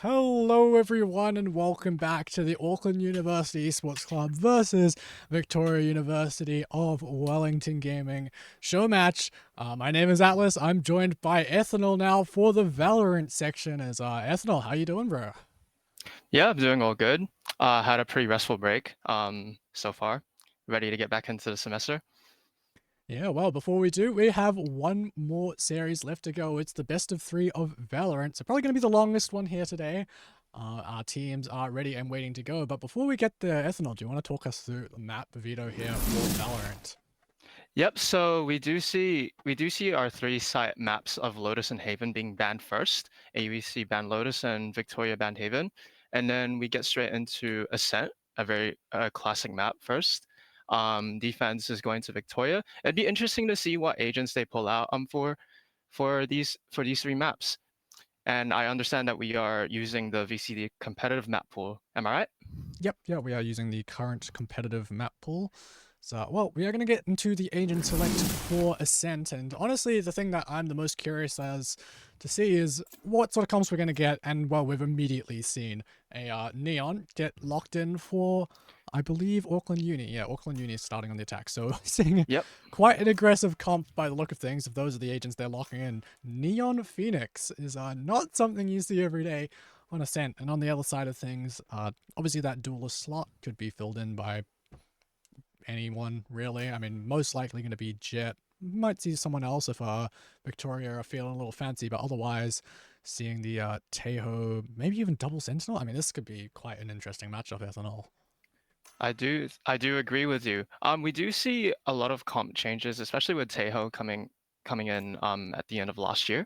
Hello everyone and welcome back to the Auckland University Esports Club versus Victoria University of Wellington Gaming Showmatch. My name is Atlas. I'm joined by Ethanol now for the Valorant section. As Ethanol, how you doing, bro? Yeah, I'm doing all good. Had a pretty restful break so far. Ready to get back into the semester. Yeah, well, before we do, we have one more series left to go. It's the best of 3 of Valorant. So probably going to be the longest one here today. Our teams are ready and waiting to go. But before we get there, Ethanol, do you want to talk us through the map veto here for Valorant? Yep, so we do see our 3 site maps of Lotus and Haven being banned first. AUEC banned Lotus and Victoria banned Haven. And then we get straight into Ascent, a very classic map first. Defense is going to Victoria. It'd be interesting to see what agents they pull out for these 3 maps. And I understand that we are using the VCD competitive map pool. Am I right? Yep, yeah, we are using the current competitive map pool. So, well, we are going to get into the agent select for Ascent, and honestly, the thing that I'm the most curious as to see is what sort of comps we're going to get, and, well, we've immediately seen a Neon get locked in for, I believe, Auckland Uni. Yeah, Auckland Uni is starting on the attack, so we're seeing quite an aggressive comp by the look of things. If those are the agents they're locking in, Neon Phoenix is not something you see every day on Ascent. And on the other side of things, obviously that duelist slot could be filled in by anyone, really. I mean, most likely going to be Jet. Might see someone else if Victoria are feeling a little fancy, but otherwise, seeing the Teho, maybe even double Sentinel. I mean, this could be quite an interesting matchup, Ethanol. I do agree with you. We do see a lot of comp changes, especially with Teho coming in at the end of last year.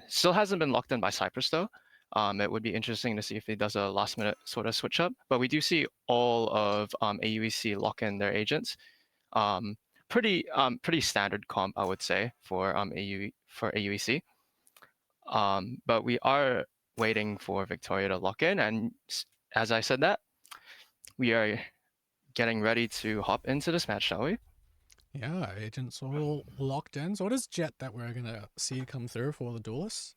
Still hasn't been locked in by Cyprus though. It would be interesting to see if he does a last minute sort of switch up. But we do see all of AUEC lock in their agents. Pretty standard comp, I would say, for AUEC. But we are waiting for Victoria to lock in, and as I said that, we are getting ready to hop into this match, shall we? Yeah, agents all locked in. So it is Jet that we're going to see come through for the duelists.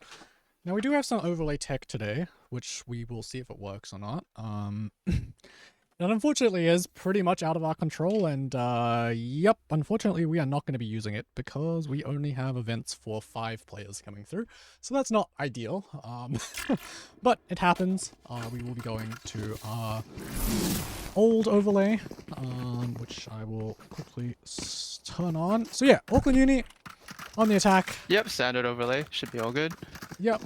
Now, we do have some overlay tech today, which we will see if it works or not. That unfortunately is pretty much out of our control, and yep, unfortunately we are not going to be using it because we only have events for 5 players coming through, so that's not ideal. But it happens. We will be going to our old overlay, which I will quickly turn on. So yeah, Auckland Uni on the attack. Yep, standard overlay. Should be all good. Yep.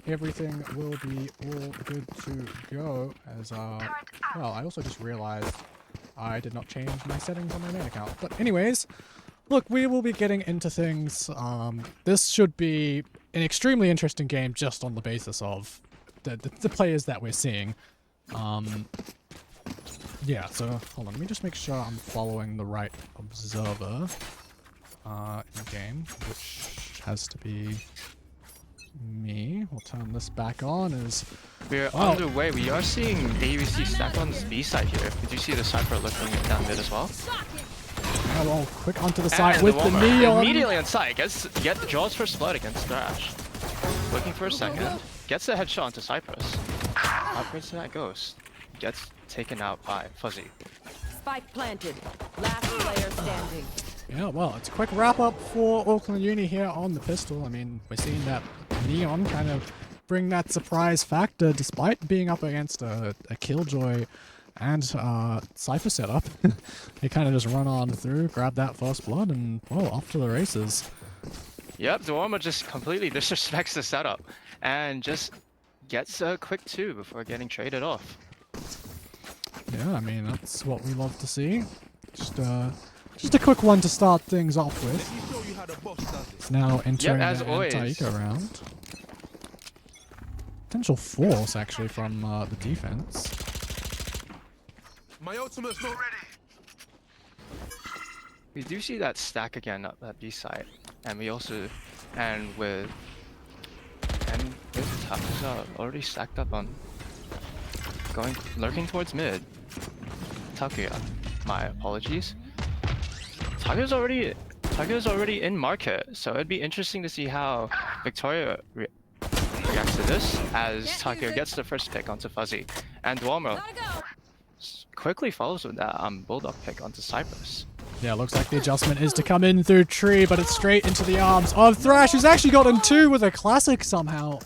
Everything will be all good to go as, well, I also just realized I did not change my settings on my main account. But anyways, look, we will be getting into things. This should be an extremely interesting game just on the basis of the players that we're seeing. Yeah, so hold on, let me just make sure I'm following the right observer in game, which has to be me. We'll turn this back on as we're underway. We are seeing AUEC stack on this B side here. Did you see the Cypher looking down mid as well? Yeah, well, quick onto the side and with the Neon. Immediately on side. Draws first blood against Thrash. Looking for a second. Gets the headshot onto Cypress. Upgrades to that Ghost. Gets taken out by Fuzzy. Spike planted. Last player standing. Yeah, well, it's a quick wrap up for Auckland Uni here on the pistol. I mean, we're seeing that Neon kind of bring that surprise factor despite being up against a Killjoy and Cypher setup. They kind of just run on through, grab that first blood, and, well, off to the races. Yep, Dwarma just completely disrespects the setup and just gets a quick 2 before getting traded off. Yeah, I mean, that's what we love to see. Just a quick one to start things off with. It's now entering the Taika round. Potential force, actually, from the defense. My ultimate's not ready. We do see that stack again up that B side, and we also, with Takuya already stacked up on lurking towards mid. Takuya, my apologies. Takuya's already in market, so it'd be interesting to see how Victoria reacts to to this as Takeo gets the first pick onto Fuzzy. And Duomo quickly follows with that Bulldog pick onto Cypress. Yeah, looks like the adjustment is to come in through tree, but it's straight into the arms of Thrash, who's actually gotten 2 with a classic somehow.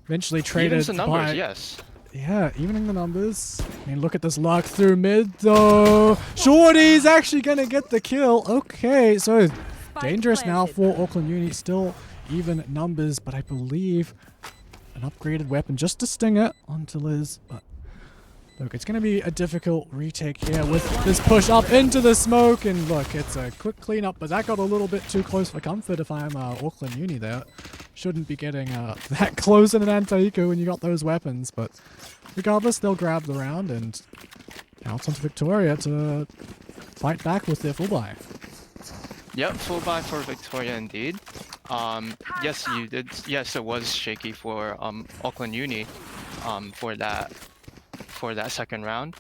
Eventually traded Evens the numbers, by... yes. Yeah, evening the numbers. I mean, look at this lurk through mid, though. Shorty's actually going to get the kill. Okay, so dangerous now for Auckland Uni. Still even numbers, but I believe an upgraded weapon just to sting it onto Liz. But look, it's going to be a difficult retake here with this push up into the smoke. And look, it's a quick cleanup, but that got a little bit too close for comfort if I'm Auckland Uni there. Shouldn't be getting that close in an anti-eco when you got those weapons. But regardless, they'll grab the round, and now it's on to Victoria to fight back with their full buy. Yep, full buy for Victoria indeed. Yes, you did. Yes, it was shaky for Auckland Uni for that second round.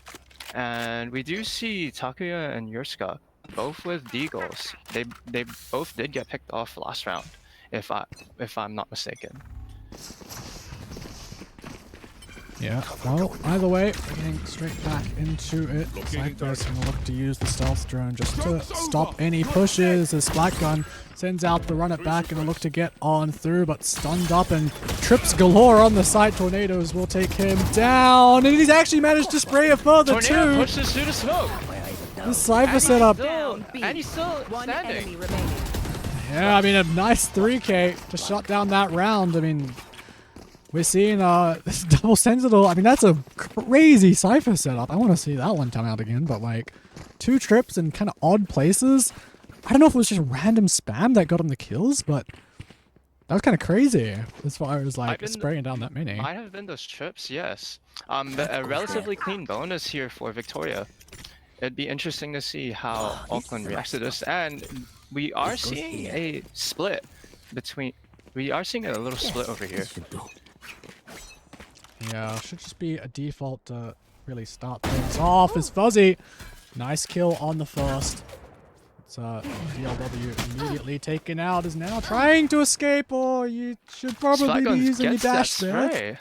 And we do see Takuya and Yurska both with Deagles. They both did get picked off last round, if I'm not mistaken. Yeah, well, either way, we're getting straight back into it. Cypress going to look to use the stealth drone just to stop any pushes as Splatgun sends out the run it back and look to get on through, but stunned up and trips galore on the side. Tornadoes will take him down, and he's actually managed to spray a further Tornado two. pushes through the smoke. The Cypher setup. And he's still standing. Yeah, I mean, a nice 3K to shut down that round. I mean, we're seeing this double sentinel. I mean, that's a crazy Cypher setup. I want to see that one come out again, but like 2 trips in kind of odd places. I don't know if it was just random spam that got him the kills, but that was kind of crazy as far as like spraying down that many. Might have been those trips, yes. But a relatively clean bonus here for Victoria. It'd be interesting to see how Auckland reacts to this, and we are seeing a split between. We are seeing a little split over here. Yeah, should just be a default to really start things off. As Fuzzy, nice kill on the first. It's VLW immediately taken out, is now trying to escape, or you should probably be using your dash there.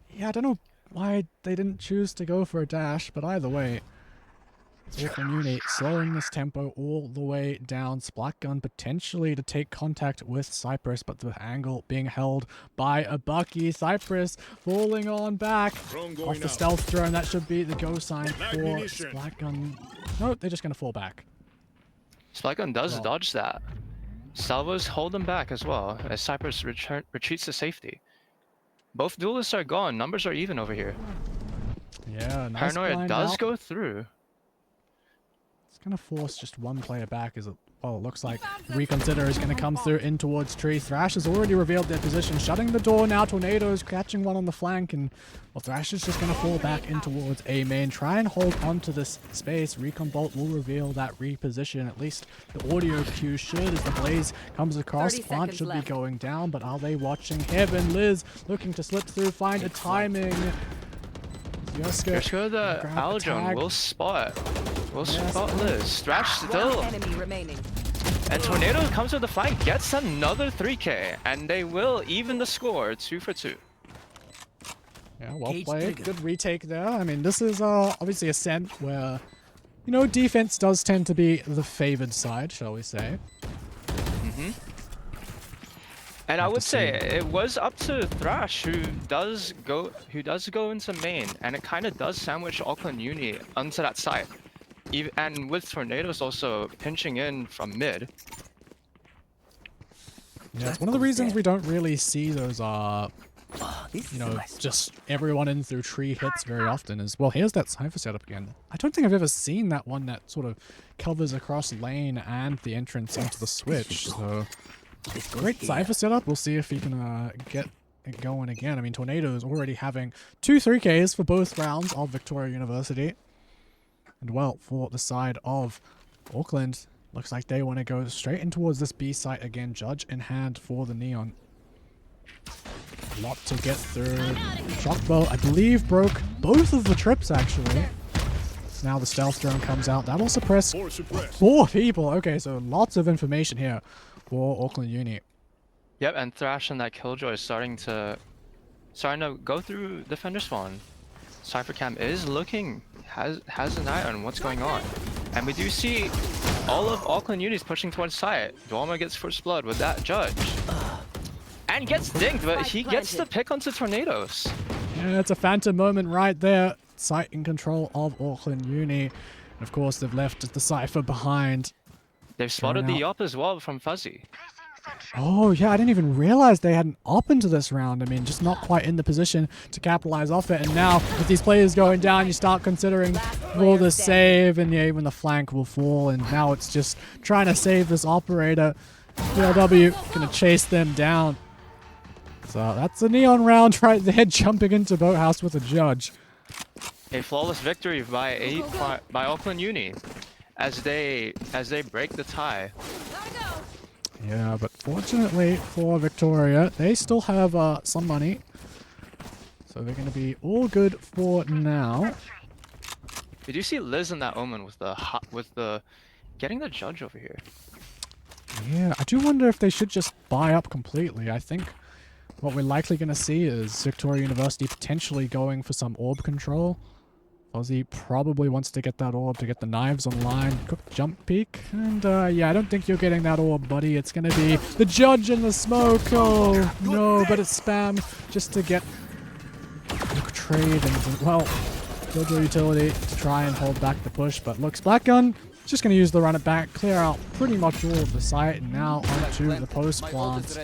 Yeah, I don't know why they didn't choose to go for a dash, but either way, Auckland Uni slowing this tempo all the way down. Splatgun potentially to take contact with Cypress, but the angle being held by a Bucky. Cypress falling on back off the stealth drone. That should be the go sign for Splatgun. No, they're just going to fall back. Splatgun does dodge that. Salvos hold them back as well as Cypress retreats to safety. Both duelists are gone. Numbers are even over here. Yeah, nice. Paranoia does go through. Gonna force just one player back as it, well, it looks like Reconsider is gonna come through in towards tree. Thrash has already revealed their position, shutting the door now. Tornadoes catching one on the flank, and well, Thrash is just gonna fall back in towards A main. Try and hold onto this space. Recon Bolt will reveal that reposition. At least the audio cue should, as the blaze comes across. Plant should be going down, but are they watching Heaven? Liz looking to slip through, find a timing. Yurska, the Aldron will spot Liz. Thrash still. And Tornado comes with the flank, gets another 3K, and they will even the score 2 for 2. Yeah, well played. Good retake there. I mean, this is obviously a scent where, you know, defense does tend to be the favored side, shall we say. And I would say it was up to Thrash who does go into main, and it kind of does sandwich Auckland Uni onto that side. And with Tornadoes also pinching in from mid. Yeah, it's one of the reasons we don't really see those you know, just everyone in through tree hits very often is, well, here's that Cypher setup again. I don't think I've ever seen that one that sort of covers across lane and the entrance into the switch, so great Cypher setup. We'll see if he can get it going again. I mean, Tornado is already having 2 3Ks for both rounds of Victoria University. And well, for the side of Auckland, looks like they want to go straight in towards this B site again. Judge in hand for the Neon. A lot to get through. Shockbow, I believe, broke both of the trips, actually. Now the stealth drone comes out. That'll suppress 4 people. Okay, so lots of information here for Auckland Uni. Yep, and Thrash and that Killjoy is starting to go through defender spawn. Cyphercam is looking, has an eye on what's going on. And we do see all of Auckland Unis pushing towards site. Dwalma gets first blood with that judge. And gets dinged, but he gets the pick onto Tornadoes. Yeah, it's a phantom moment right there. Sight in control of Auckland Uni. And of course, they've left the Cypher behind. They've spotted Thrown the out. op as well from Fuzzy. Oh, yeah, I didn't even realize they had an op into this round. I mean, just not quite in the position to capitalize off it. And now, with these players going down, you start considering, will the save? And yeah, even the flank will fall. And now it's just trying to save this operator. VLW gonna chase them down. So that's a neon round right there, jumping into Boathouse with a judge. A flawless victory by Auckland Uni as they break the tie. Yeah, but fortunately for Victoria, they still have some money. So they're going to be all good for now. Did you see Liz in that Omen with the getting the judge over here? Yeah, I do wonder if they should just buy up completely. I think what we're likely going to see is Victoria University potentially going for some orb control. Fuzzy probably wants to get that orb to get the knives online. Quick jump peek. And yeah, I don't think you're getting that orb, buddy. It's going to be the judge in the smoke. Oh, no, but it's spam just to get the trade and, well, build your utility to try and hold back the push. But looks, Black Gun just going to use the run it back, clear out pretty much all of the site, and now onto the post plant.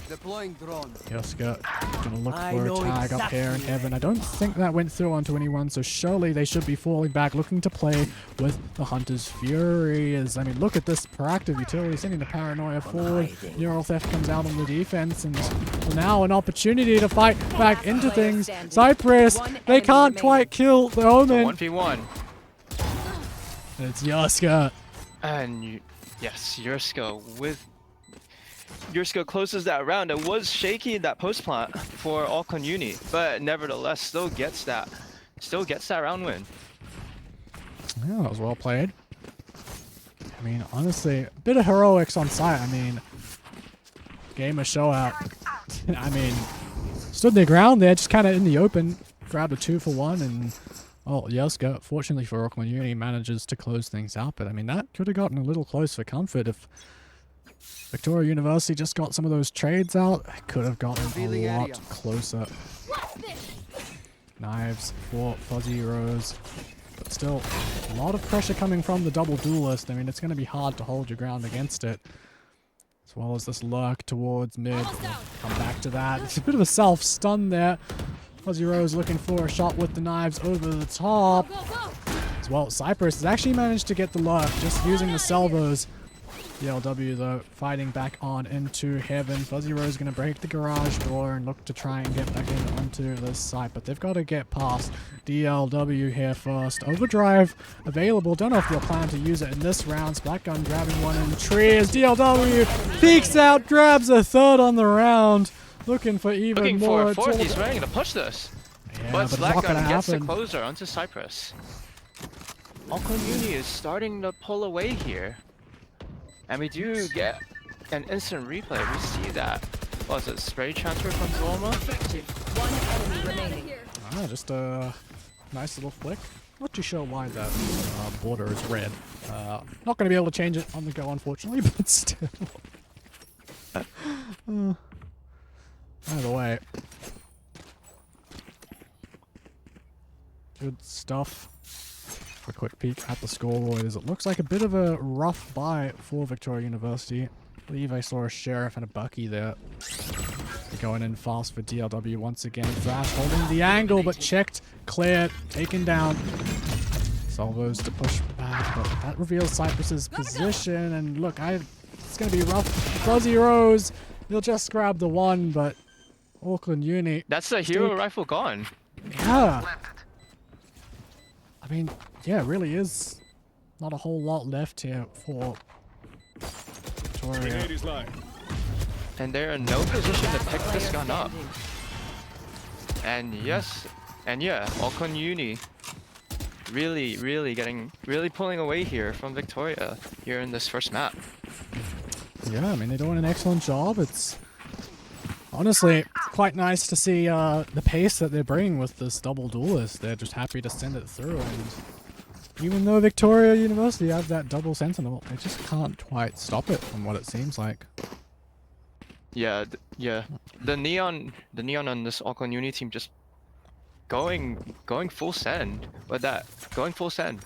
Deploying drone. Yoska gonna look for a tag up here in heaven. I don't think that went through onto anyone, so surely they should be falling back, looking to play with the Hunter's Fury. I mean, look at this proactive utility, sending the Paranoia forward. Neural Theft comes out on the defense, and now an opportunity to fight back into things. Cypress, they can't quite kill the Omen. 1v1. It's Yoska. And yes, Yurska closes that round. It was shaky in that post plant for Auckland Uni, but nevertheless still gets that round win. Yeah, that was well played. I mean, honestly, a bit of heroics on site. I mean, gamer show out. I mean, stood their ground there, just kind of in the open, grabbed a 2-for-1, and oh, Yoska, fortunately for Auckland Uni, manages to close things out. But I mean, that could have gotten a little close for comfort if Victoria University just got some of those trades out. It could have gotten a lot closer. Knives for Fuzzy Rose. But still, a lot of pressure coming from the double duelist. I mean, it's going to be hard to hold your ground against it. As well as this lurk towards mid. We'll come back to that. It's a bit of a self-stun there. Fuzzy Rose looking for a shot with the knives over the top. As well, Cypress has actually managed to get the lurk just using the salvos. DLW though fighting back on into heaven. Fuzzy Rose going to break the garage door and look to try and get back in onto this site, but they've got to get past DLW here first. Overdrive available. Don't know if they'll plan to use it in this round. Black Gun grabbing one in the tree as DLW peeks out, grabs a third on the round. Looking for even more. Looking for a fourth. He's ready to push this. Yeah, but Black Gun gets the happen. closer onto Cypress. Auckland Uni is starting to pull away here. And we do get an instant replay. We see that. Was it spray transfer from Dwalma? One enemy remaining. Ah, just a nice little flick. Not too sure why that border is red. Not going to be able to change it on the go, unfortunately, but still. Either way. Good stuff. For a quick peek at the scoreboard, it looks like a bit of a rough buy for Victoria University. I believe I saw a Sheriff and a Bucky there. Going in fast for DLW once again. Thrash holding the angle, but checked, cleared, taken down. Salvos to push back, but that reveals Cypress's position. And look, it's going to be rough. Fuzzy Rose, he'll just grab the one, but Auckland Uni. That's the hero rifle gone. Yeah. I mean, yeah, it really is not a whole lot left here for Victoria. And they're in no position to pick this gun up. And yes, and yeah, Auckland Uni really pulling away here from Victoria here in this first map. Yeah, I mean, they're doing an excellent job. It's Honestly, it's quite nice to see the pace that they're bringing with this double duelist. They're just happy to send it through, and even though Victoria University have that double sentinel, they just can't quite stop it from what it seems like. Yeah, yeah. The neon on this Auckland Uni team just going full send with that. Going full send.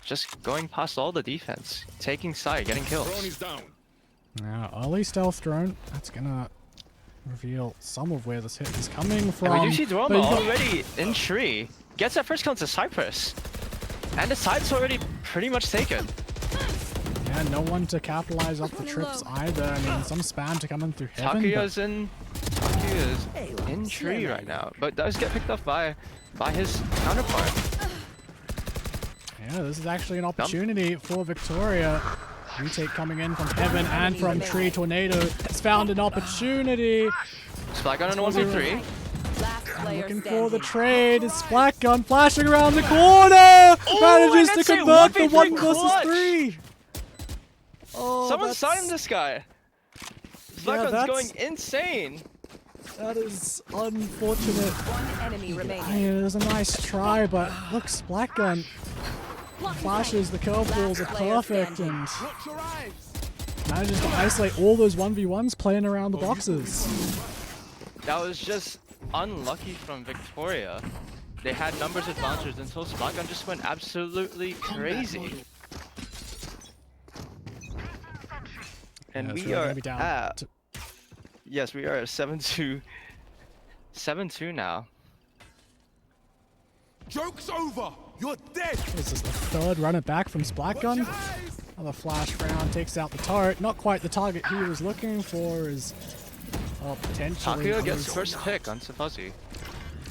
Just going past all the defense. Taking side, getting kills. Drone is down. Now, early stealth drone, that's gonna reveal some of where this hit is coming from. And we do see Droma but you got- already in tree. Gets that first kill into Cypress. And the side's already pretty much taken. Yeah, no one to capitalize off the trips either. I mean, some spam to come in through heaven. Takuya's in tree right now, but does get picked up by his counterpart. Yeah, this is actually an opportunity for Victoria. Retake coming in from heaven and from tree. Tornado has found an opportunity. Splat on a 1v3. Last player Looking for standing. the trade. It's Black Gun flashing around the corner. Manages to and it's a convert the 1v3 1 versus clutch. 3. Oh, Someone that's- signed this guy. Black Gun's that's- going insane. That is unfortunate. One enemy Yeah, remaining. it was a nice try, but looks Black Gun flashes the curveballs are Last player perfect standing. and Watch your eyes. manages to isolate all those 1v1s playing around the boxes. That was just unlucky from Victoria. They had numbers advantages until Splat Gun just went absolutely crazy. And Yeah, so we we're are gonna be down at to- yes, we are at 7-2. 7-2 now. Joke's over. You're dead. This is the third run it back from Splat Watch Gun. your eyes. Another flash round takes out the turret. Not quite the target he was looking for. Is potentially. Takuya gets lose. first pick on Safuzzy.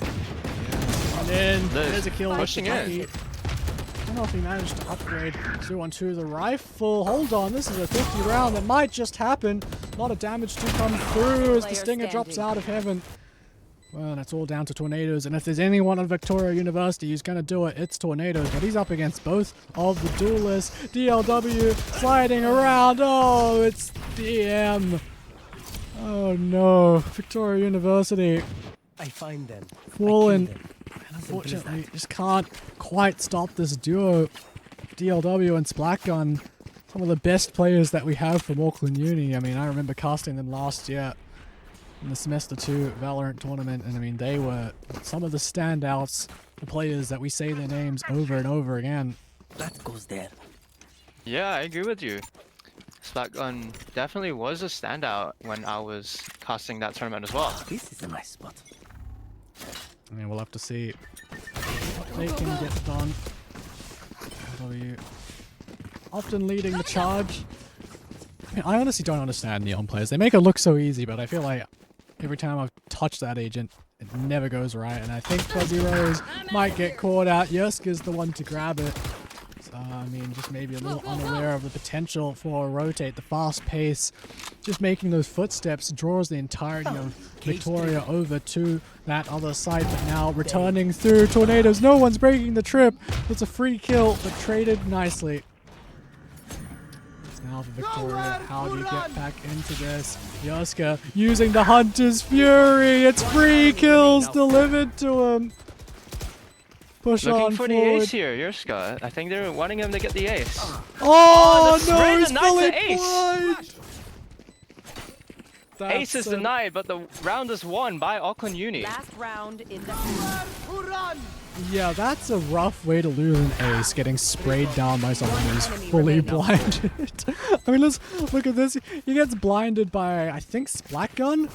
And then Liz there's a kill. with pushing the in. Bucky. I don't know if he managed to upgrade 2-on-2 the rifle. Hold on, this is a 50 round that might just happen. A lot of damage to come through as the Player Stinger drops standing. out of heaven. Well, and it's all down to Tornadoes, and if there's anyone on Victoria University who's gonna do it, it's Tornadoes, but he's up against both of the duelists. DLW sliding around. Oh, it's DM. Oh no, Victoria University I find them. fallen. And unfortunately, just can't quite stop this duo. DLW and Splat Gun, some of the best players that we have from Auckland Uni. I mean, I remember casting them last year in the Semester 2 Valorant tournament, and I mean, they were some of the standouts, the players that we say their names over and over again. That goes there. Yeah, I agree with you. Splat Gun definitely was a standout when I was casting that tournament as well. This is a nice spot. I mean, we'll have to see what they can get done. DLW often leading the charge. I mean, I honestly don't understand Neon players. They make it look so easy, but I feel like every time I've touched that agent, it never goes right. And I think Fuzzy Rose might get caught out. Yuska's the one to grab it. So, I mean, just maybe a little unaware of the potential for a rotate, the fast pace. Just making those footsteps draws the entirety of Victoria over to that other side. But now returning through Tornadoes. No one's breaking the trip. It's a free kill, but traded nicely. Now for Victoria, how do you get back into this? Yoska using the Hunter's Fury. It's free kills delivered to him. Push Looking on for the forward. ace here, Yurska. I think they're wanting him to get the ace. Oh, the no, spray he's denies fully the ace. blind. Ace is That's denied, but the round is won by Auckland Uni. Last round in the Yeah, that's a rough way to lose an ace, getting sprayed down by someone who's fully blinded. I mean, let's look at this. He gets blinded by, I think, Splat Gun.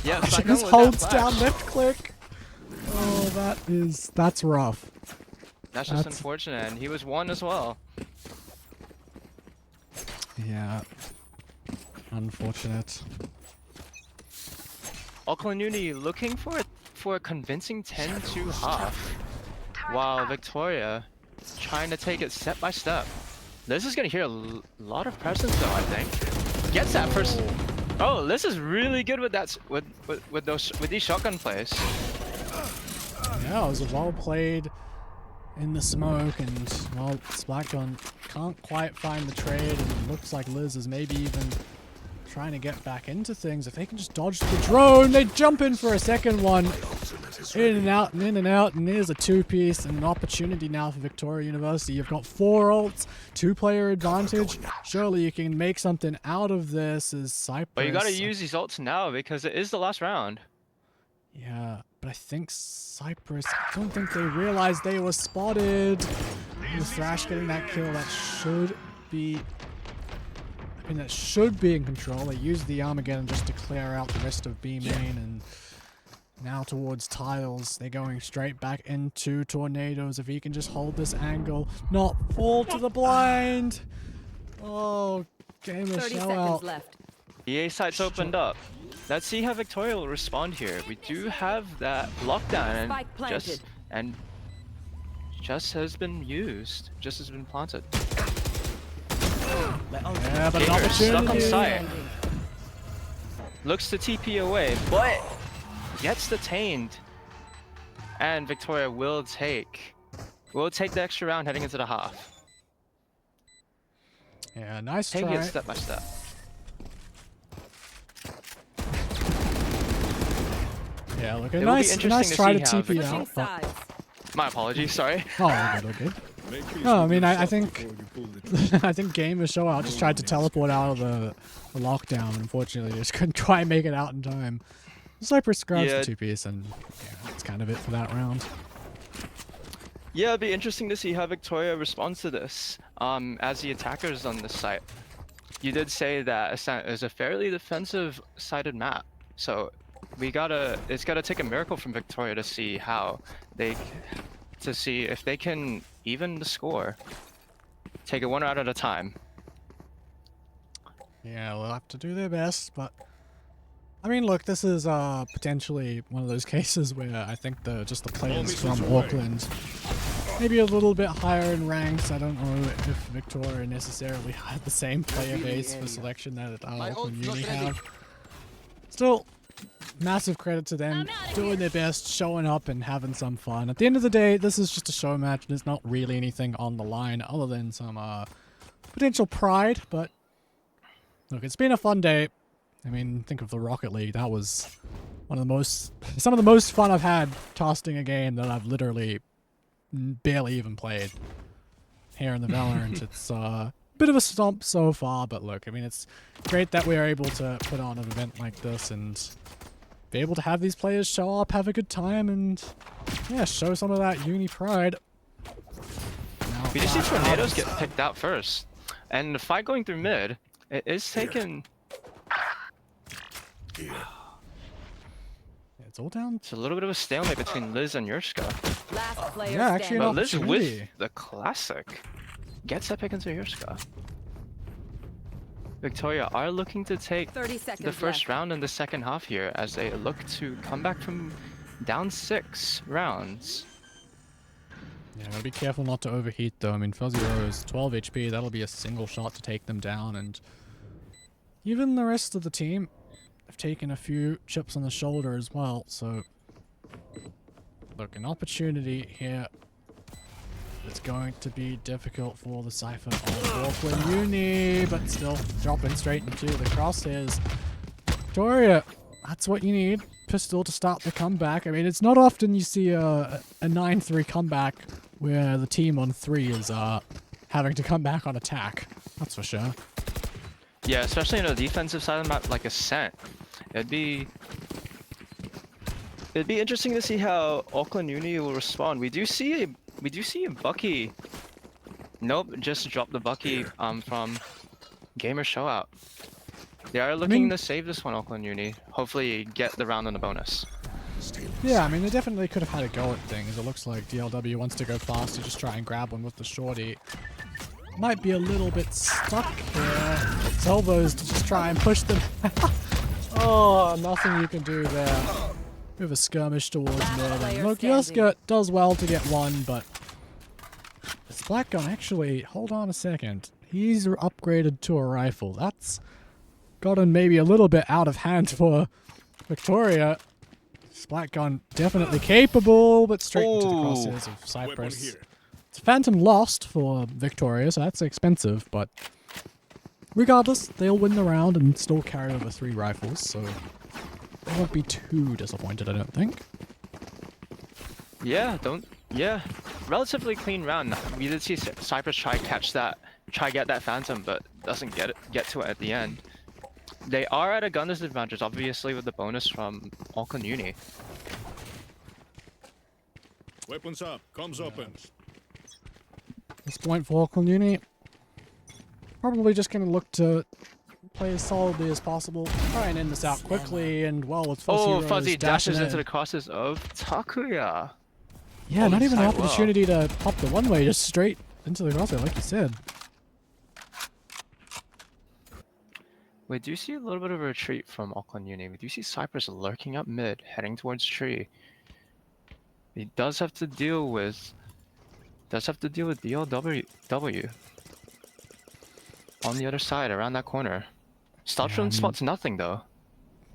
Yeah, She Splat Gun just with that holds down flash. left click. Oh, that's rough. That's just That's- unfortunate, and he was one as well. Yeah. Unfortunate. Auckland Uni looking for a convincing 10-2 half, while Victoria trying to take it step by step. Liz is gonna hear a lot of presence though, I think. Gets that first. Oh, Liz is really good with that with these shotgun plays. Yeah, it was well played in the smoke, and well, Splat Gun can't quite find the trade, and it looks like Liz is maybe even trying to get back into things. If they can just dodge the drone, they jump in for a second one. In and out and in and out, and there's a two-piece and an opportunity now for Victoria University. You've got 4 ults, 2-player advantage. Surely you can make something out of this as Cyprus. But you gotta use these ults now because it is the last round. Yeah, but I think Cyprus, I don't think they realized they were spotted. The Thrash getting that kill, that should be... I mean, that should be in control. They used the Armageddon just to clear out the rest of B main, and now towards tiles. They're going straight back into tornadoes. If he can just hold this angle, not fall to the blind. Oh, game of 30 show seconds out. left. EA sites opened up. Let's see how Victoria will respond here. We do have that lockdown Spike planted. and just has been used. Just has been planted. Yeah, but an Gamer stuck on opportunity. site. Looks to TP away, but gets detained. And Victoria will take the extra round heading into the half. Yeah, nice Taking try. it step by step. Yeah, look, It a will be nice interesting try to to see how TP Switching out. But, sides. My apologies, sorry. oh, we're good. No, I mean, I think I think game of show out just tried to teleport out of the lockdown. Unfortunately, just couldn't try and make it out in time. Cyprus grabs Yeah. the 2-piece, and yeah, that's kind of it for that round. Yeah, it'd be interesting to see how Victoria responds to this. As the attackers on this site, you did say that Ascent is a fairly defensive-sided map, so it's gotta take a miracle from Victoria to see if they can even the score. Take it one round at a time. Yeah, they'll have to do their best, but I mean, look, this is potentially one of those cases where I think the players from Auckland maybe a little bit higher in ranks. I don't know if Victoria necessarily had the same player base for selection that Auckland Uni have. Still, massive credit to them doing their best, showing up and having some fun. At the end of the day, this is just a show match. There's not really anything on the line other than some potential pride, but look, it's been a fun day. I mean, think of the Rocket League. That was some of the most fun I've had casting a game that I've literally barely even played. Here in the Valorant, it's a bit of a stomp so far, but look, I mean, it's great that we're able to put on an event like this and be able to have these players show up, have a good time, and yeah, show some of that uni pride. Now, We just see tornadoes get picked out first, and the fight going through mid, it is taken. it's all down. It's a little bit of a stalemate between Liz and Yurska. Last player Yeah, actually, standing. But Liz opportunity. with the classic gets that pick into Yurska. Victoria are looking to take 30 seconds the first left. round in the second half here as they look to come back from down 6 rounds. Yeah, gotta be careful not to overheat though. I mean, Fuzzy Rose, 12 HP, that'll be a single shot to take them down, and even the rest of the team have taken a few chips on the shoulder as well, so look, an opportunity here. It's going to be difficult for the Cypher of Auckland Uni, but still dropping straight into the crosshairs. Victoria, that's what you need. Pistol to start the comeback. I mean, it's not often you see a 9-3 comeback where the team on 3 is having to come back on attack. That's for sure. Yeah, especially in a defensive side of the map like Ascent. It'd be interesting to see how Auckland Uni will respond. We do see a Bucky. Nope, just dropped the Bucky from Gamer Showout. They are looking to save this one, Auckland Uni. Hopefully get the round on the bonus. Yeah, I mean, they definitely could have had a go at things. It looks like DLW wants to go fast to just try and grab one with the shorty. Might be a little bit stuck here. Salvos to just try and push them. Oh, nothing you can do there. Bit of a skirmish towards mid. And look, Yoska does well to get one, but this Black Gun actually, hold on a second. He's upgraded to a rifle. That's gotten maybe a little bit out of hand for Victoria. This Black Gun definitely capable, but straight into the crosshairs of Cyprus. It's a Phantom lost for Victoria, so that's expensive, but regardless, they'll win the round and still carry over 3 rifles, so I won't be too disappointed, I don't think. Yeah, relatively clean round. We did see Cypress try get that Phantom, but doesn't get to it at the end. They are at a gun disadvantage, obviously, with the bonus from Auckland Uni. Weapons up. Comms open. This point for Auckland Uni, probably just going to look to play as solidly as possible, try and end this out quickly, and well, with Fuzzy Oh, Rose Fuzzy dashes dashing into in. the crosses of Takuya. Yeah, not even an quite well. opportunity to pop the one-way, just straight into the crosshair, like you said. We do see a little bit of a retreat from Auckland Uni. We do see Cypress lurking up mid, heading towards tree. He does have to deal with DLW on the other side, around that corner. Startron spots nothing though.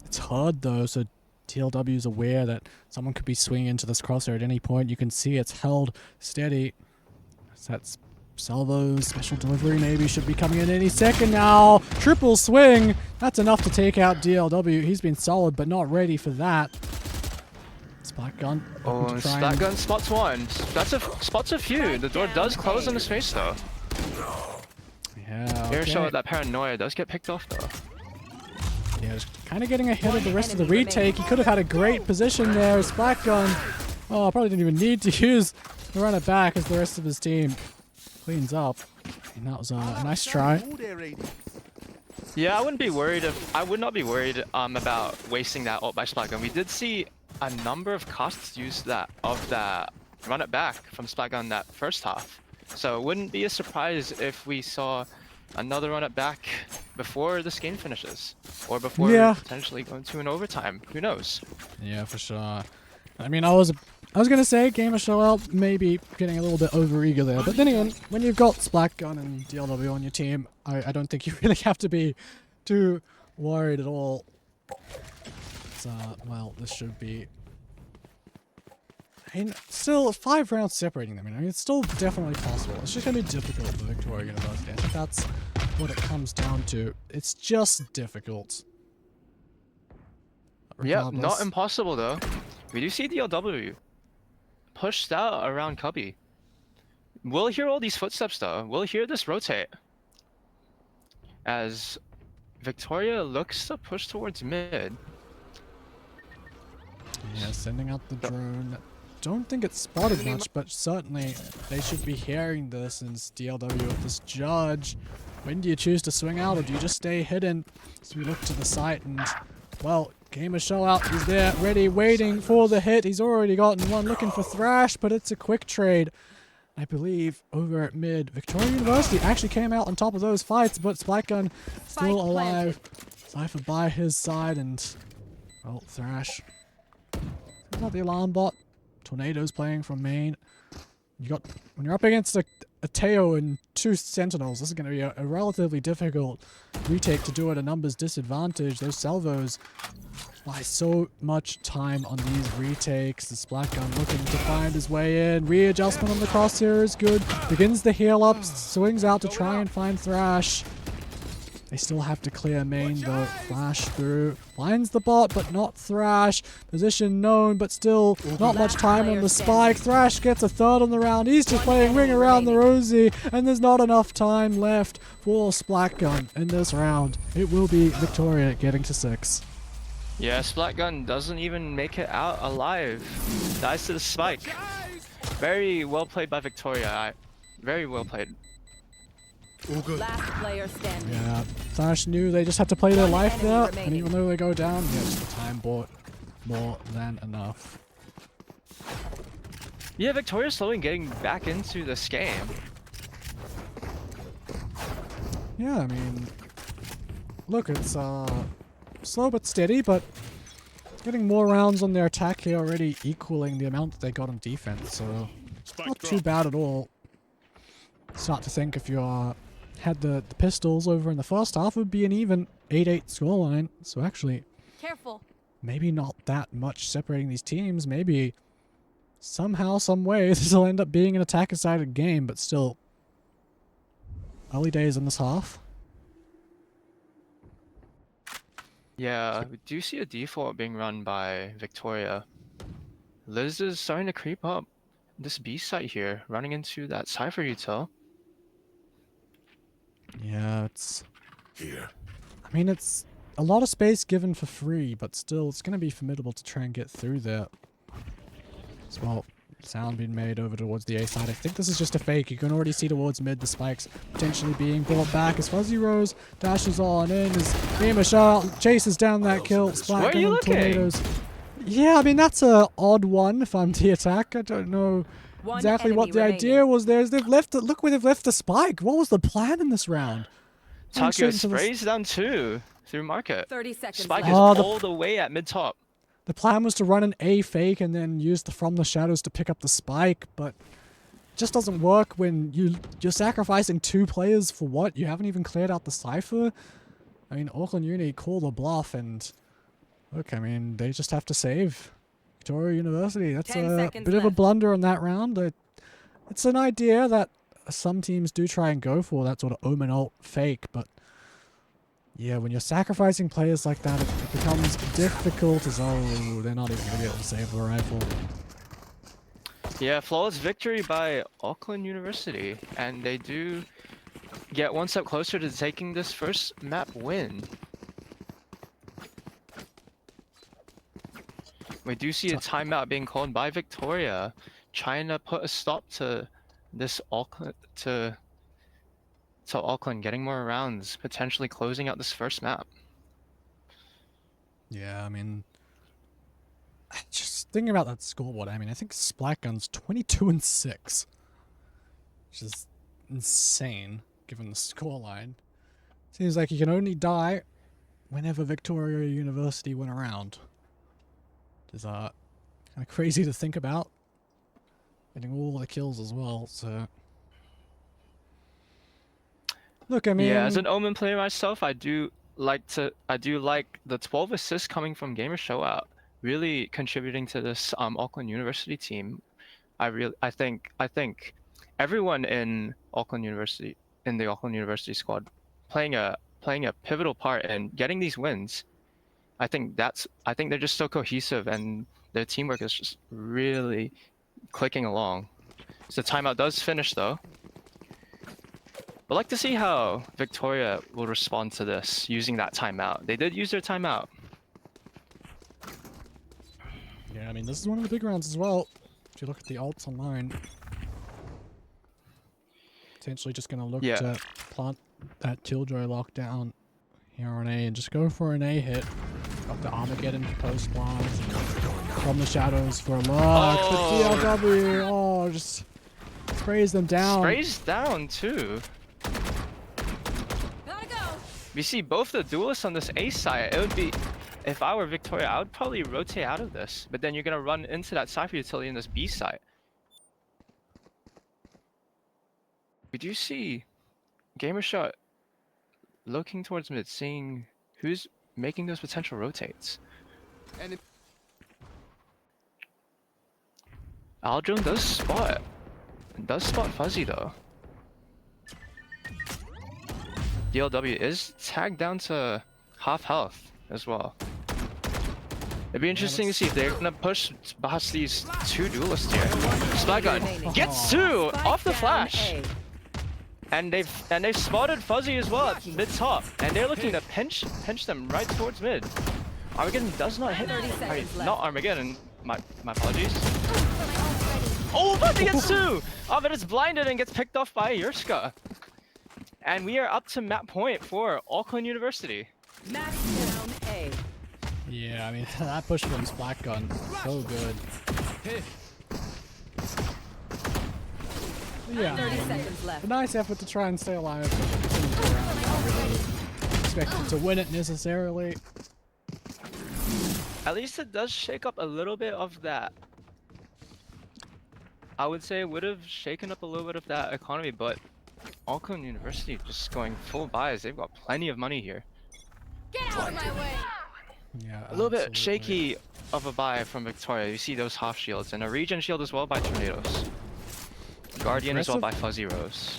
It's hard though, so TLW is aware that someone could be swinging into this crosshair at any point. You can see it's held steady. So that's salvos, special delivery maybe should be coming in any second now. Triple swing. That's enough to take out DLW. He's been solid, but not ready for that. Splat gun. Oh, and Splat gun spots one. Spots a few. The door does close in his face though. Yeah. Air Okay. shot, that paranoia does get picked off though. Yeah, just kind of getting ahead of the rest of the retake. He could have had a great position there. Splat gun. Oh, probably didn't even need to use the run it back as the rest of his team cleans up. And that was a nice try. Yeah, I would not be worried about wasting that ult by Splat gun. We did see a number of casts use that run it back from Splat gun that first half. So it wouldn't be a surprise if we saw another run it back before this game finishes, or before potentially going to an overtime. Who knows? Yeah, for sure. I mean, I was gonna say game of Showout maybe getting a little bit overeager there, but then again, when you've got Splat gun and DLW on your team, I don't think you really have to be too worried at all. So, well, this should be. I mean, still 5 rounds separating them. I mean, it's still definitely possible. It's just gonna be difficult for Victoria University. I think that's what it comes down to. It's just difficult. Yep, not impossible though. We do see DLW pushed out around Cubby. We'll hear all these footsteps though. We'll hear this rotate as Victoria looks to push towards mid. Yeah, sending out the drone. Don't think it's spotted much, but certainly they should be hearing this, and DLW with this judge. When do you choose to swing out, or do you just stay hidden? So we look to the site, and well, Gamer Showout is there, ready, waiting for the hit. He's already gotten one, looking for Thrash, but it's a quick trade. I believe over at mid, Victoria University actually came out on top of those fights, but Splat Gun still alive. Cypher by his side, and well, Thrash. Not the alarm bot. Tornado's playing from main. When you're up against a Teo and 2 Sentinels, this is going to be a relatively difficult retake to do at a numbers disadvantage. Those salvos buy so much time on these retakes. The Splat Gun looking to find his way in. Readjustment on the crosshair is good. Begins the heal up, swings out to try and find Thrash. They still have to clear main though. Flash through. Finds the bot, but not Thrash. Position known, but still not much time on the spike. Thrash gets a third on the round. He's just playing ring around the rosy, and there's not enough time left for Splat Gun in this round. It will be Victoria getting to 6. Yeah, Splat Gun doesn't even make it out alive. Dies to the spike. Very well played by Victoria. Very well played. Last player standing. Yeah, Thrash knew they just had to play their life there, and even though they go down, yes, the time bought more than enough. Yeah, Victoria's slowly getting back into this game. Yeah, I mean, look, it's slow but steady, but getting more rounds on their attack here already, equaling the amount that they got on defense, so not too bad at all. Start to think if you had the pistols over in the first half, it would be an even 8-8 scoreline. So actually, Careful. maybe not that much separating these teams. Maybe somehow, some way, this will end up being an attack-sided game, but still, early days in this half. Yeah, we do see a default being run by Victoria. Liz is starting to creep up this B site here, running into that Cypher util. Yeah, it's... Here. I mean, it's a lot of space given for free, but still, it's going to be formidable to try and get through there. As well, sound being made over towards the A side. I think this is just a fake. You can already see towards mid the spikes potentially being brought back as Fuzzy Rose dashes on in as Mimashar chases down that kill. Where are you looking? Tornadoes. Yeah, I mean, that's a odd one if I'm the attack. I don't know One exactly what enemy the remaining. idea was there. Is they've left it. Look where they've left the spike. What was the plan in this round? Going Takio straight into the- sprays down two through market. 30 seconds Spike left. is Oh, all the way at mid top. The plan was to run an A fake and then use the from the shadows to pick up the spike, but it just doesn't work when you're sacrificing 2 players for what? You haven't even cleared out the cipher. I mean, Auckland Uni call the bluff, and look, I mean, they just have to save Victoria University. That's 10 a seconds bit of a left. blunder in that round. It's an idea that some teams do try and go for, that sort of omen ult fake, but yeah, when you're sacrificing players like that, it becomes difficult as, oh, they're not even going to be able to save the rifle. Yeah, flawless victory by Auckland University, and they do get one step closer to taking this first map win. We do see a timeout being called by Victoria, trying to put a stop to this Auckland to Auckland getting more rounds, potentially closing out this first map. Yeah, I mean, just thinking about that scoreboard, I mean, I think Splatgun's 22-6, which is insane given the scoreline. Seems like you can only die whenever Victoria University win a round. Which is kind of crazy to think about. Getting all the kills as well, so... Look, I mean... Yeah, as an Omen player myself, I do like the 12 assists coming from Gamer Showout, really contributing to this Auckland University team. I think everyone in the Auckland University squad playing a pivotal part in getting these wins. I think they're just so cohesive and their teamwork is just really clicking along. So timeout does finish though. I'd like to see how Victoria will respond to this using that timeout. They did use their timeout. Yeah, I mean, this is one of the big rounds as well. If you look at the ults online. Potentially just going to look to plant that Killjoy lockdown here on A and just go for an A hit. Got the Armageddon post plants from the shadows for a look. Oh. The DLW, oh, just sprays them down. Sprays down too. Gotta go. We see both the duelists on this A side. It would be, if I were Victoria, I would probably rotate out of this. But then you're gonna run into that Cypher utility in this B side. We do see Gamershot looking towards mid, seeing who's making those potential rotates. And Aldrin does spot Fuzzy though. DLW is tagged down to half health as well. It'd be interesting to see if they're gonna push past these 2 duelists here. Splatgun gets 2 off the flash, and they've spotted Fuzzy as well at mid top, and they're looking to pinch them right towards mid. Armageddon does not hit. 30 seconds left. Not Armageddon. My apologies. Oh, Fuzzy gets 2! Oh, but it's blinded and gets picked off by Yurska. And we are up to map point for Auckland University. Match down A. Yeah, I mean, that push from Splatgun, so good. Yeah, 30 seconds left. a nice effort to try and stay alive. But not really expected to win it necessarily. At least it does shake up a little bit of that. I would say it would have shaken up a little bit of that economy, but Auckland University just going full buys. They've got plenty of money here. Get out of my way! Yeah, A little bit absolutely. shaky of a buy from Victoria. You see those half shields and a regen shield as well by Tornadoes. Guardian as well by Fuzzy Rose.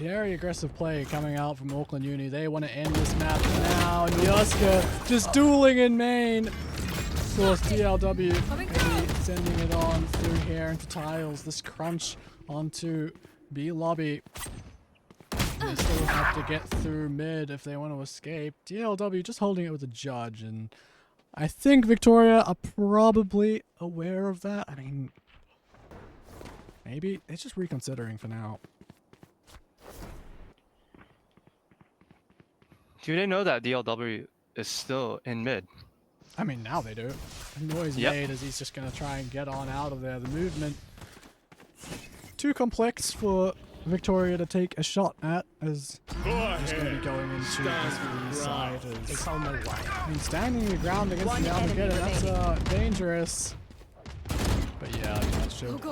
very aggressive play coming out from Auckland Uni. They want to end this match now, and Yaska just dueling in main. Of course, DLW gonna be sending it on through here into tiles. This crunch onto B lobby. They still have to get through mid if they want to escape. DLW just holding it with the judge, and I think Victoria are probably aware of that. I mean, maybe it's just reconsidering for now. Do they know that DLW is still in mid? I mean, now they do. The noise Yep. made as he's just going to try and get on out of there. The movement too complex for Victoria to take a shot at, as just going to be going into the side. It's on my way. I mean, standing your ground against One the Armageddon, enemy that's dangerous. But yeah, I mean, that should be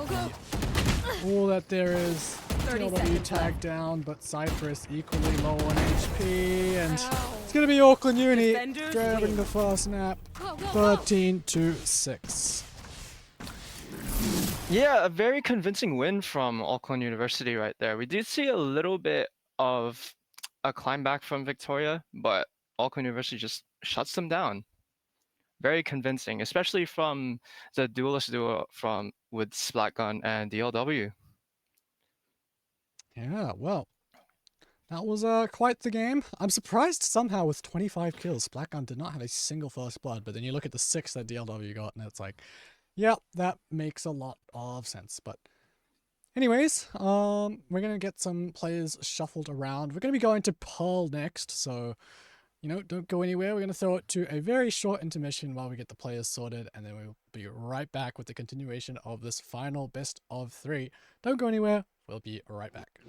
all that there is. 30 DLW seconds tagged down, but Cypress equally low on HP, and it's going to be Auckland Uni Defenders grabbing win. the first snap. 13-6. Yeah, a very convincing win from Auckland University right there. We did see a little bit of a climb back from Victoria, but Auckland University just shuts them down. Very convincing, especially from the duelist duo with Splatgun and DLW. Yeah, well, that was quite the game. I'm surprised somehow with 25 kills, Blackgun did not have a single first blood, but then you look at the 6 that DLW got, and it's like, yeah, that makes a lot of sense. But anyways, we're going to get some players shuffled around. We're going to be going to Pearl next, so, you know, don't go anywhere. We're going to throw it to a very short intermission while we get the players sorted, and then we'll be right back with the continuation of this final best of 3. Don't go anywhere. We'll be right back.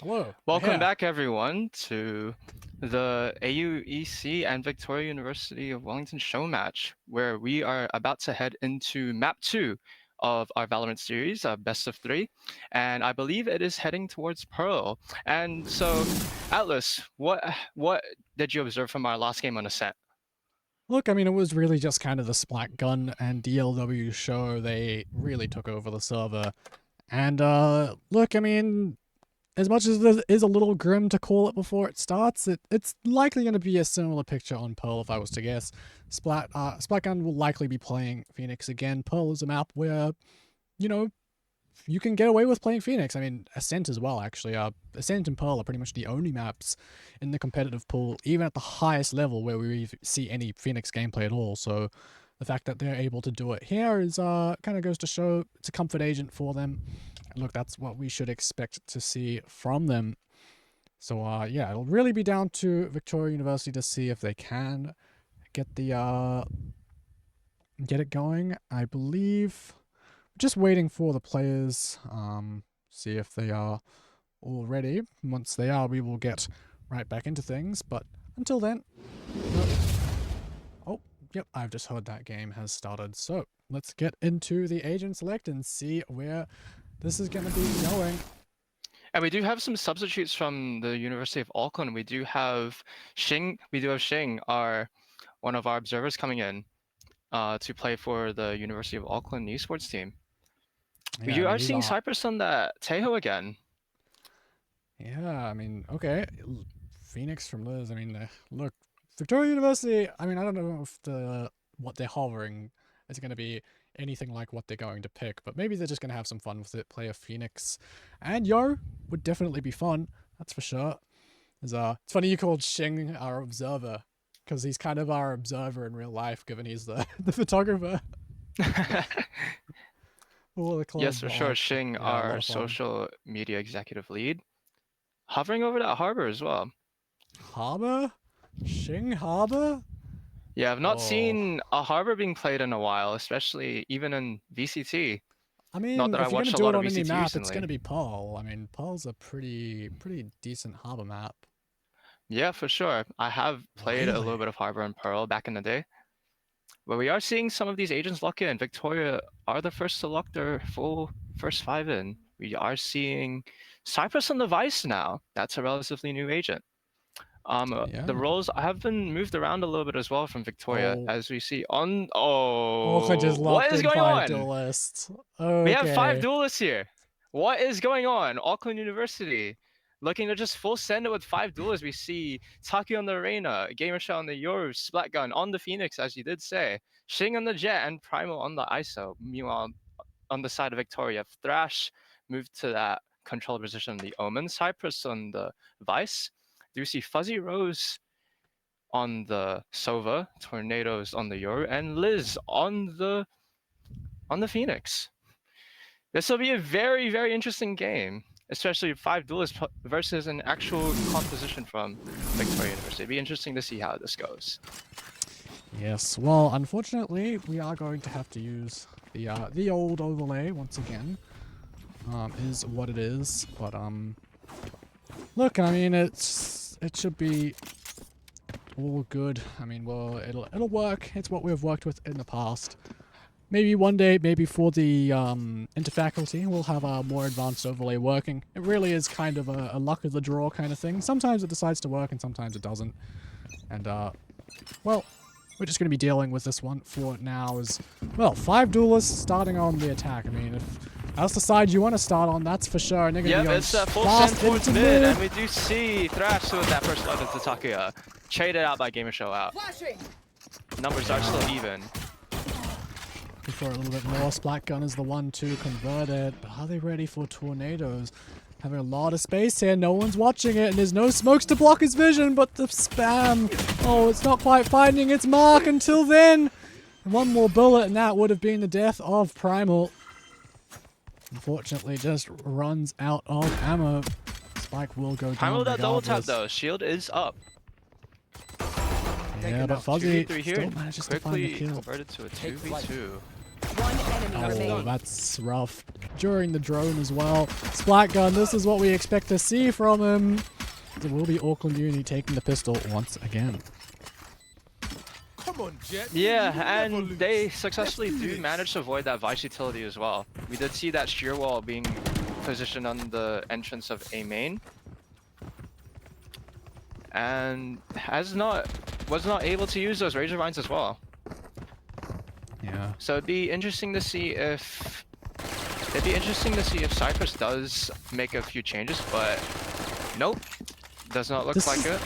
Hello. Welcome Yeah. back, everyone, to the AUEC and Victoria University of Wellington show match, where we are about to head into map 2 of our Valorant series, best of 3, and I believe it is heading towards Pearl. And so, Atlas, what did you observe from our last game on Ascent? Look, I mean, it was really just kind of the Splat Gun and DLW show. They really took over the server. And, look, I mean, as much as it is a little grim to call it before it starts, it's likely going to be a similar picture on Pearl if I was to guess. Splatgun will likely be playing Phoenix again. Pearl is a map where, you know, you can get away with playing Phoenix. I mean, Ascent as well, actually. Ascent and Pearl are pretty much the only maps in the competitive pool, even at the highest level, where we see any Phoenix gameplay at all. So the fact that they're able to do it here is kind of goes to show it's a comfort agent for them. Look, that's what we should expect to see from them. So, yeah, it'll really be down to Victoria University to see if they can get get it going. I believe just waiting for the players, see if they are all ready. Once they are, we will get right back into things. But until then, oh, yep, I've just heard that game has started. So let's get into the agent select and see where this is going to be going. And we do have some substitutes from the University of Auckland. We do have Shing, one of our observers coming in to play for the University of Auckland esports team. Yeah, You I are mean, these seeing Cypress on that Tejo again. Yeah, I mean, okay. Phoenix from Liz. I mean, look, Victoria University, I mean, I don't know if what they're hovering is going to be anything like what they're going to pick, but maybe they're just going to have some fun with it, play a Phoenix. And Yo would definitely be fun, that's for sure. It's funny you called Shing our observer, because he's kind of our observer in real life, given he's the photographer. For the club. Yes, for sure. Shing, yeah, a lot our of fun. social media executive lead, hovering over that harbor as well. Harbor? Shing Harbor? Yeah, I've not Oh. seen a harbor being played in a while, especially even in VCT. I mean, Not that if I you're going watched to a do lot it of on any VCT map, it's recently. going to be Pearl. I mean, Pearl's a pretty decent harbor map. Yeah, for sure. I have played a little bit of Harbor and Pearl back in the day. But we are seeing some of these agents lock in. Victoria are the first to lock their full first 5 in. We are seeing Cypress on the Vice now. That's a relatively new agent. Yeah. The roles have been moved around a little bit as well from Victoria, Oh. as we see on. I just Oh, locked what is in going 5 on? duelists. Okay. We have 5 duelists here. What is going on? Auckland University looking to just full send it with 5 duelists. We see Taki on the Arena, Gamershow on the Yoru, Splatgun on the Phoenix, as you did say, Shing on the Jet, and Primal on the ISO. Meanwhile, on the side of Victoria, Thrash moved to that control position on the Omen, Cypress on the Vice. Do you see Fuzzy Rose on the Sova, Tornadoes on the Yoru, and Liz on the Phoenix? This will be a very, very interesting game, especially 5 duelists versus an actual composition from Victoria University. It'll be interesting to see how this goes. Yes. Well, unfortunately, we are going to have to use the old overlay once again. Is what it is, but look, I mean, it should be all good. I mean, well, it'll work. It's what we've worked with in the past. Maybe one day, maybe for the interfaculty, we'll have a more advanced overlay working. It really is kind of a luck of the draw kind of thing. Sometimes it decides to work and sometimes it doesn't. And, well, we're just going to be dealing with this one for now as, well, 5 duelists starting on the attack. I mean, if that's the side you want to start on, that's for sure. And they're going to be going it's a full fast send towards into mid, mid. and we do see Thrash with that first blood into Takuya. Traded out by Gamershow out. Numbers are still even. For a little bit more, Splatgun is the one to convert it. But are they ready for Tornadoes? Having a lot of space here, no one's watching it, and there's no smokes to block his vision, but the spam, oh, it's not quite finding its mark until then. One more bullet, and that would have been the death of Primal. Unfortunately, just runs out of ammo. Spike will go down Primal that double tap regardless. though, shield is up. Yeah, but Fuzzy 2v3 here, still manages to find the quickly kill. converted to a 2v2. One enemy Oh, remaining. that's rough. During the drone as well. Splat gun, this is what we expect to see from him. It will be Auckland Uni taking the pistol once again. Come on, Jet. Yeah, You never and lose. they successfully Let's do do this. manage to avoid that Vice utility as well. We did see that shear wall being positioned on the entrance of A main. And was not able to use those Razor Vines as well. Yeah. So it'd be interesting to see if Cypress does make a few changes, but nope. Does not look This like is- it.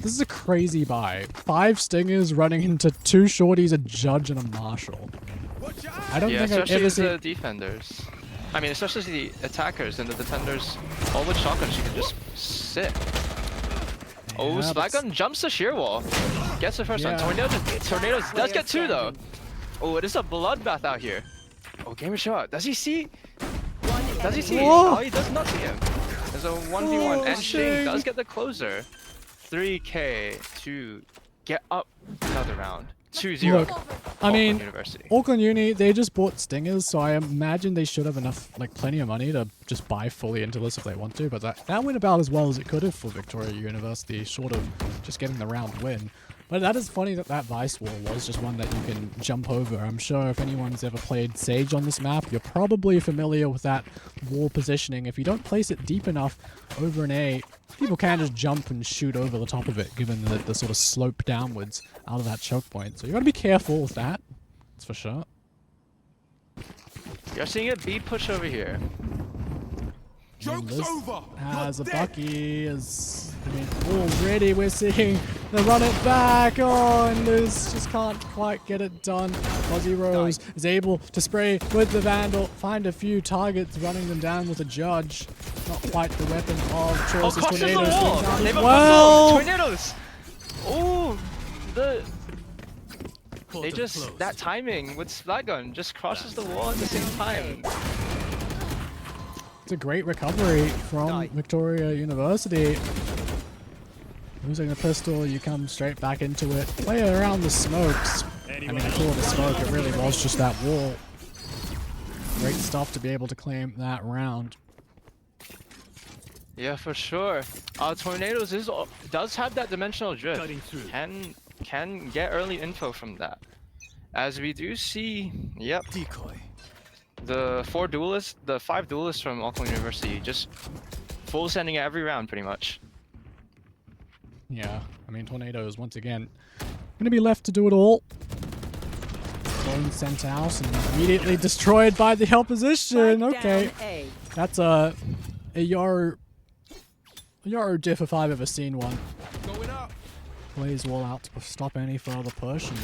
This is a crazy buy. 5 stingers running into 2 shorties, a judge, and a marshal. Watch your I don't Yeah, think I've especially ever the seen. defenders. I mean, especially the attackers and the defenders. All with shotguns, you can just sit. Oh, Yeah, Splat but- Gun jumps the shear wall. Gets the first one. Yeah. Tornadoes does get 2 though. standing. Oh, it is a bloodbath out here. Oh, gamer shot. Does he see? One Does he enemy see? Whoa. No, he does not see him. There's a 1v1, Oh, and Shing Shing. does get the closer. 3K to get up another round. 2-0. Look, I Auckland mean, University. Auckland Uni, they just bought stingers, so I imagine they should have enough, like plenty of money to just buy fully into this if they want to, but that went about as well as it could have for Victoria University, short of just getting the round win. But that is funny that that Vice wall was just one that you can jump over. I'm sure if anyone's ever played Sage on this map, you're probably familiar with that wall positioning. If you don't place it deep enough over an A, people can just jump and shoot over the top of it, given the sort of slope downwards out of that choke point. So you gotta be careful with that. That's for sure. You're seeing a B push over here. Joke's Liz over. has a You're dead. Bucky. Already we're seeing the run it back. Oh, and Liz just can't quite get it done. Fuzzy Rose is able to spray with the Vandal, find a few targets, running them down with a judge. Not quite the weapon of Oh, choice. as crosses the Tornadoes wall! brings out They as have a well. puzzle! Tornadoes! Oh, they just, that timing with Splat Gun just crosses the wall at the same time. It's a great recovery from Victoria University. Losing the pistol, you come straight back into it. Play around the smokes. I mean, I call it a smoke, it really was just that wall. Great stuff to be able to claim that round. Yeah, for sure. Tornadoes does have that dimensional drift. Can get early info from that. As we do see, yep. Decoy. The 5 duelists from Auckland University just full sending every round pretty much. Yeah, I mean, Tornadoes, once again, going to be left to do it all. Clone sent out and immediately destroyed by the opposition. Strike Okay, down A. that's a Yaru diff if I've ever seen one. Going up. Plays wall out to stop any further push, and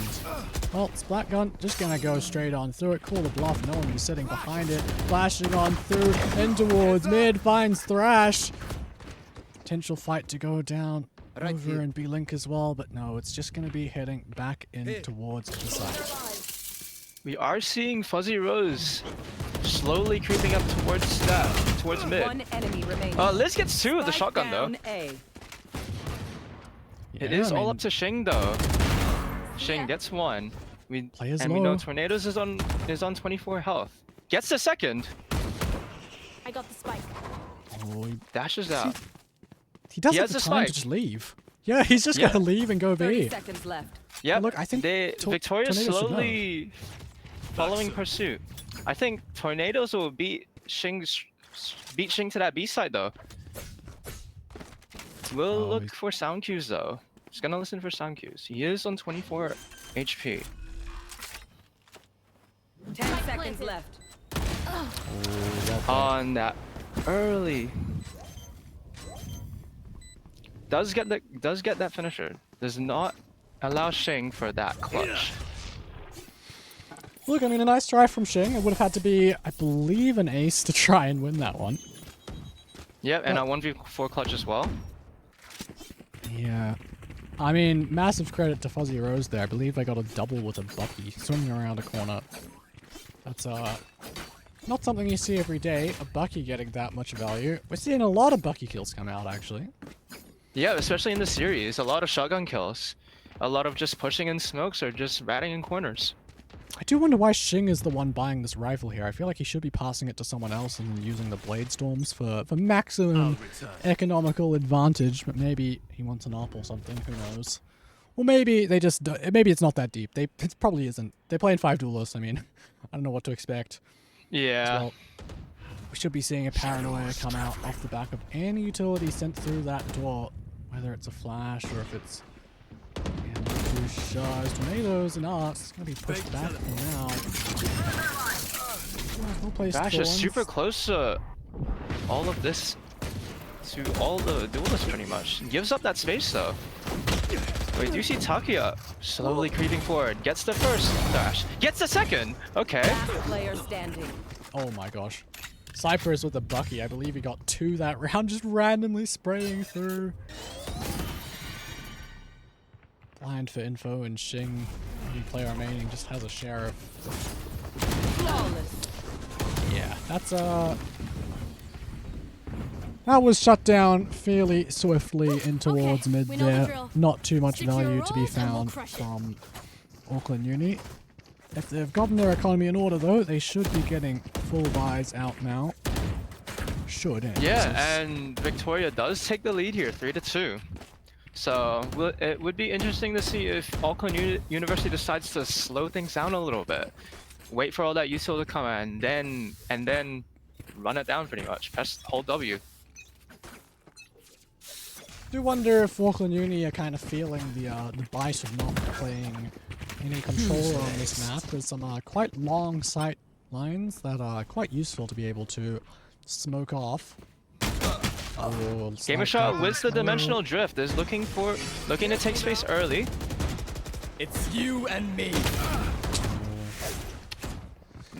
well, Splat Gun just gonna go straight on through it, call the bluff, no one who's sitting behind it, flashing on through and towards mid, finds Thrash. Potential fight to go down over and B-Link as well, but no, it's just gonna be heading back in towards the side. We are seeing Fuzzy Rose slowly creeping up towards mid. One enemy remaining. Liz gets 2 with the Strike shotgun though. down A. It Yeah, is I all mean, up to Shing though. Shing gets 1. Players We know low. Tornadoes is on 24 health. Gets the second. I got the spike. Oh, Dashes out. he does He have has the a time to spike. just leave. Yeah, he's just Yeah. gonna leave and go 30 B. seconds left. Yep. Look, I think Victoria Tornadoes should know. slowly following pursuit. I think Tornadoes will beat Shing to that B side though. We'll Oh, look he's- for sound cues though. Just gonna listen for sound cues. He is on 24 HP. 10 seconds left. On that early. Does get that finisher. Does not allow Shing for that clutch. Look, I mean, a nice try from Shing. It would have had to be, I believe, an ace to try and win that one. Yep, and a 1v4 clutch as well. Yeah. I mean, massive credit to Fuzzy Rose there. I believe I got a double with a Bucky swinging around a corner. That's not something you see every day, a Bucky getting that much value. We're seeing a lot of Bucky kills come out, actually. Yeah, especially in the series. A lot of shotgun kills. A lot of just pushing in smokes or just ratting in corners. I do wonder why Xing is the one buying this rifle here. I feel like he should be passing it to someone else and then using the blade storms for maximum economical advantage, but maybe he wants an AWP or something, who knows. Well, maybe they just, maybe it's not that deep. It probably isn't. They play in 5 duelists, I mean, I don't know what to expect. Yeah. Well, we should be seeing a paranoia come out off the back of any utility sent through that door, whether it's a flash or if it's tornadoes and us. It's gonna be pushed back for now. No place Bash is super close to all of this, to all the duelists pretty much. Gives up that space though. Wait, do you see Takia slowly creeping forward? Gets the first dash. Gets the second! Okay. Last player standing. Oh my gosh. Cypress with a Bucky. I believe he got 2 that round, just randomly spraying through. Blind for info, and Xing, any player remaining, just has a sheriff. Flawless. Yeah, that's that was shut down fairly swiftly in towards Okay, mid we know the there. drill. Not too much Stick to your value to be roles and we'll found crush it. from Auckland Uni. If they've gotten their economy in order though, they should be getting full buys out now. Should. Yeah, and Victoria does take the lead here, 3-2. So it would be interesting to see if Auckland University decides to slow things down a little bit, wait for all that util to come in, and then run it down pretty much. Press hold W. Do wonder if Auckland Uni are kind of feeling the bite of not playing any controller on this map. There's some quite long sight lines that are quite useful to be able to smoke off. Oh, Gamer shot with the dimensional drift is looking to take space early. It's you and me.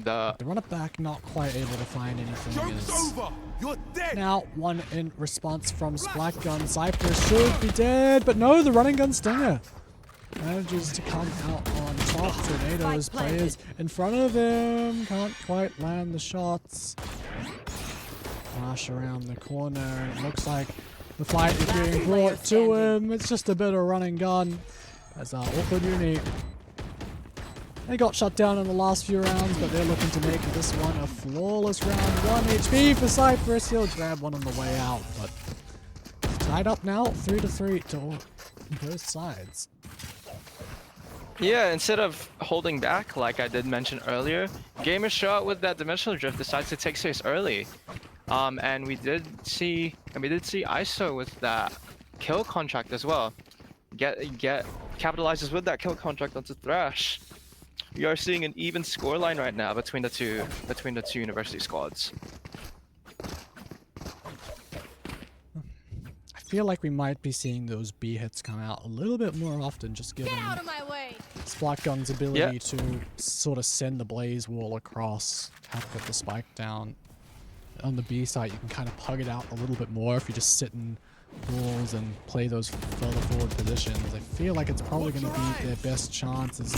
The run it back, not quite able to find anything. Joke's Is over. You're dead. now one in response from Splat Gun. Cypress should be dead, but no, the running gun stinger manages to come out on top. Tornadoes players in front of him can't quite land the shots. Flash around the corner, and it looks like the fight is being brought to him. It's just a bit of running gun as Auckland Uni. They got shut down in the last few rounds, but they're looking to make this one a flawless round. 1 HP for Cypress. He'll grab one on the way out, but it's tied up now, 3-3 to both sides. Yeah, instead of holding back like I did mention earlier, Gamer shot with that dimensional drift decides to take space early. And we did see ISO with that kill contract as well. Capitalizes with that kill contract onto Thrash. We are seeing an even scoreline right now between the two university squads. I feel like we might be seeing those B hits come out a little bit more often, just given Get out of my way. Splat Gun's ability to sort of send the blaze wall across, help get the spike down. On the B side, you can kind of pug it out a little bit more if you just sit in walls and play those further forward positions. I feel like it's probably going to be their best chance is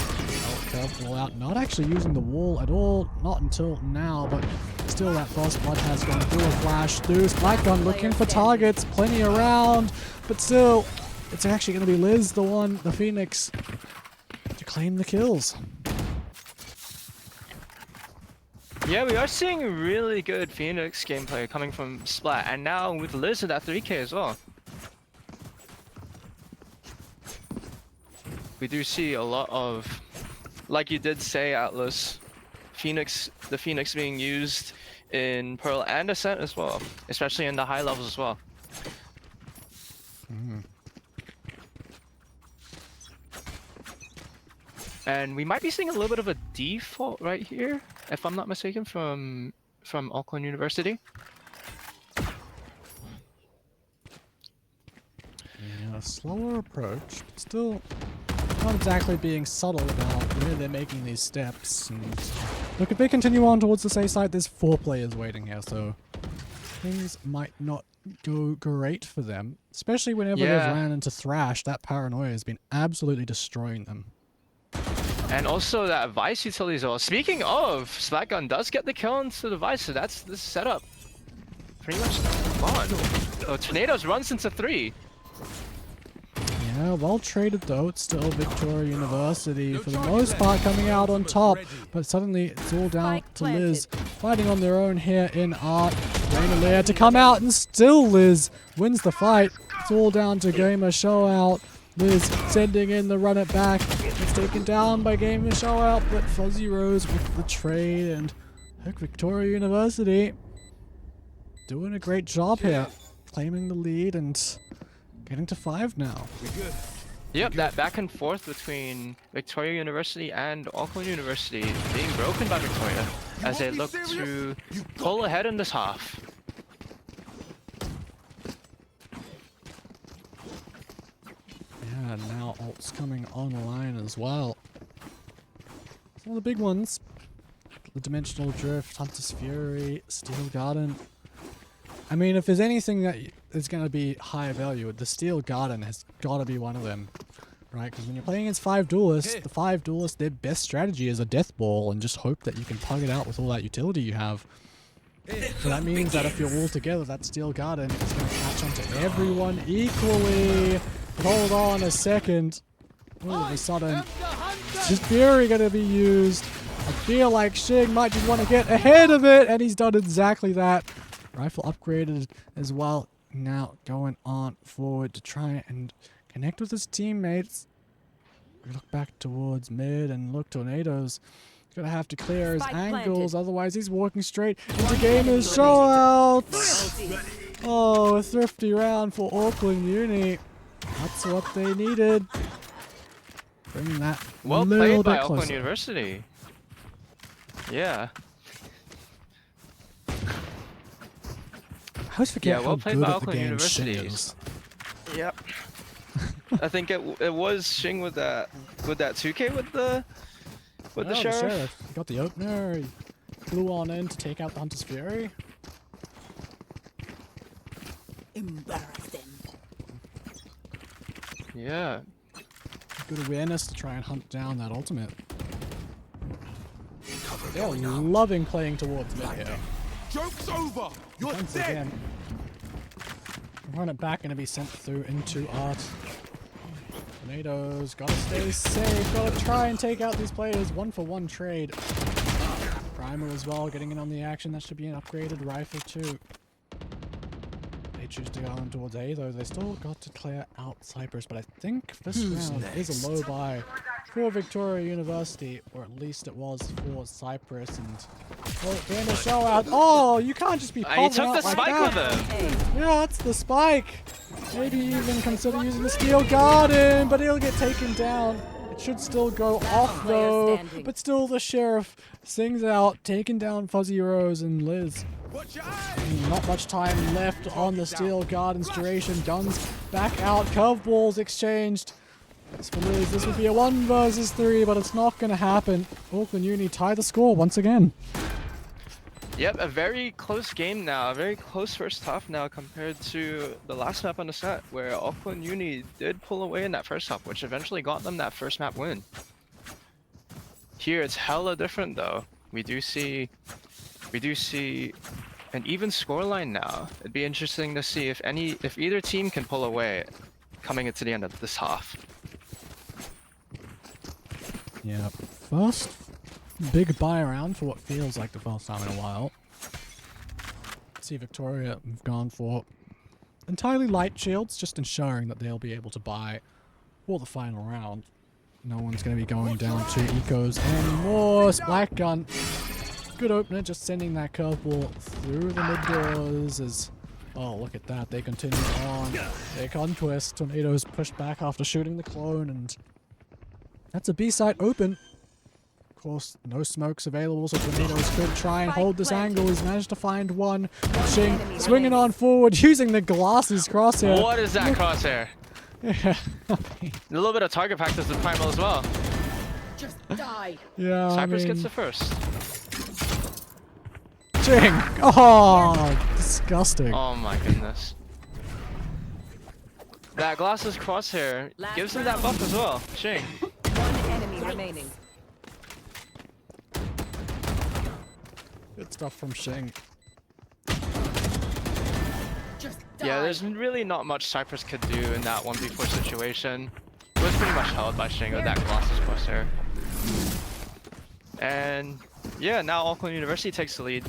careful out, not actually using the wall at all, not until now, but still that first blood has gone through a flash through. Splat Gun looking for targets, plenty around, but still, it's actually going to be Liz, the Phoenix, to claim the kills. Yeah, we are seeing really good Phoenix gameplay coming from Splat, and now with Liz at that 3K as well. We do see a lot of, like you did say, Atlas, the Phoenix being used in Pearl and Ascent as well, especially in the high levels as well. And we might be seeing a little bit of a default right here, if I'm not mistaken, from Auckland University. Yeah, a slower approach, but still not exactly being subtle about where they're making these steps. And look, if they continue on towards the safe side, there's 4 players waiting here, so things might not go great for them. Especially whenever they've ran into Thrash, that paranoia has been absolutely destroying them. And also that Vice utility as well. Speaking of, Splat Gun does get the kill into the Vice, so that's this setup pretty much gone. Oh, Tornadoes runs into 3. Yeah, Yeah, well traded though. It's still Victoria University for the most part coming out on top. But suddenly it's all down to Liz fighting on their own here in Art. Rainier to come out and still Liz wins the fight. It's all down to Gamer Showout. Liz sending in the run it back. It's taken down by Gamer Showout, but Fuzzy Rose with the trade and heck, Victoria University doing a great job here. Claiming the lead and getting to 5 now. Yep, that back and forth between Victoria University and Auckland University being broken by Victoria as they look to pull ahead in this half. Yeah, now ults coming online as well. Some of the big ones. The Dimensional Drift, Hunter's Fury, Steel Garden. I mean, if there's anything that is going to be high value, the Steel Garden has got to be one of them, right? Because when you're playing against 5 duelists, the 5 duelists, their best strategy is a death ball and just hope that you can pug it out with all that utility you have. So that means that if you're all together, that Steel Garden is going to catch on to everyone equally. Hold on a second. All of a sudden, just Fury going to be used. I feel like Shing might just want to get ahead of it, and he's done exactly that. Rifle upgraded as well. Now going on forward to try and connect with his teammates. Look back towards mid and look Tornadoes. He's gonna have to clear his angles, otherwise he's walking straight into Gamer's Showouts. Oh, a thrifty round for Auckland Uni. That's what they needed. Bringing that Well played by Auckland University. Yeah. I always forget how played good by at the Auckland game University. Shing is. Yep. I think it was Shing with that 2K with the sheriff. He got the opener. He flew on in to take out the Hunter's Fury. Embarrassing. Yeah. Good awareness to try and hunt down that ultimate. They're loving playing towards mid here. Joke's over. You're Once dead. again. Run it back, gonna be sent through into Art. Tornadoes, gotta stay safe, gotta try and take out these players. 1-for-1 trade. Primer as well, getting in on the action. That should be an upgraded rifle too. They choose to go on towards A though. They still got to clear out Cyprus, but I think this round is a low buy for Victoria University, or at least it was for Cyprus. And in a show out. Oh, you can't just be He popping took out the like spike that. with him. Yeah, that's the spike. Maybe even consider using the Steel Garden, but he'll get taken down. It should still go off though, but still the Sheriff sings out, taking down Fuzzy Rose and Liz. Watch your eyes. Not much time left on the Steel Garden's duration. Guns back out, curveballs exchanged. As for Liz, this would be a 1 versus 3, but it's not going to happen. Auckland Uni tie the score once again. Yep, a very close game now, a very close first half now compared to the last map on the set, where Auckland Uni did pull away in that first half, which eventually got them that first map win. Here it's hella different though. We do see an even scoreline now. It'd be interesting to see if either team can pull away coming into the end of this half. Yeah, first big buy around for what feels like the first time in a while. See Victoria have gone for entirely light shields, just ensuring that they'll be able to buy for the final round. No one's going to be going down to ecos anymore. Black gun. Good opener, just sending that curveball through the mid doors as... Oh, look at that. They continue on their conquest. Tornadoes pushed back after shooting the clone, and that's a B site open. Of course, no smokes available, so Tornadoes could try and hold this angle. He's managed to find one. Shing swinging on forward, using the glasses crosshair. What is that crosshair? Yeah. A little bit of target practice with Primal as well. Just die. Yeah, Cypress I mean, gets the first. Shing! Oh, disgusting. Oh my goodness. That glasses crosshair Last gives him that round. buff as well. Shing. One enemy remaining. Good stuff from Shing. Just Yeah, there's really not much Cypress could do in that 1v4 situation. It was pretty much held by Shing with that Colossus crosshair. And yeah, now Auckland University takes the lead,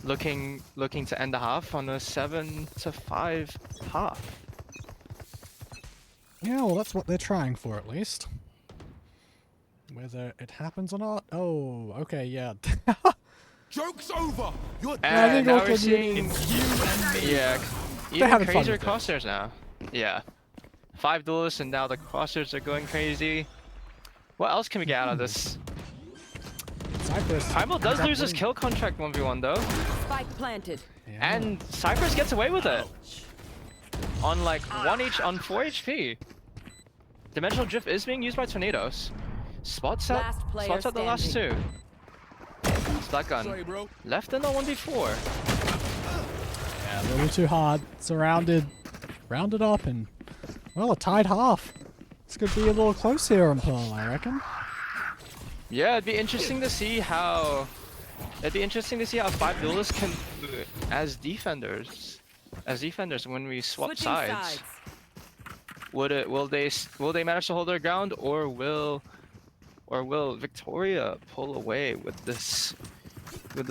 looking to end the half on a 7-5 half. Yeah, well, that's what they're trying for, at least. Whether it happens or not. Oh, okay, yeah. Joke's over. You're I think And now we're Auckland seeing yeah, even having fun crazier with it. crosshairs now. Yeah, 5 duelists and now the crosshairs are going crazy. What else can we get out of this? Cypress. Primal does lose his kill contract 1v1 though, Spike planted. Yeah. and Cypress gets away with it. On like 4 HP. Dimensional Drift is being used by Tornadoes. Spots out Last player the last two. Splat gun. sorry, bro. Left in the 1v4. Yeah, a little too hard. Surrounded. Rounded up and, well, a tied half. This could be a little close here on Pearl, I reckon. Yeah, it'd be interesting to see how 5 duelists can as defenders when we swap Switching sides. Will they manage to hold their ground, or will Victoria pull away with this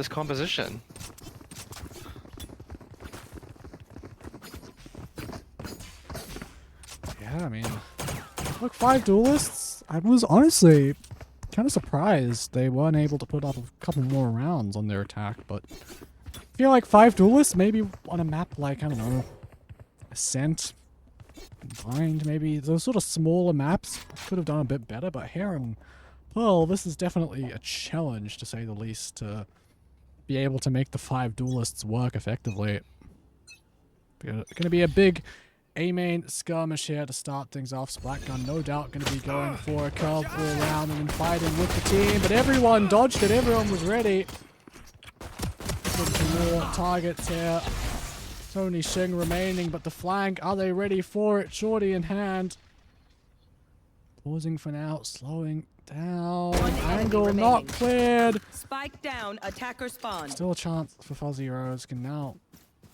composition? Yeah, I mean, look, 5 duelists. I was honestly kind of surprised they weren't able to put up a couple more rounds on their attack, but I feel like 5 duelists, maybe on a map like, I don't know, Ascent, Bind, maybe those sort of smaller maps could have done a bit better, but here in Pearl, this is definitely a challenge, to say the least, to be able to make the 5 duelists work effectively. Going to be a big A-main skirmish here to start things off. Splat Gun no doubt going to be going for a curveball round and then fighting with the team, but everyone dodged it, everyone was ready. Looking for more targets here. Tony Shing remaining, but the flank, are they ready for it? Shorty in hand. Pausing for now, slowing down. Angle not cleared. Spike down, attacker spawn. Still a chance for Fuzzy Rose. Can now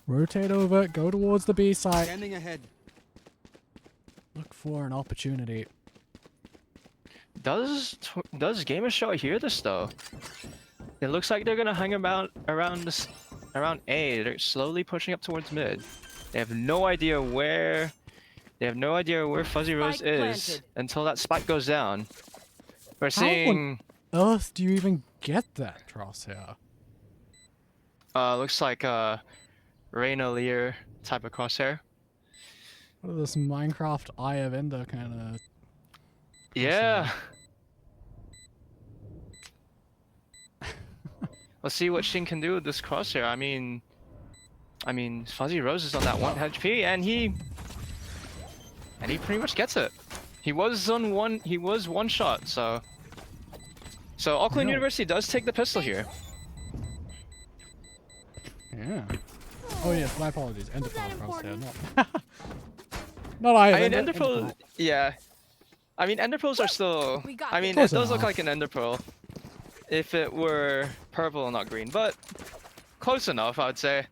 rotate over, go towards the B site. Standing ahead. Look for an opportunity. Does Gamer Shot hear this though? It looks like they're gonna hang around A. They're slowly pushing up towards mid. They have no idea where Fuzzy Rose Spike is planted. until that spike goes down. We're How seeing Earth, do you even get that crosshair? looks like Reyna Lear type of crosshair. What is this Minecraft Eye of Ender kind of? Yeah. Let's see what Shin can do with this crosshair. I mean, Fuzzy Rose is on that 1 HP, and he pretty much gets it. He was one shot, so Auckland No. University does take the pistol here. Yeah. Oh yes, my apologies. Enderpearl crosshair, not. Not Eye of I mean, Ender. Enderpearl, yeah. I mean, Enderpearls are still. We got I mean, it Close does look enough. like an Enderpearl if it were purple and not green, but close enough, I would say.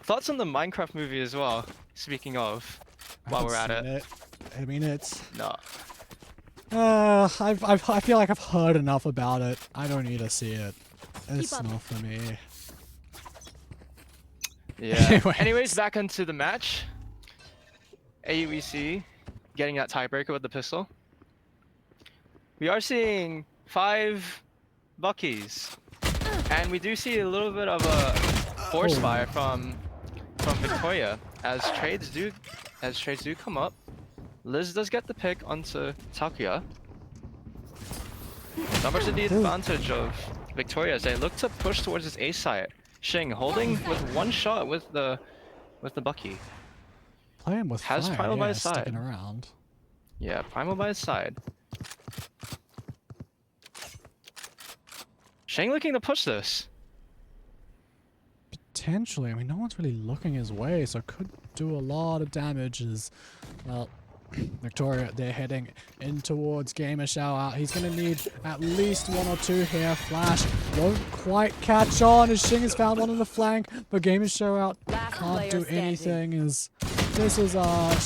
Thoughts on the Minecraft movie as well? Speaking of, while we're at it. I mean, it's. No. I feel like I've heard enough about it. I don't need to see it. It's up. not for me. Yeah. Anyways, back into the match. AUEC getting that tiebreaker with the pistol. We are seeing 5 Buckies, and we do see a little bit of a force fire from Victoria as trades do come up. Liz does get the pick onto Takuya. Numbers to the advantage of Victoria as they look to push towards this A site. Shing holding with 1 shot with the Bucky. Playing with Has fire, Primal by yeah, his side. sticking around. Yeah, Primal by his side. Shang looking to push this. Potentially, I mean, no one's really looking his way, so could do a lot of damage as, well, Victoria, they're heading in towards Gamer Shower. He's going to need at least 1 or 2 here. Flash won't quite catch on as Shing has found one on the flank, but Gamer Shower can't do anything as this is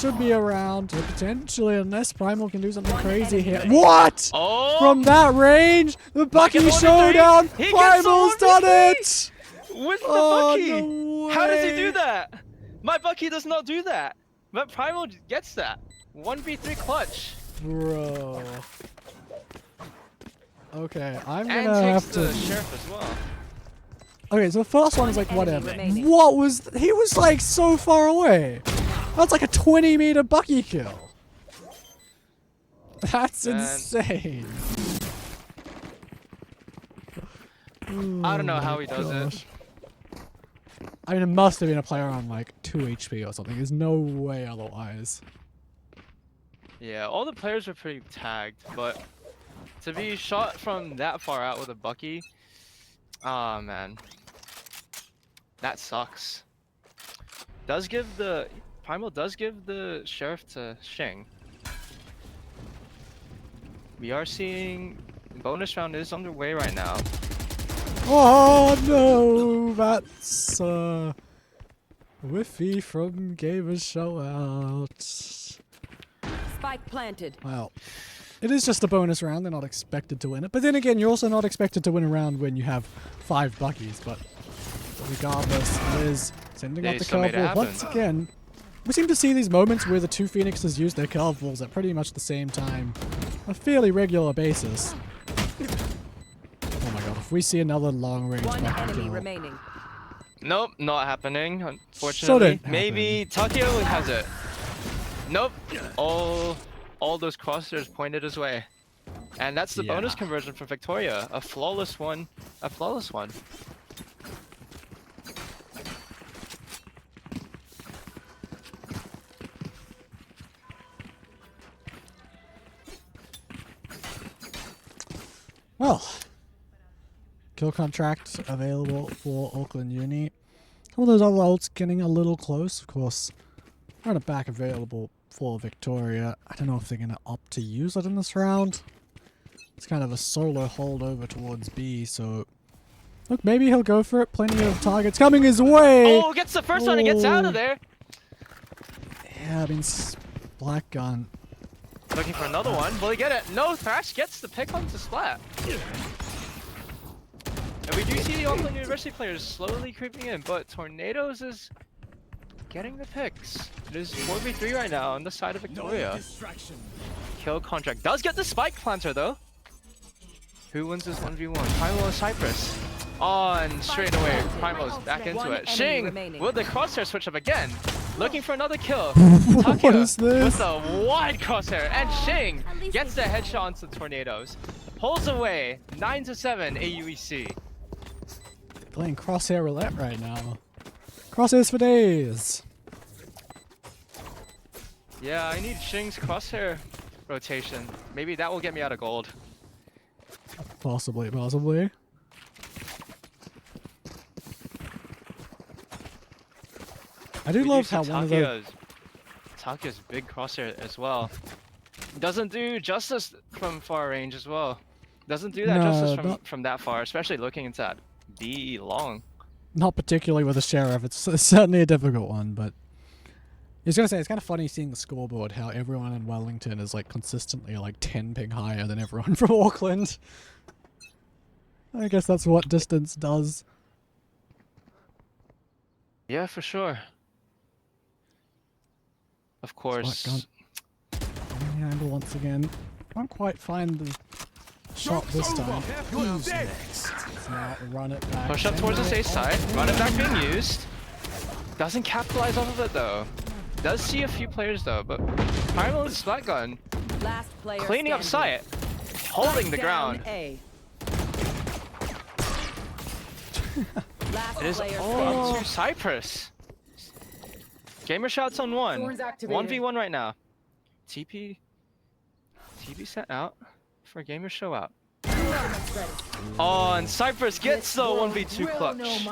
should be around potentially, unless Primal can do something crazy here. What? Oh! From that range, the Bucky Bucket showdown. He gets Primal's the done 1v3 it. with the Oh, Bucky. no How does he way. do that? My Bucky does not do that, but Primal gets that 1v3 clutch Bro. Okay, I'm and gonna takes have the to. sheriff as well. Okay, so the first one is like One enemy whatever. remaining. What was? He was like so far away. That's like a 20-meter Bucky kill. That's Man. insane. I don't know Oh how my he does it. gosh. I mean, it must have been a player on like 2 HP or something. There's no way otherwise. Yeah, all the players were pretty tagged, but to be shot from that far out with a Bucky, oh man, that sucks. Primal does give the sheriff to Shing. We are seeing bonus round is underway right now. Oh no, that's whiffy from Gamer's Showout. Spike planted. Well, it is just a bonus round. They're not expected to win it. But then again, you're also not expected to win a round when you have 5 Buckies. But regardless, Liz sending They out the still made it curveball. happen. Once again, we seem to see these moments where the 2 Phoenixes use their curveballs at pretty much the same time. On a fairly regular basis. Oh my god, if we see another long-range One Bucky enemy kill. remaining. Nope, not happening, unfortunately. Shouldn't Maybe Takeo has it. Nope. All those crosshairs pointed his way. And that's the bonus Yeah. conversion for Victoria. A flawless one. A flawless one. Well, kill contract available for Auckland Uni. All those other ults getting a little close, of course. Run it back available for Victoria. I don't know if they're going to opt to use it in this round. It's kind of a solo hold over towards B, so... Look, maybe he'll go for it. Plenty of targets coming his way! Oh, gets the first one and gets out of there. Yeah, I mean, Black Gun. Looking for another one. Will he get it? No, Thrash gets the pick onto Splat. And we do see the Auckland University players slowly creeping in, but Tornadoes is getting the picks. It is 4v3 right now on the side of Victoria. Kill contract does get the spike planter though. Who wins this 1v1? Primal or Cypress? Oh, and straight away, Primal's back into it. Shing with the crosshair switch up again. Looking for another kill. What is this? With the wide crosshair. And Shing gets the headshot onto the Tornadoes. Pulls away. 9-7 AUEC. Playing crosshair roulette right now. Crosshairs for days. Yeah, I need Shing's crosshair rotation. Maybe that will get me out of gold. Possibly, possibly. I do We love see how one of the... Takeo's big crosshair as well. Doesn't do justice from far range as well. Doesn't do that No, justice not- from that far, especially looking into that B long. Not particularly with a sheriff. It's certainly a difficult one, but... I was going to say, it's kind of funny seeing the scoreboard, how everyone in Wellington is like consistently like 10 ping higher than everyone from Auckland. I guess that's what distance does. Yeah, for sure. Of course. Handle once again. Can't quite find the shot this time. Who's next? It's now run it back. Push up towards the safe side. Run it back being used. Doesn't capitalize off of it though. Does see a few players though, but Primal is Splat Gun. Last player Cleaning up standing. sight. Holding the Down ground. A. Last It is player all standing. up to Cypress. Gamer shots on one. 1v1 right now. TP sent out for a gamer show out. Oh, and Cypress gets the 1v2 clutch.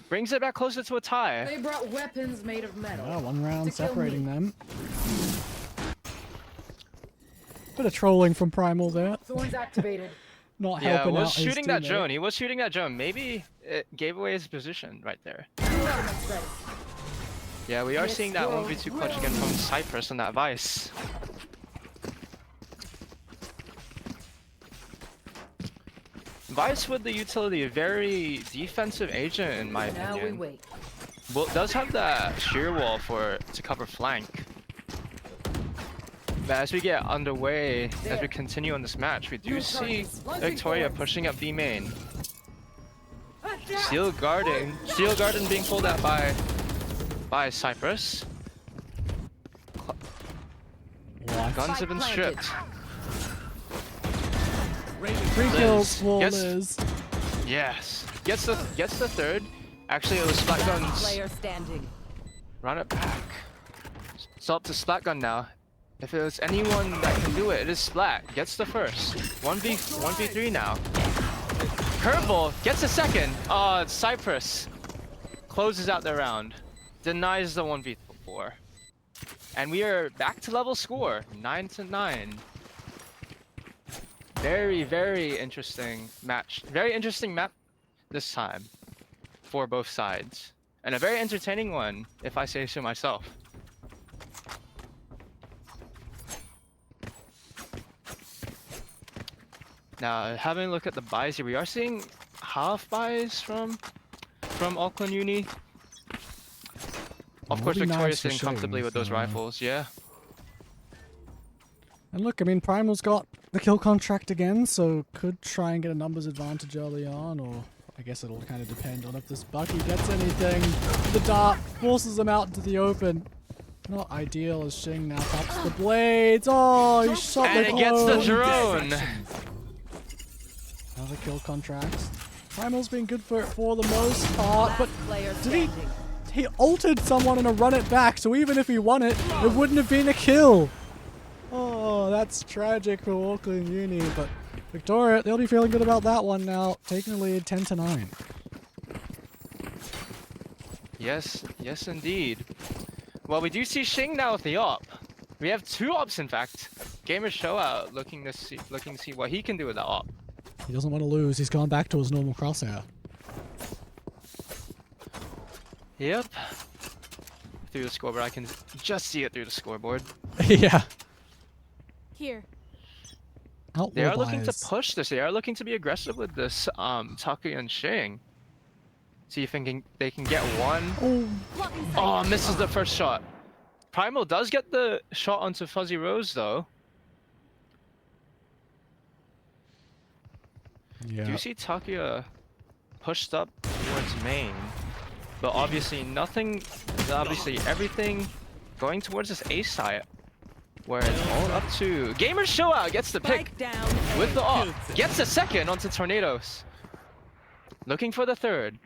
Brings it back closer to a tie. They brought weapons made of metal. Yeah, 1 round to kill separating me. them. Bit of trolling from Primal there. Thorns activated. Not Yeah, helping out was his shooting that teammate. drone. He was shooting that drone. Maybe it gave away his position right there. Yeah, we are This seeing that world 1v2 clutch again from Cypress and that Vice. Vice with the utility, a very defensive agent in my Now we opinion. wait. Well, it does have that shear wall to cover flank. But as we get underway, as we continue on this match, we do see Victoria pushing up B main. Steel Garden being pulled out by Cypress. What? Guns have been stripped. 3 kills for Gets- Liz. Yes, gets the third. Actually, it was Splat Guns. Player standing. Run it back. It's up to Splat Gun now. If there's anyone that can do it, it is Splat. Gets the first. 1v3 now. Curveball gets a second. It's Cypress. Closes out the round. Denies the 1v4. And we are back to level score. 9-9. Very, very interesting match. Very interesting map this time for both sides. And a very entertaining one, if I say so myself. Now, having a look at the buys here, we are seeing half buys from Auckland Uni. Of course, Would be Victoria nice for sitting comfortably Shane, with those so- rifles, yeah. And look, I mean, Primal's got the kill contract again, so could try and get a numbers advantage early on, or I guess it'll kind of depend on if this Bucky gets anything. The dart forces him out into the open. Not ideal as Shing now pops the blades. Oh, he shot And the it gets the clone. drone! Another kill contracts. Primal's been good for it for the most part, but Last player did he? standing. He altered someone in a run it back, so even if he won it, it wouldn't have been a kill. Oh, that's tragic for Auckland Uni, but Victoria, they'll be feeling good about that one now, taking the lead 10-9. Yes, yes indeed. Well, we do see Shing now with the op. We have 2 ops in fact. Gamer Showout looking to see what he can do with that op. He doesn't want to lose, he's gone back to his normal crosshair. Yep. Through the scoreboard, I can just see it through the scoreboard. Yeah. Here. Outlaw They are looking to buys. push this. They are looking to be aggressive with this Taki and Shing. See if they can get one. Oh, Oh, misses the first shot. Primal does get the shot onto Fuzzy Rose though. yeah. Do you see Takia pushed up towards main? But obviously everything going towards this A site. Where it's all up to Gamer Showout gets the pick Spike down. with the off. Gets the second onto Tornadoes. Looking for the third.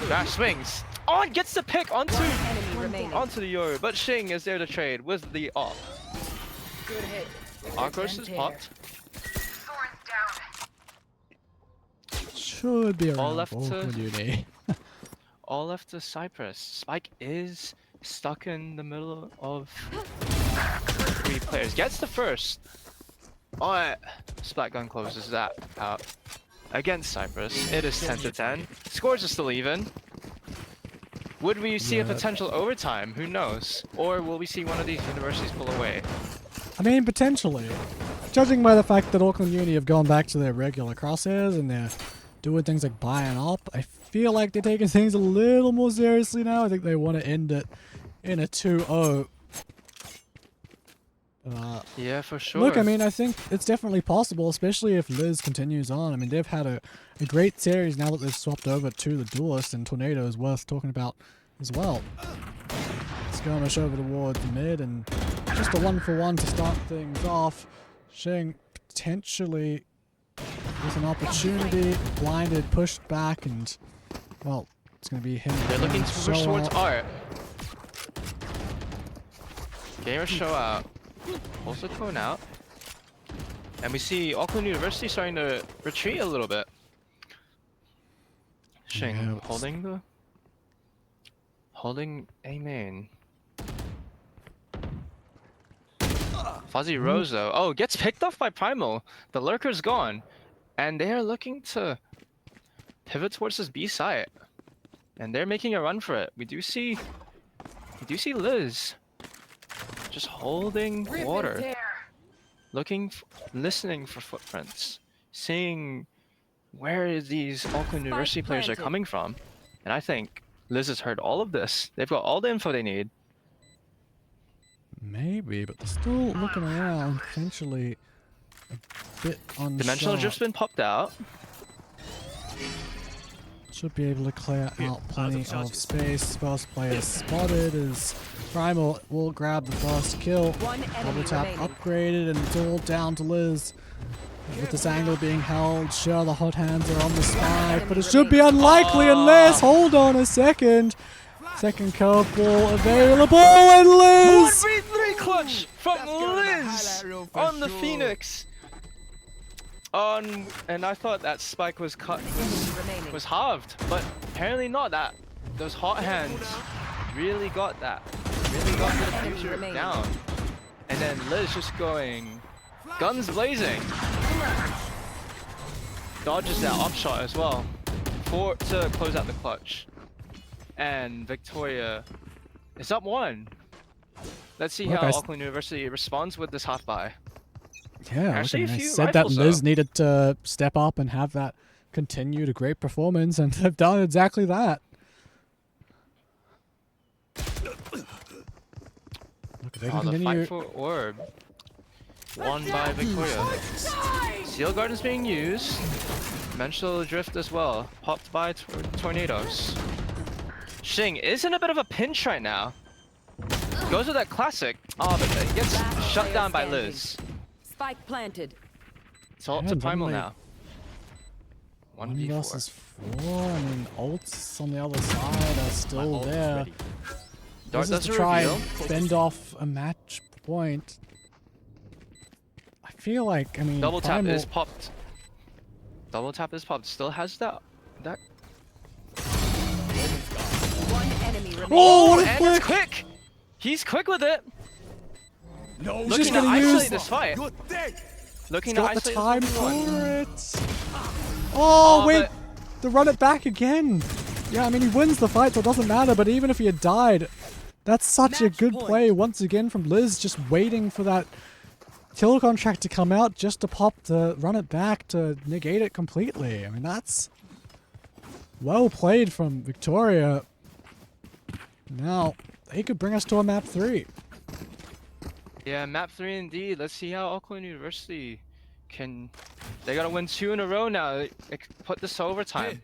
Dash swings. Oh, and gets the pick onto Enemy remaining. the Yoru. But Shing is there to trade with the off. Good hit. Arcos is popped. Should be All around left to- Auckland Uni. All left to Cypress. Spike is stuck in the middle of 3 players. Gets the first. Oh, Splat Gun closes that out. Against Cypress. It is 10-10. Scores are still even. Would we see a Yeah. potential overtime? Who knows? Or will we see one of these universities pull away? I mean, potentially. Judging by the fact that Auckland Uni have gone back to their regular crosshairs and they're doing things like buying up, I feel like they're taking things a little more seriously now. I think they want to end it in a 2-0. Yeah, for sure. Look, I mean, I think it's definitely possible, especially if Liz continues on. I mean, they've had a great series now that they've swapped over to the Duelist, and Tornado is worth talking about as well. Skirmish over towards mid, and just a 1-for-1 to start things off. Shing potentially with an opportunity, blinded, pushed back, and, well, it's going to be him. They're looking to push towards Showout. Art. Gamer Showout. Also thrown out. And we see Auckland University starting to retreat a little bit. Shing Yeah, holding the Holding A main. Fuzzy Rose though. Oh, gets picked off by Primal. The lurker's gone. And they are looking to pivot towards this B site. And they're making a run for it. We do see Liz just holding water. Looking, listening for footprints. Seeing where these Auckland University players are coming from. And I think Liz has heard all of this. They've got all the info they need. Maybe, but they're still looking around, potentially a bit unsure. Dimensional Drift's been popped out. Should be able to clear out plenty of space. First player spotted as Primal will grab the first kill. Double tap upgraded, and it's all down to Liz. With this angle being held, sure the hot hands are on the spike, but it should be unlikely unless, hold on a second. Second curveball available, and Liz! 1v3 clutch from Liz on the Phoenix. And I thought that spike was cut, was halved, but apparently not. That those hot hands really got that, really got the future down. And then Liz just going guns blazing, dodges that up shot as well to close out the clutch. And Victoria is up 1. Let's see how Auckland University responds with this half buy. Yeah, actually, I said that Liz needed to step up and have that continued a great performance, and they've done exactly that. Look, they can The continue. fight for orb won by Victoria. Seal Garden's being used. Dimensional Drift as well, popped by tornadoes. Shing is in a bit of a pinch right now. Goes with that classic. Oh, but it gets shut down by Liz. Spike planted. It's all up to Primal now. 1 versus 4. I mean, ults on the other side are still there. Dart This is to try and fend off a match point. I feel like, I mean, Double tap Primal... is popped. Double tap is popped. Still has that. One enemy remaining. Oh, what a and flick! it's quick. He's quick with it. No, He's Looking just to gonna isolate use this fight. you're dead. Looking He's to got the isolate time this one. for it. Oh, wait, but- to run it back again. Yeah, I mean, he wins the fight, so it doesn't matter, but even if he had died, that's such a good play once again from Liz, just waiting for that kill contract to come out just to pop to run it back to negate it completely. I mean, that's well played from Victoria. Now, they could bring us to a map 3. Yeah, map 3 indeed. Let's see how Auckland University can... They gotta win 2 in a row now. They put this to overtime.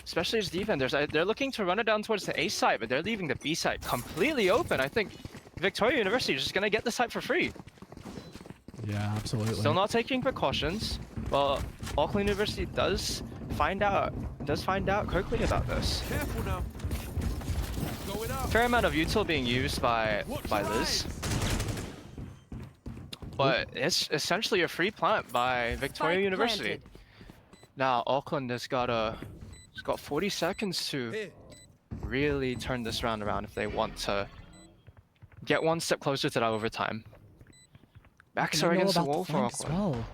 Especially as defenders. They're looking to run it down towards the A site, but they're leaving the B site completely open. I think Victoria University is just gonna get the site for free. Yeah, absolutely. Still not taking precautions. Well, Auckland University does find out quickly about this. Careful now. Going up. Fair amount of util being used by Liz. But it's essentially a free plant by Victoria Spike University. planted. Now Auckland has got 40 seconds to Here. really turn this round around if they want to get one step closer to that overtime. Backs are against the wall for Auckland. Well.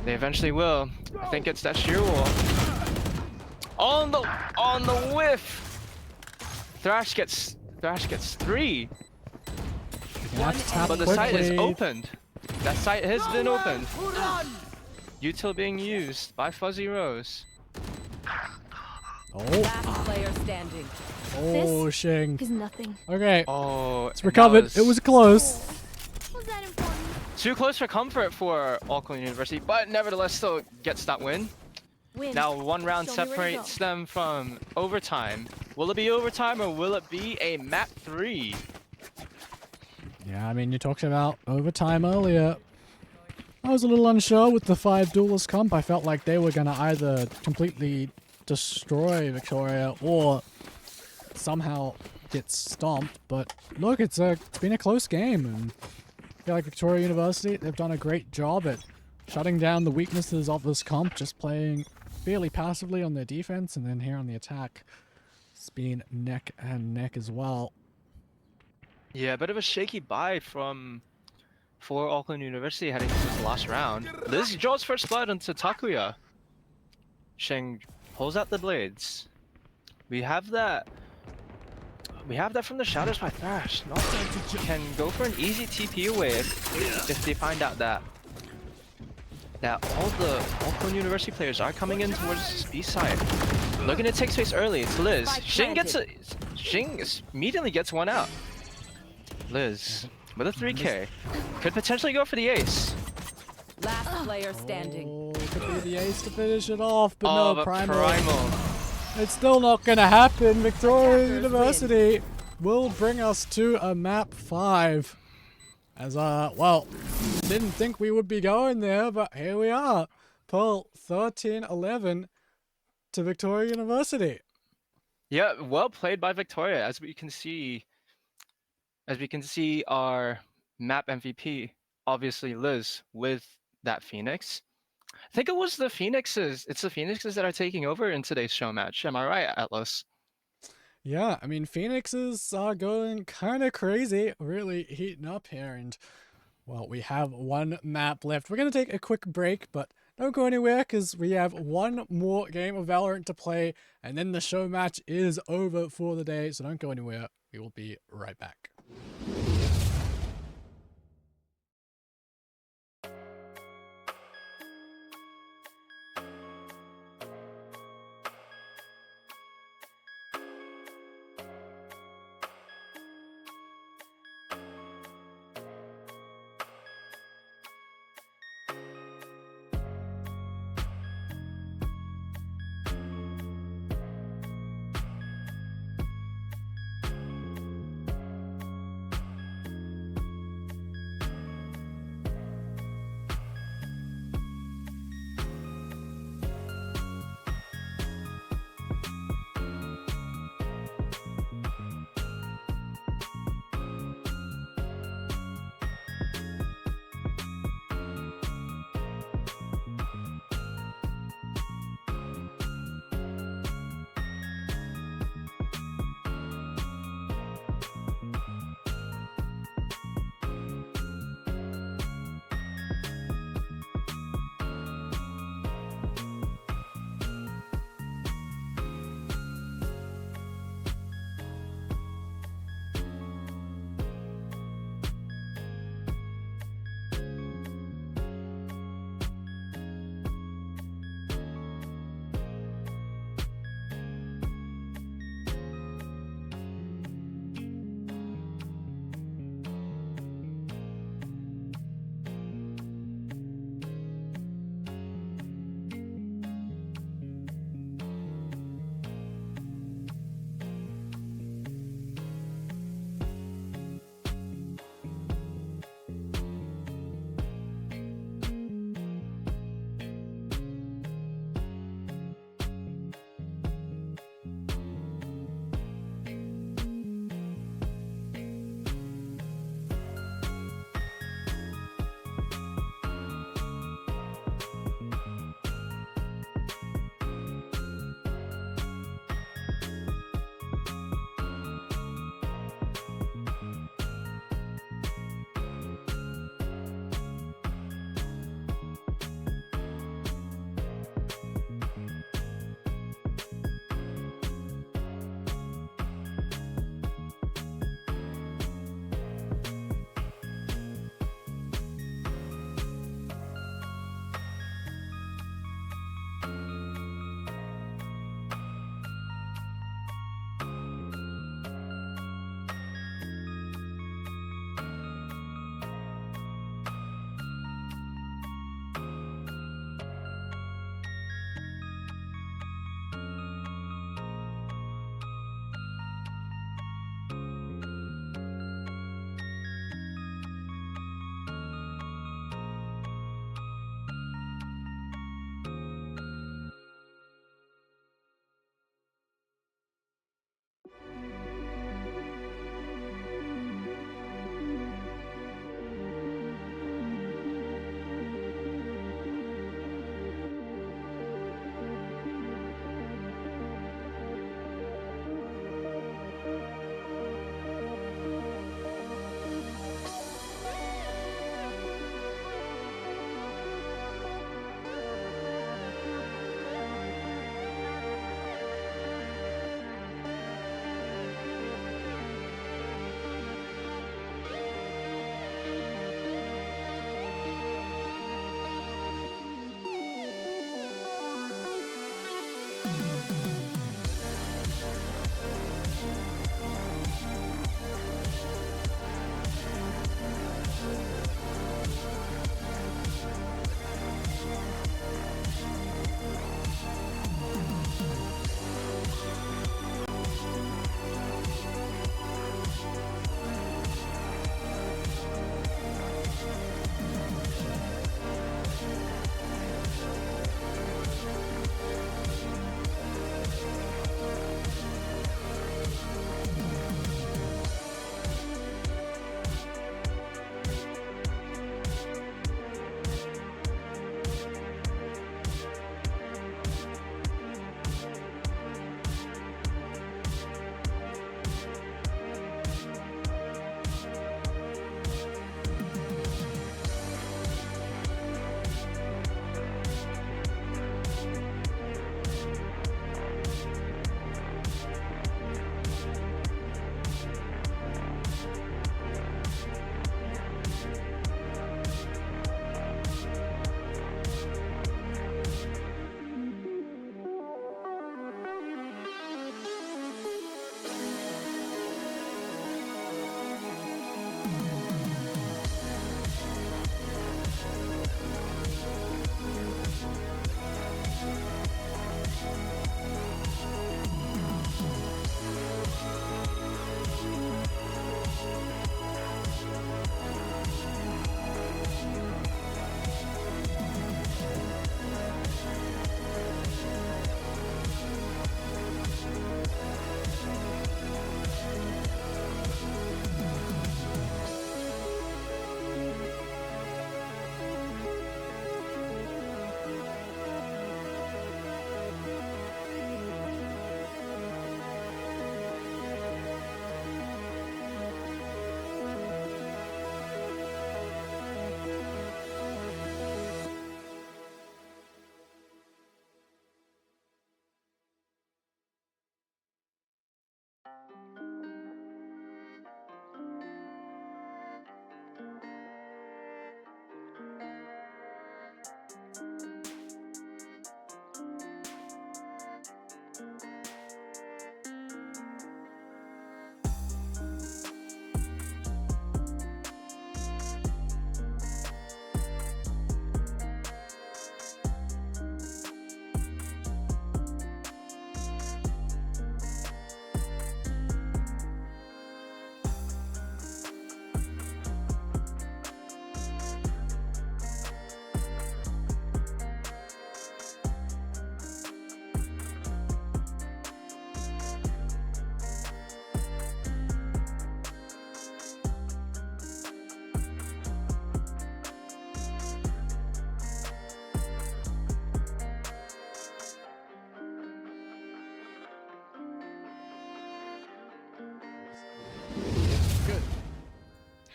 They eventually will. I think it's that sheer wall. On the whiff. Thrash gets 3. But the site is opened. That site has been opened. Util being used by Fuzzy Rose. Oh, Last player standing. oh, Shing. Is nothing. Okay, Oh, it's recovered. It was close. Was that important? too close for comfort for Auckland University, but nevertheless still gets that win. Now 1 round Show me where to separates them from overtime. Will it be overtime or will it be a map 3? Yeah, I mean, you talked about overtime earlier. I was a little unsure with the 5 duelist comp. I felt like they were going to either completely destroy Victoria or somehow get stomped. But look, it's been a close game. And I feel like Victoria University, they've done a great job at shutting down the weaknesses of this comp, just playing fairly passively on their defense and then here on the attack. It's been neck and neck as well. Yeah, a bit of a shaky bye for Auckland University heading into the last round. Liz draws first blood into Takuya. Sheng pulls out the blades. We have that from the shadows by Thrash. Not can go for an easy TP away if they find out that all the Auckland University players are coming in towards B side. Looking to take space early. It's Liz. Sheng immediately gets one out. Liz with a 3K could potentially go for the ace. Last player standing. Oh, could be the ace to finish it off, but Oh, no, but Primal. It's still not gonna happen. Victoria Attackers University will bring us to a map 5. As well, didn't think we would be going there, but here we are. Pull 13-11 to Victoria University. Yeah, well played by Victoria. As we can see our map MVP, obviously Liz with that Phoenix. I think it was the Phoenixes. It's the Phoenixes that are taking over in today's show match. Am I right, Atlas? Yeah, I mean, Phoenixes are going kind of crazy, really heating up here, and, well, we have one map left. We're going to take a quick break, but don't go anywhere, because we have one more game of Valorant to play, and then the show match is over for the day, so don't go anywhere. We will be right back.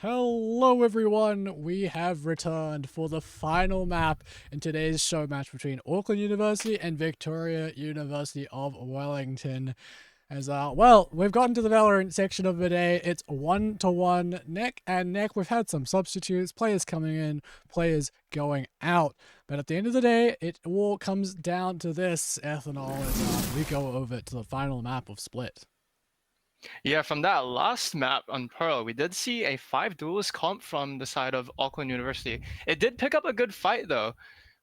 Hello everyone, we have returned for the final map in today's show match between Auckland University and Victoria University of Wellington. As well, we've gotten to the Valorant section of the day. It's 1-to-1 neck and neck. We've had some substitutes, players coming in, players going out. But at the end of the day, it all comes down to this, Ethanol, as we go over to the final map of Split. Yeah, from that last map on Pearl, we did see a 5 duelist comp from the side of Auckland University. It did pick up a good fight though,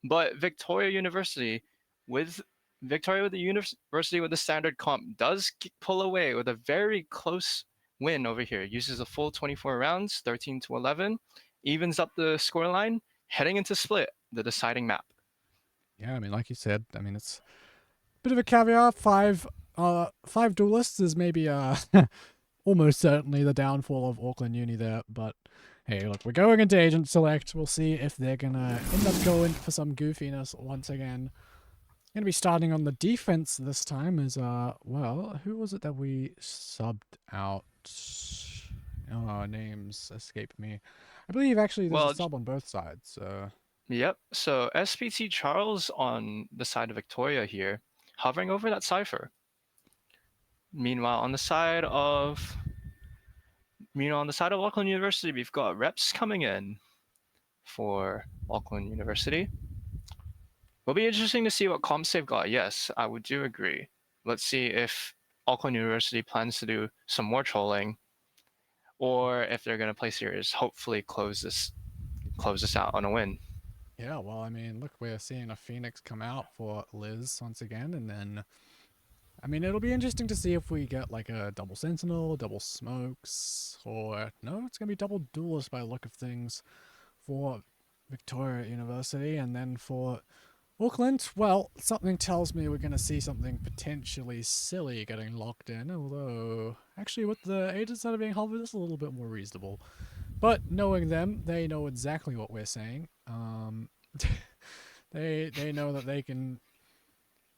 but Victoria University with the University with the standard comp does pull away with a very close win over here. Uses a full 24 rounds, 13-11, evens up the scoreline, heading into Split, the deciding map. Yeah, I mean, like you said, I mean, it's a bit of a caveat. Five duelists is maybe almost certainly the downfall of Auckland Uni there, but hey, look, we're going into Agent Select. We'll see if they're gonna end up going for some goofiness once again. Gonna be starting on the defense this time as well, who was it that we subbed out? Oh, names escape me. I believe actually there's a sub on both sides, so Yep, so SPT Charles on the side of Victoria here, hovering over that cipher. Meanwhile, on the side of Auckland University, we've got reps coming in for Auckland University. Will be interesting to see what comps they've got. Yes, I would do agree. Let's see if Auckland University plans to do some more trolling, or if they're going to play serious. Hopefully, close this out on a win. yeah. Well, I mean, look, we're seeing a Phoenix come out for Liz once again, and then. I mean, it'll be interesting to see if we get like a double Sentinel, double Smokes, or no, it's going to be double Duelist by the look of things for Victoria University. And then for Auckland, well, something tells me we're going to see something potentially silly getting locked in, although actually with the agents that are being hovered, it's a little bit more reasonable. But knowing them, they know exactly what we're saying. They know that they can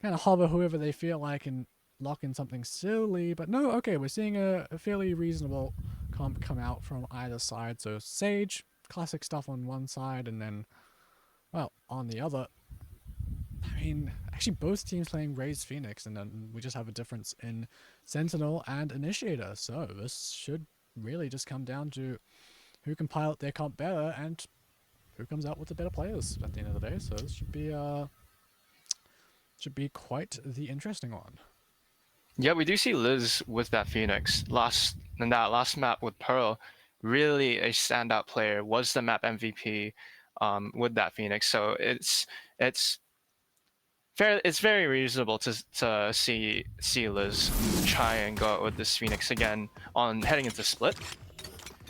kind of hover whoever they feel like and lock in something silly. But no, okay, we're seeing a fairly reasonable comp come out from either side. So Sage, classic stuff on one side, and then, well, on the other. I mean, actually both teams playing Raised Phoenix, and then we just have a difference in Sentinel and Initiator. So this should really just come down to who can pilot their comp better and who comes out with the better players at the end of the day. So this should be quite the interesting one. Yeah, we do see Liz with that Phoenix. In that last map with Pearl, really a standout player, was the map MVP with that Phoenix. So it's very reasonable to see Liz try and go out with this Phoenix again on heading into Split.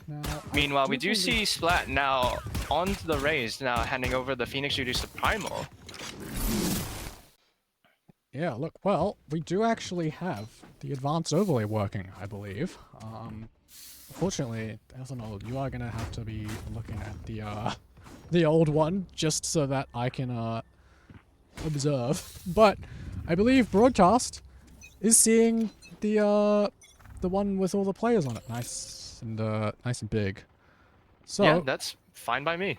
Now, Meanwhile, we do see Splat now onto the Raised, now handing over the Phoenix reduced to Primal. Yeah, look, well, we do actually have the advanced overlay working, I believe. Fortunately, Ethanol, you are going to have to be looking at the old one, just so that I can observe. But I believe Broadcast is seeing the one with all the players on it. Nice and big. So Yeah, that's fine by me.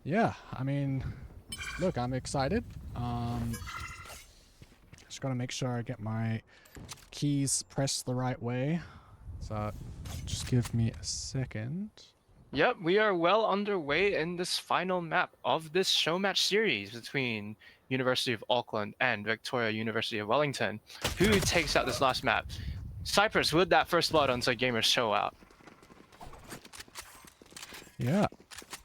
yeah, I mean, look, I'm excited. Just gotta make sure I get my keys pressed the right way. So just give me a second. Yep, we are well underway in this final map of this Showmatch series between University of Auckland and Victoria University of Wellington. Who takes out this last map? Cyprus with that first blood onto Gamers Show out. Yeah,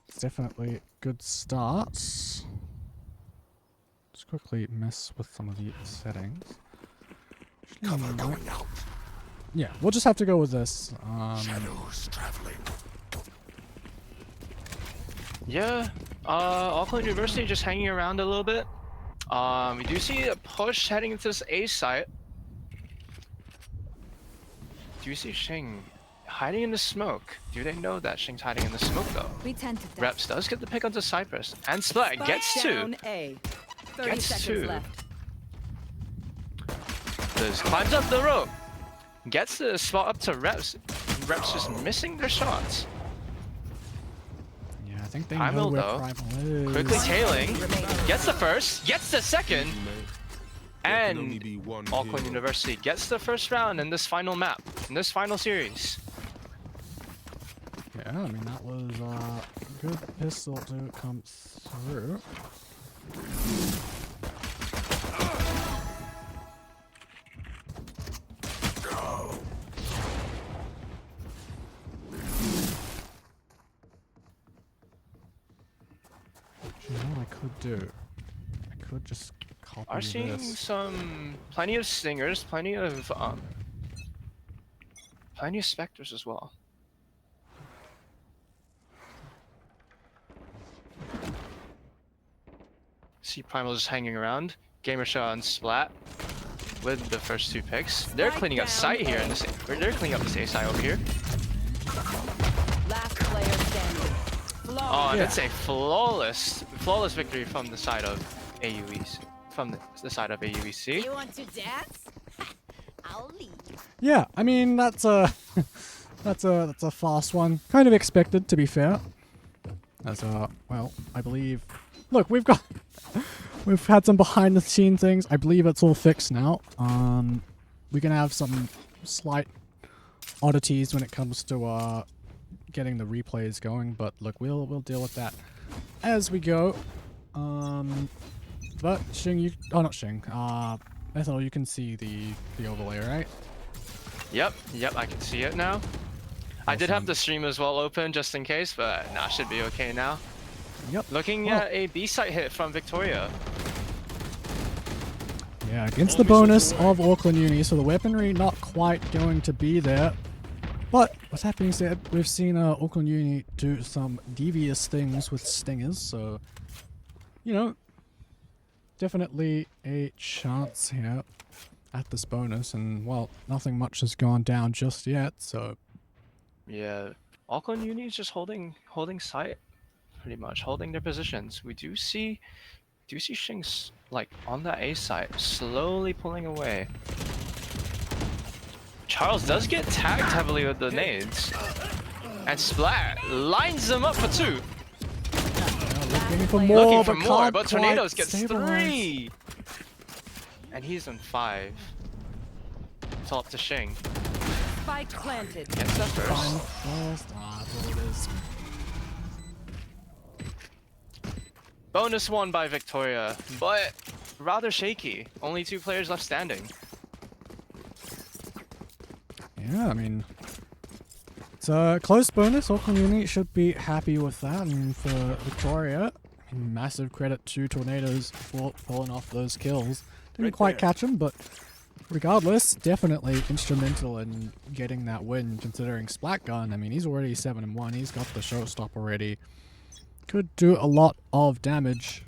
it's definitely good starts. Just quickly mess with some of the settings. Cover going out. Yeah, we'll just have to go with this. Shadows traveling. Yeah, Auckland University just hanging around a little bit. We do see a push heading into this A site. Do you see Shing hiding in the smoke? Do they know that Shing's hiding in the smoke though? We tend to Reps does get the pick onto Cypress, and Splat gets down to. A. 30 Gets seconds to. left. Liz climbs up the rope, gets the spot up to Reps. Reps just missing their shots. think they Primal, know where though, Primal is. quickly tailing. Gets the first, gets the second. There can only And be one Auckland hero. University gets the first round in this final map, in this final series. Yeah, I mean, that was a good pistol to come through. You know what I could do? I could just copy Are seeing this. plenty of stingers, plenty of specters as well. See Primal just hanging around. Gamer Show and Splat with the first 2 picks. They're Strike cleaning up down site here A. in this. They're cleaning up this A site over here. Last player standing. Oh, and Yeah. it's a flawless victory from the side of AUEs, from the side of AUEC. You want to dance? I'll leave. Yeah, I mean, that's a that's a fast one. Kind of expected, to be fair. As well, I believe. Look, we've had some behind the scene things. I believe it's all fixed now. We're gonna have some slight oddities when it comes to getting the replays going, but look, we'll deal with that as we go. But Shing, not Shing. Ethel, you can see the overlay, right? Yep, I can see it now. I did have Awesome. the stream as well open just in case, but nah, should be okay now. Yep. Looking Well, at a B site hit from Victoria. yeah, against the bonus of Auckland Uni, so the weaponry not quite going to be there. But with that being said, we've seen Auckland Uni do some devious things with stingers, so you know, definitely a chance here at this bonus, and well, nothing much has gone down just yet, so Yeah, Auckland Uni is just holding site, pretty much holding their positions. We do see Shing's like on that A site, slowly pulling away. Charles does get tagged heavily with the nades, and Splat lines them up for 2. looking for more, Looking for but more, can't but quite Tornadoes gets stabilize. 3, and he's on 5. It's all up to Shing. Spike planted. Gets that first. First, that's what it is. Bonus won by Victoria, but rather shaky. Only 2 players left standing. Yeah, I mean, it's a close bonus. Auckland Uni should be happy with that. And for Victoria, I mean, massive credit to Tornadoes for pulling off those kills. Didn't quite catch him, but regardless, definitely instrumental in getting that win, considering Splat Gun. I mean, he's already 7-1. He's got the showstop already. Could do a lot of damage.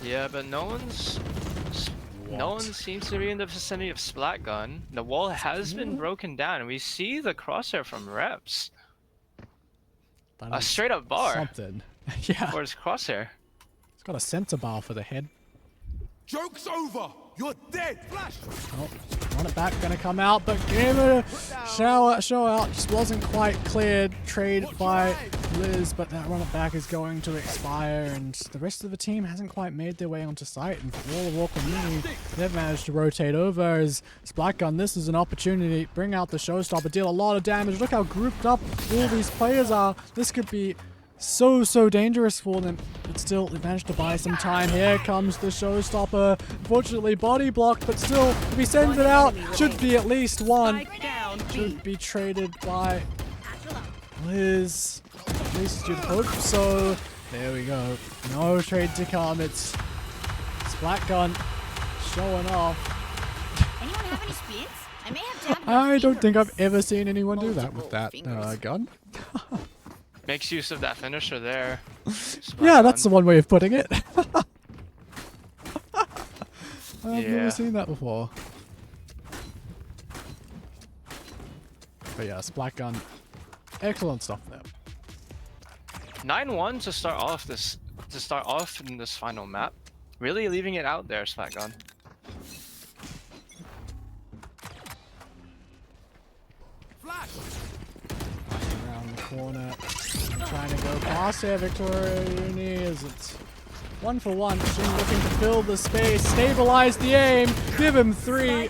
Yeah, but no one seems to be in the vicinity of Splat Gun. The wall has been broken down, and we see the crosshair from Reps. That A is straight up bar something. Yeah, for his crosshair. he's got a center bar for the head. Joke's over! You're dead! Flash! Oh, run it back, gonna come out, but Gamer show out just wasn't quite cleared. Trade by Liz, but that run it back is going to expire, and the rest of the team hasn't quite made their way onto site. And for all of Auckland Uni, they've managed to rotate over as Splat Gun. This is an opportunity to bring out the showstopper, deal a lot of damage. Look how grouped up all these players are. This could be so dangerous for them, but still they managed to buy some time. Here comes the showstopper. Unfortunately body blocked, but still if he sends it out, should be at least one. Spike down B. Should be traded by Liz, at least you'd hope so. There we go, no trade to come. It's Splat Gun showing off. Anyone have any spins? I may have to have I don't think I've ever seen anyone do that with that gun. Makes use of that finisher there. Yeah, that's the one way of putting it. I've Yeah. never seen that before. But yeah, Splat Gun, excellent stuff there. 9-1 to start off in this final map. Really leaving it out there, Splat Gun. Flash! Passing around the corner. Trying to go past here, Victoria Uni, as it's 1 for 1. Shing looking to fill the space, stabilize the aim, give him 3.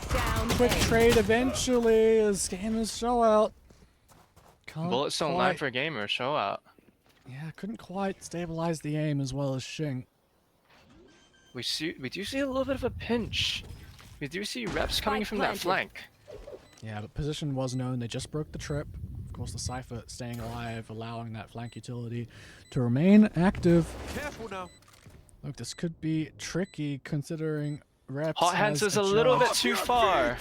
Quick trade eventually as gamers show out. Bullets don't lie for gamers, show out. Yeah, couldn't quite stabilize the aim as well as Shing. We do see a little bit of a pinch. We do see reps coming from that flank. Yeah, but position was known. They just broke the trip. Of course, the Cypher staying alive, allowing that flank utility to remain active. Careful now. Look, this could be tricky considering reps. Hot Hands is a little bit too far.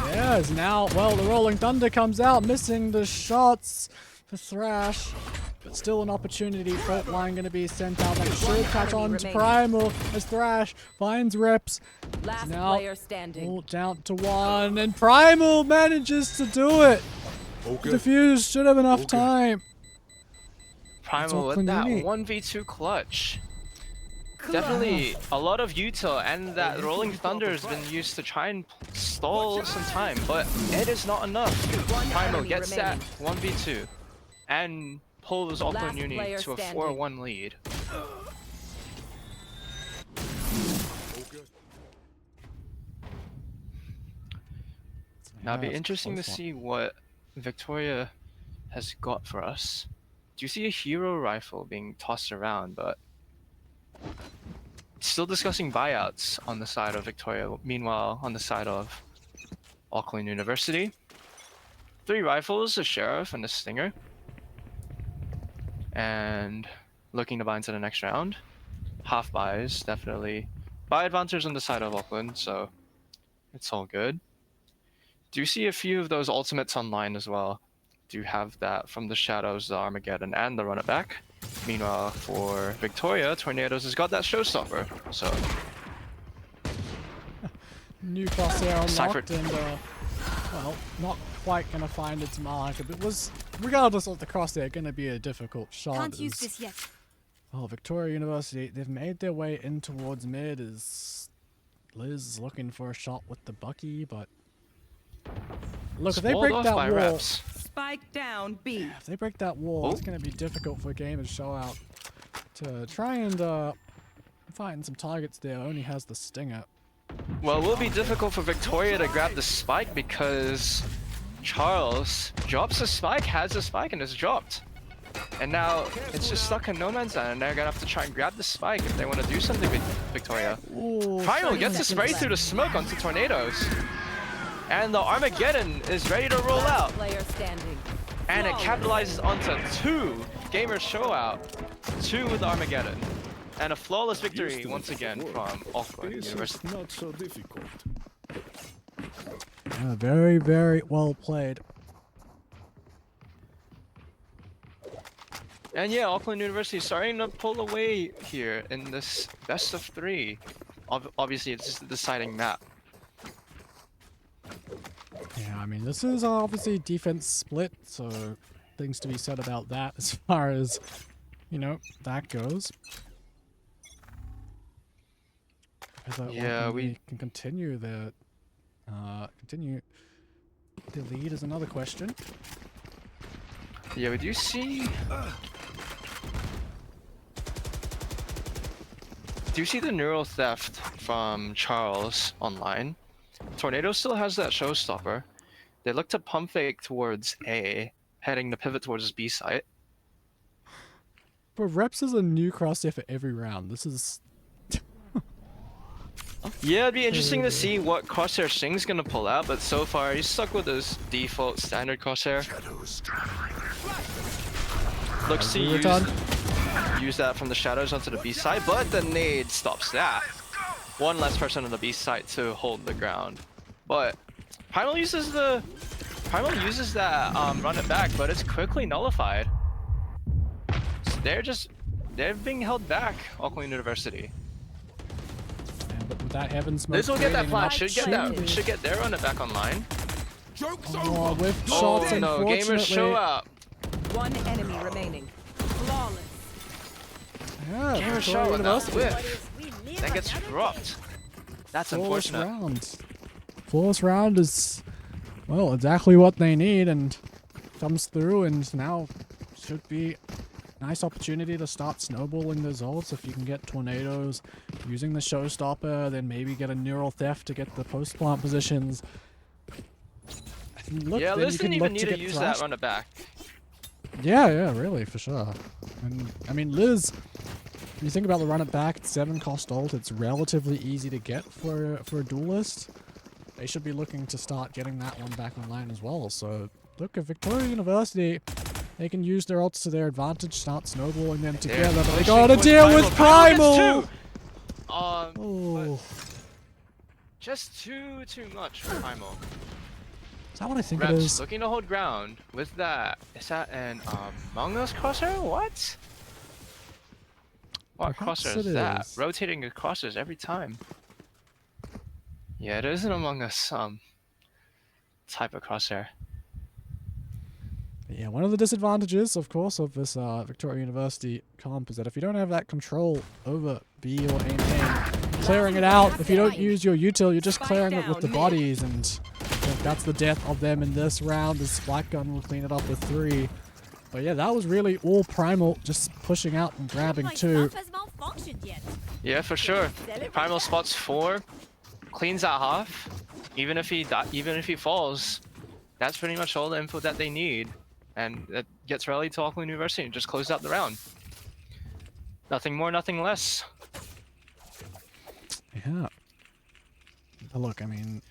Yeah, is now, well, the Rolling Thunder comes out, missing the shots for Thrash. But still an opportunity. Fault line going to be sent out. Like should catch on to Primal as Thrash finds reps. Last now player standing. all down to 1, and Primal manages to do it. Diffuse should have enough time. Primal with that 1v2 clutch. Definitely a lot of util, and that Rolling Thunder has been used to try and stall some time, but it is not enough. Primal gets that 1v2 and pulls Auckland Uni to a 4-1 lead. Now it'd be interesting to see what Victoria has got for us. Do you see a hero rifle being tossed around, but still discussing buyouts on the side of Victoria. Meanwhile, on the side of Auckland University, 3 rifles, a Sheriff, and a Stinger. And looking to buy into the next round. Half buys, definitely. Buy advantage on the side of Auckland, so it's all good. Do see a few of those ultimates online as well. Do have that from the Shadows, the Armageddon, and the Run It Back. Meanwhile, for Victoria, Tornadoes has got that Showstopper, so... New crosshair unlocked and, well, not quite gonna find its mark. It was, regardless of the crosshair, gonna be a difficult shot. Can't use this yet. Well, Victoria University, they've made their way in towards mid as Liz is looking for a shot with the Bucky, but... Look, if they break that wall... Reps. Spike down B. If they break that wall, it's going to be difficult for Game and Show Out to try and find some targets there. Only has the Stinger. Well, it will be difficult for Victoria to grab the spike because Charles drops a spike, has a spike, and is dropped. And now it's just stuck in no man's land, and they're going to have to try and grab the spike if they want to do something with Victoria. Ooh, Primal gets a spray through the smoke onto Tornadoes. And the Armageddon is ready to roll out. And it capitalizes onto 2 gamers show out. 2 with Armageddon. And a flawless victory once again from Auckland University. Not so difficult. Yeah, very, very well played. And yeah, Auckland University starting to pull away here in this best of 3. Obviously, it's just a deciding map. Yeah, I mean, this is obviously defense split, so things to be said about that as far as, you know, that goes. Yeah, we can continue the lead is another question. Yeah, we do see the neural theft from Charles online. Tornado still has that Showstopper. They look to pump fake towards A, heading to pivot towards B site. But Reps is a new crosshair for every round. This is... Yeah, it'd be interesting to see what crosshair Shing's gonna pull out, but so far he's stuck with his default standard crosshair. Looks to use that from the shadows onto the B side, but the nade stops that. 1 less person on the B side to hold the ground. But Primal uses that Run It Back, but it's quickly nullified. So they're being held back, Auckland University. Yeah, but with that Heaven Smoke, This will get that flash, should get their Run It Back online. Joke's oh, over. with shots, no, unfortunately. gamers show up. 1 enemy remaining. Flawless. Yeah, Gamers show up, that whiff. That gets dropped. That's unfortunate. Flawless round is, well, exactly what they need, and comes through, and now should be a nice opportunity to start snowballing those ults. If you can get tornadoes using the showstopper, then maybe get a neural theft to get the post plant positions. Look, yeah, then Liz you can didn't look even need to to get use thrashed. that run it back. Yeah, really, for sure. And I mean, Liz, when you think about the run it back, 7 cost ult, it's relatively easy to get for a duelist. They should be looking to start getting that one back online as well. So, look, at Victoria University, they can use their ults to their advantage, start snowballing them together, but they gotta deal with Primal! Oh. Just too much for Primal. Is that what I think it Reps is? looking to hold ground with that. Is that an Among Us crosshair? What? What Perhaps crosshair it is that? is. Rotating the crosshairs every time. Yeah, it is an Among Us type of crosshair. Yeah, one of the disadvantages, of course, of this Victoria University comp is that if you don't have that control over B or aim, clearing it out, if you don't use your util, you're just clearing it with the bodies, and that's the death of them in this round. The Spike Gun will clean it up with 3. But yeah, that was really all Primal, just pushing out and grabbing 2. Yeah, for sure. Primal spots 4, cleans that half. Even if he falls, that's pretty much all the info that they need. And it gets rallied to Auckland University and just closes out the round. Nothing more, nothing less. Yeah. But look, I mean,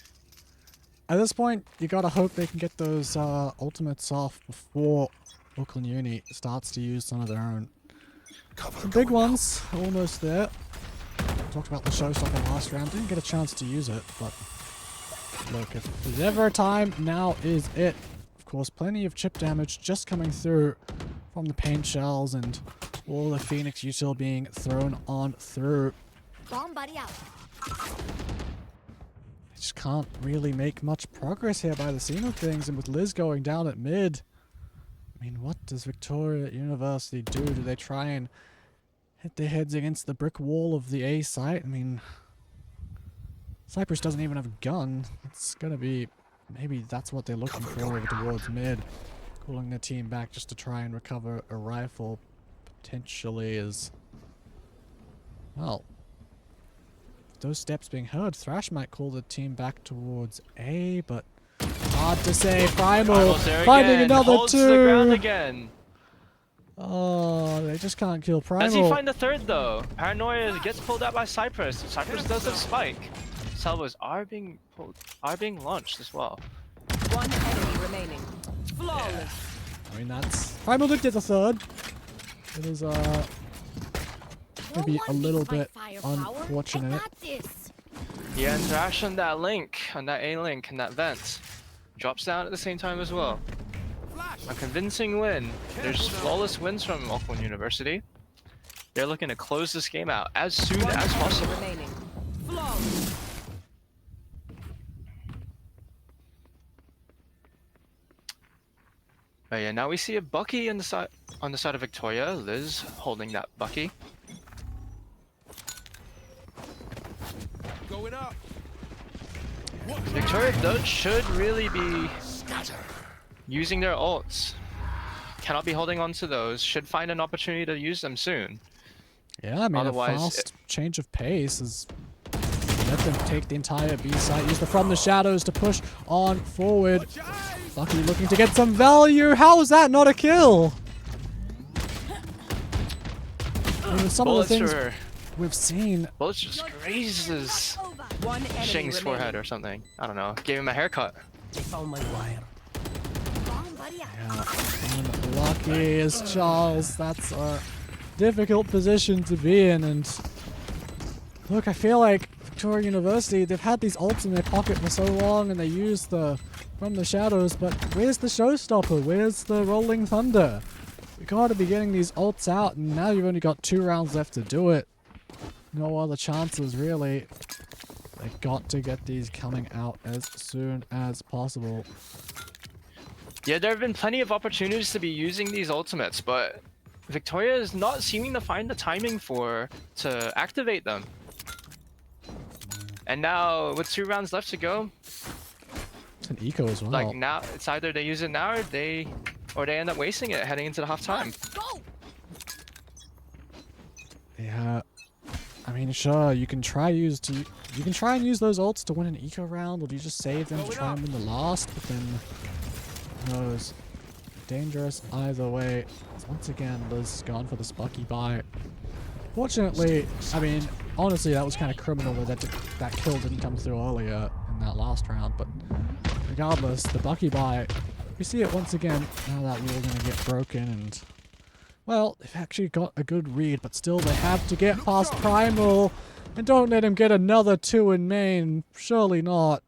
at this point, you gotta hope they can get those ultimates off before Auckland Uni starts to use some of their own. Some big ones, almost there. Talked about the showstopper last round, didn't get a chance to use it, but look, if there's ever a time, now is it. Of course, plenty of chip damage just coming through from the paint shells and all the Phoenix util being thrown on through. Bomb buddy out. Just can't really make much progress here by the scene of things, and with Liz going down at mid, I mean, what does Victoria University do? Do they try and hit their heads against the brick wall of the A site? I mean, Cyprus doesn't even have a gun. It's gonna be, maybe that's what they're looking for over towards mid. Calling their team back just to try and recover a rifle, potentially is, well, those steps being heard, Thrash might call the team back towards A, but hard to say. Primal finding again. another Holds the ground 2. again. Oh, they just can't kill Primal. Does he find the third though? Paranoia gets pulled out by Cypress. Cypress does a spike. Salvos are being launched as well. One enemy remaining. Flawless. Yeah. I mean, that's Primal did get the third. It is maybe a little bit unfortunate. Yeah, and Thrash on that link, on that A link, and that vent, drops down at the same time as well. A convincing win. There's flawless wins from Auckland University. They're looking to close this game out as soon as possible. Remaining. Flawless. But yeah, now we see a Bucky on the side of Victoria. Liz holding that Bucky. Going up. Victoria should really be using their ults. Cannot be holding on to those. Should find an opportunity to use them soon. Yeah, I mean, Otherwise, a fast change of pace is let them take the entire B site, use the From the Shadows to push on forward. Bucky looking to get some value. How is that not a kill? I mean, some Bullets of the things for we've seen. Bullets just grazes One enemy Shing's remaining. forehead or something. I don't know. Gave him a haircut. They found my wire. Bomb buddy out. Yeah, unlucky as Charles. That's a difficult position to be in. And look, I feel like Victoria University, they've had these ults in their pocket for so long, and they use the From the Shadows, but where's the showstopper? Where's the Rolling Thunder? We gotta be getting these ults out, and now you've only got 2 rounds left to do it. No other chances, really. They got to get these coming out as soon as possible. Yeah, there have been plenty of opportunities to be using these ultimates, but Victoria is not seeming to find the timing to activate them. And now, with 2 rounds left to go, It's an eco as well. like now, it's either they use it now or they or they end up wasting it heading into the halftime. Go! Yeah. I mean, sure, you can try and use those ults to win an eco round, or do you just save them to try and win the last? But then, who knows? Dangerous either way. Once again, Liz has gone for the Spucky buy. Fortunately, I mean, honestly, that was kind of criminal that kill didn't come through earlier in that last round. But regardless, the Bucky buy, we see it once again. Now that wall gonna get broken, and well, they've actually got a good read, but still they have to get past Primal, and don't let him get another 2 in main. Surely not.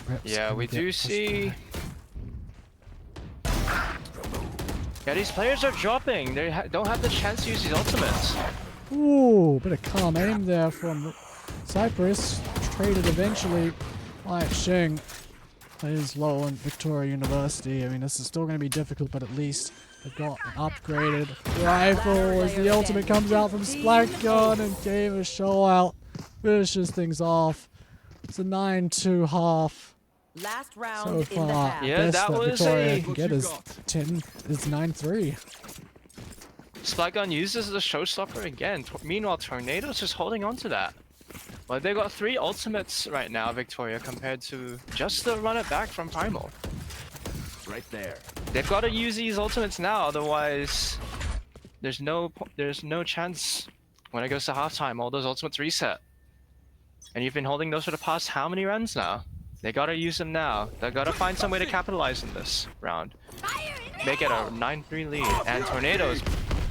Reps Yeah, we do see. Yeah, these players are dropping. They don't have the chance to use these ultimates. Ooh, bit of calm aim there from Cypress. Traded eventually by Shing. Plays low on Victoria University. I mean, this is still going to be difficult, but at least they've got an upgraded rifle as the ultimate comes out from Splat Gun, and Game of Showout finishes things off. It's a 9-2 half. Last round So in the far, half. Yeah, best that that was Victoria a- can get is 9-3. Splatgun uses the showstopper again. Meanwhile, Tornado's just holding on to that. Well, they got 3 ultimates right now, Victoria, compared to just the run it back from Primal. Right there. They've got to use these ultimates now, otherwise there's no chance when it goes to halftime. All those ultimates reset, and you've been holding those for the past how many runs now? They gotta use them now. They gotta find some way to capitalize in this round. Make it a 9-3 lead, and Tornadoes,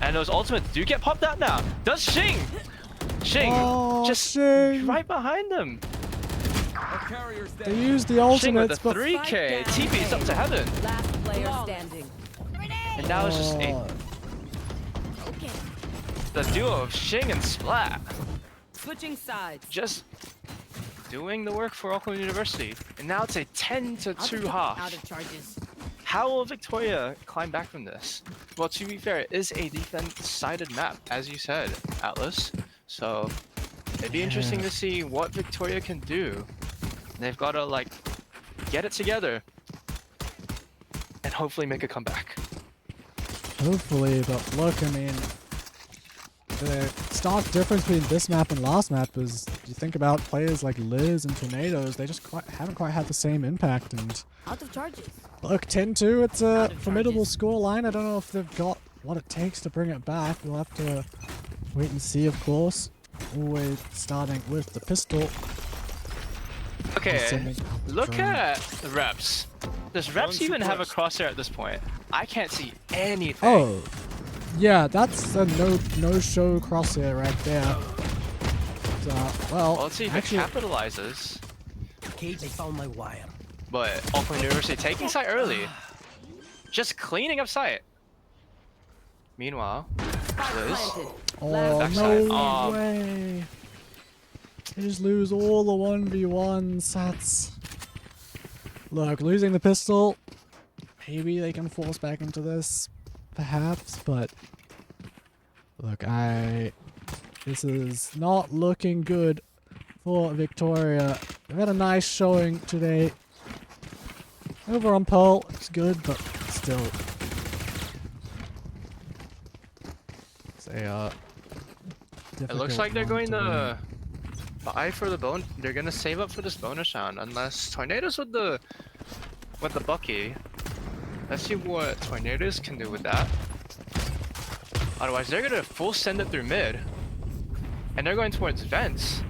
and those ultimates do get popped out now. Does Shing just Shing. right behind them? They used the Shing with ultimates, the but 3K, TP's up to heaven, Last player standing. and now it's just the duo of Shing and Splat Switching sides. just doing the work for Auckland University, and now it's a 10-2 half. Out of charges. How will Victoria climb back from this? Well, to be fair, it is a defense-sided map, as you said, Atlas. So it'd be interesting to see what Victoria can do. They've got to like get it together and hopefully make a comeback. hopefully, but look, I mean, the stark difference between this map and last map is, you think about players like Liz and Tornadoes, they just haven't quite had the same impact, and Out of charges. look, 10-2, it's a of formidable charges. scoreline. I don't know if they've got what it takes to bring it back. We'll have to wait and see, of course. Always starting with the pistol. Okay, Sending out the look drone. at the reps. Does reps even have a crosshair at this point? I can't see anything. Oh, yeah, that's a no-show crosshair right there. Well, Well, let's see if actually, it capitalizes. Kate, they found my wire. But Auckland University taking site early. Just cleaning up site. Meanwhile, Spike Liz. planted. oh, Last backside. no way. They just lose all the 1v1s. That's... Look, losing the pistol, maybe they can force back into this, perhaps, but... Look, this is not looking good for Victoria. They've had a nice showing today. Over on Pearl, it's good, but still. It's a, It looks difficult like they're one going to buy for the bone. They're gonna save up for this bonus round, unless Tornadoes with the Bucky. Let's see what Tornadoes can do with that. Otherwise, they're gonna full send it through mid, and they're going towards vents.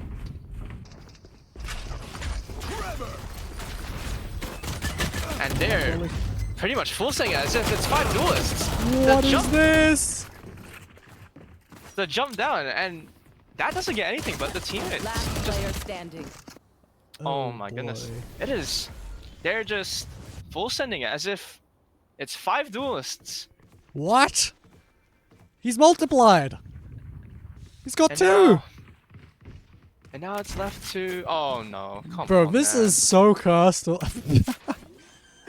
And they're Holy- pretty much full sending it as if it's 5 duelists. What is this? The jump down, and that doesn't get anything but the teammates. Last Just player standing. oh my goodness. boy. It is. They're just full sending it as if it's 5 duelists. What? He's multiplied. He's got And 2. now, and now it's left to. Oh no. Come Bro, on. this man. is so cursed.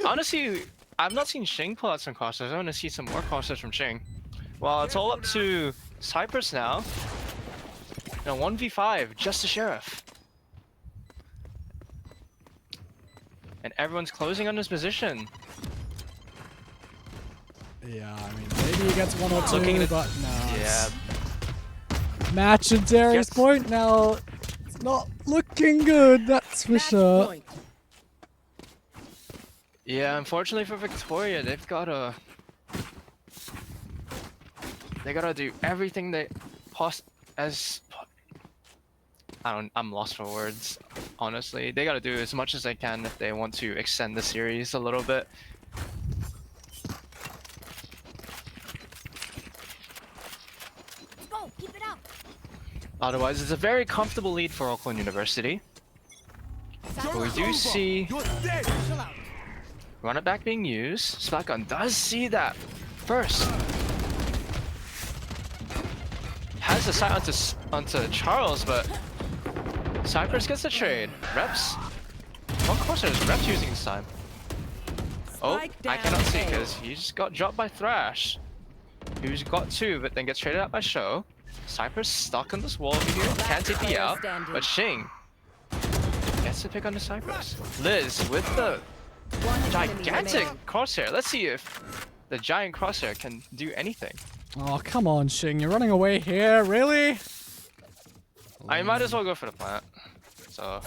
Honestly, I've not seen Shing pull out some crosses. I want to see some more crosses from Shing. Well, it's all up to Cypress now. No, 1v5, just the sheriff. and everyone's closing on his position. Yeah, I mean, maybe he gets one or two, Looking at it- but no. Yeah, Match at Darius' Gets- point now. It's not looking good, that's for Match sure. point. yeah. Unfortunately for Victoria, they gotta do everything they I'm lost for words. Honestly, they gotta do as much as they can if they want to extend the series a little bit. Go, keep it up. Otherwise, it's a very comfortable lead for Auckland University. But we do see You're dead. Chill out. run it back being used. Splatgun does see that first. Has the sight onto Charles, but Cypress gets the trade. Reps. What course is Reps using this time? Oh, Spike I down cannot see A. because he just got dropped by Thrash. Who's got two, but then gets traded out by Show. Cypress stuck on this wall over here. Can't TP player out. standing. But Shing gets to pick on the Cypress. Liz with the One enemy gigantic remaining. crosshair. Let's see if the giant crosshair can do anything. Oh, come on, Shing. You're running away here, really? I might as well go for the plant. So,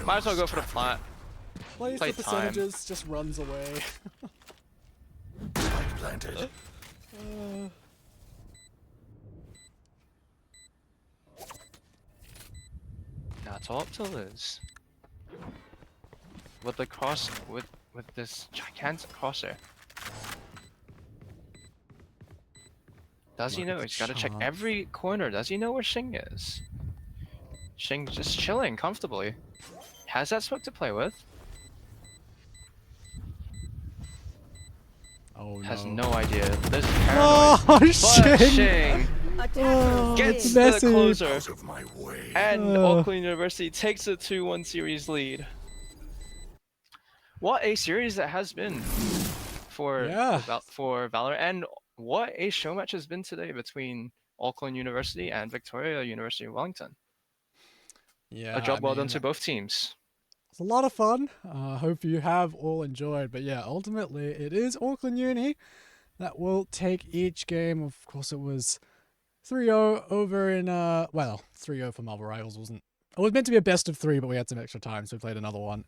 might as well go for the plant. Plays Play the time. percentages, just runs away. Spike planted. Now it's all up to Liz. With the with this gigantic crosshair. Does he Look at know? the He's got to check charts. every corner. Does he know where Shing is? Shing's just chilling comfortably. Has that smoke to play with. Oh, Has no. no idea. Liz is Oh, paranoid. But Shing! Shing Oh, gets it's the messy. closer. Out of my way. And Ugh. Auckland University takes a 2-1 series lead. What a series that has been for Yeah. for Valorant, and what a show match has been today between Auckland University and Victoria University of Wellington. Yeah, A job well done mean, to both teams. it's a lot of fun. Hope you have all enjoyed. But yeah, ultimately, it is Auckland Uni that will take each game. Of course, it was 3-0 over in, well, 3-0 for Marvel Rivals wasn't. It was meant to be a best of 3, but we had some extra time, so we played another one.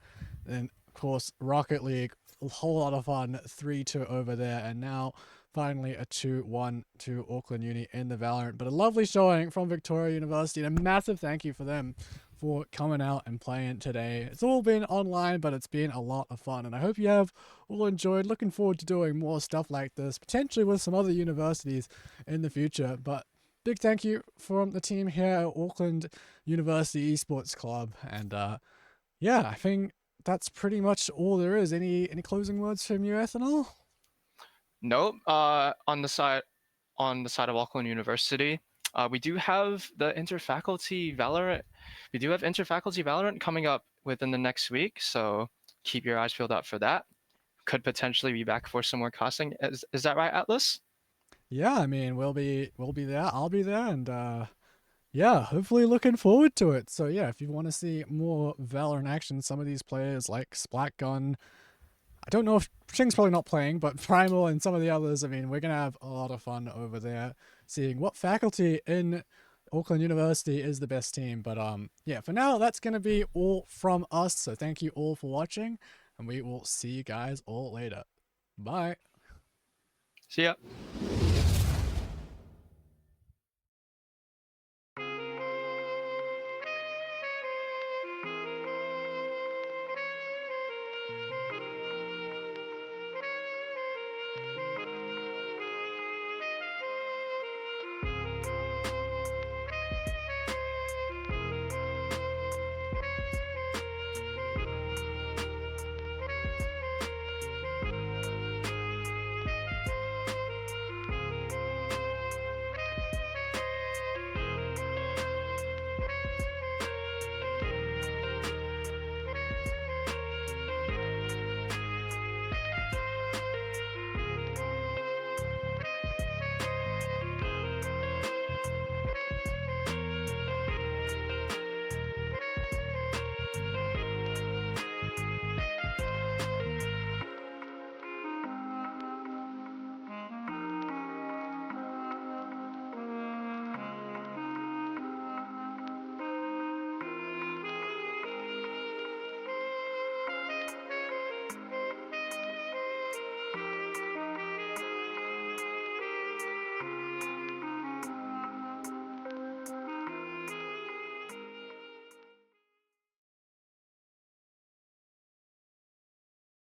Then, of course, Rocket League, a whole lot of fun, 3-2 over there, and now finally a 2-1 to Auckland Uni in the Valorant. But a lovely showing from Victoria University, and a massive thank you for them for coming out and playing today. It's all been online, but it's been a lot of fun, and I hope you have all enjoyed. Looking forward to doing more stuff like this, potentially with some other universities in the future. But big thank you from the team here at Auckland University Esports Club, and yeah, I think that's pretty much all there is. Any closing words from you, Ethanol? Nope. On the side of Auckland University, we do have the interfaculty Valorant. We do have interfaculty Valorant coming up within the next week, so keep your eyes peeled out for that. Could potentially be back for some more casting. Is that right, Atlas? Yeah, I mean, we'll be there. I'll be there, and yeah, hopefully looking forward to it. So yeah, if you want to see more Valorant action, some of these players like Splatgun, I don't know if Shing's probably not playing, but Primal and some of the others, I mean, we're going to have a lot of fun over there seeing what faculty in Auckland University is the best team. But yeah, for now, that's going to be all from us. So thank you all for watching, and we will see you guys all later. Bye. See ya.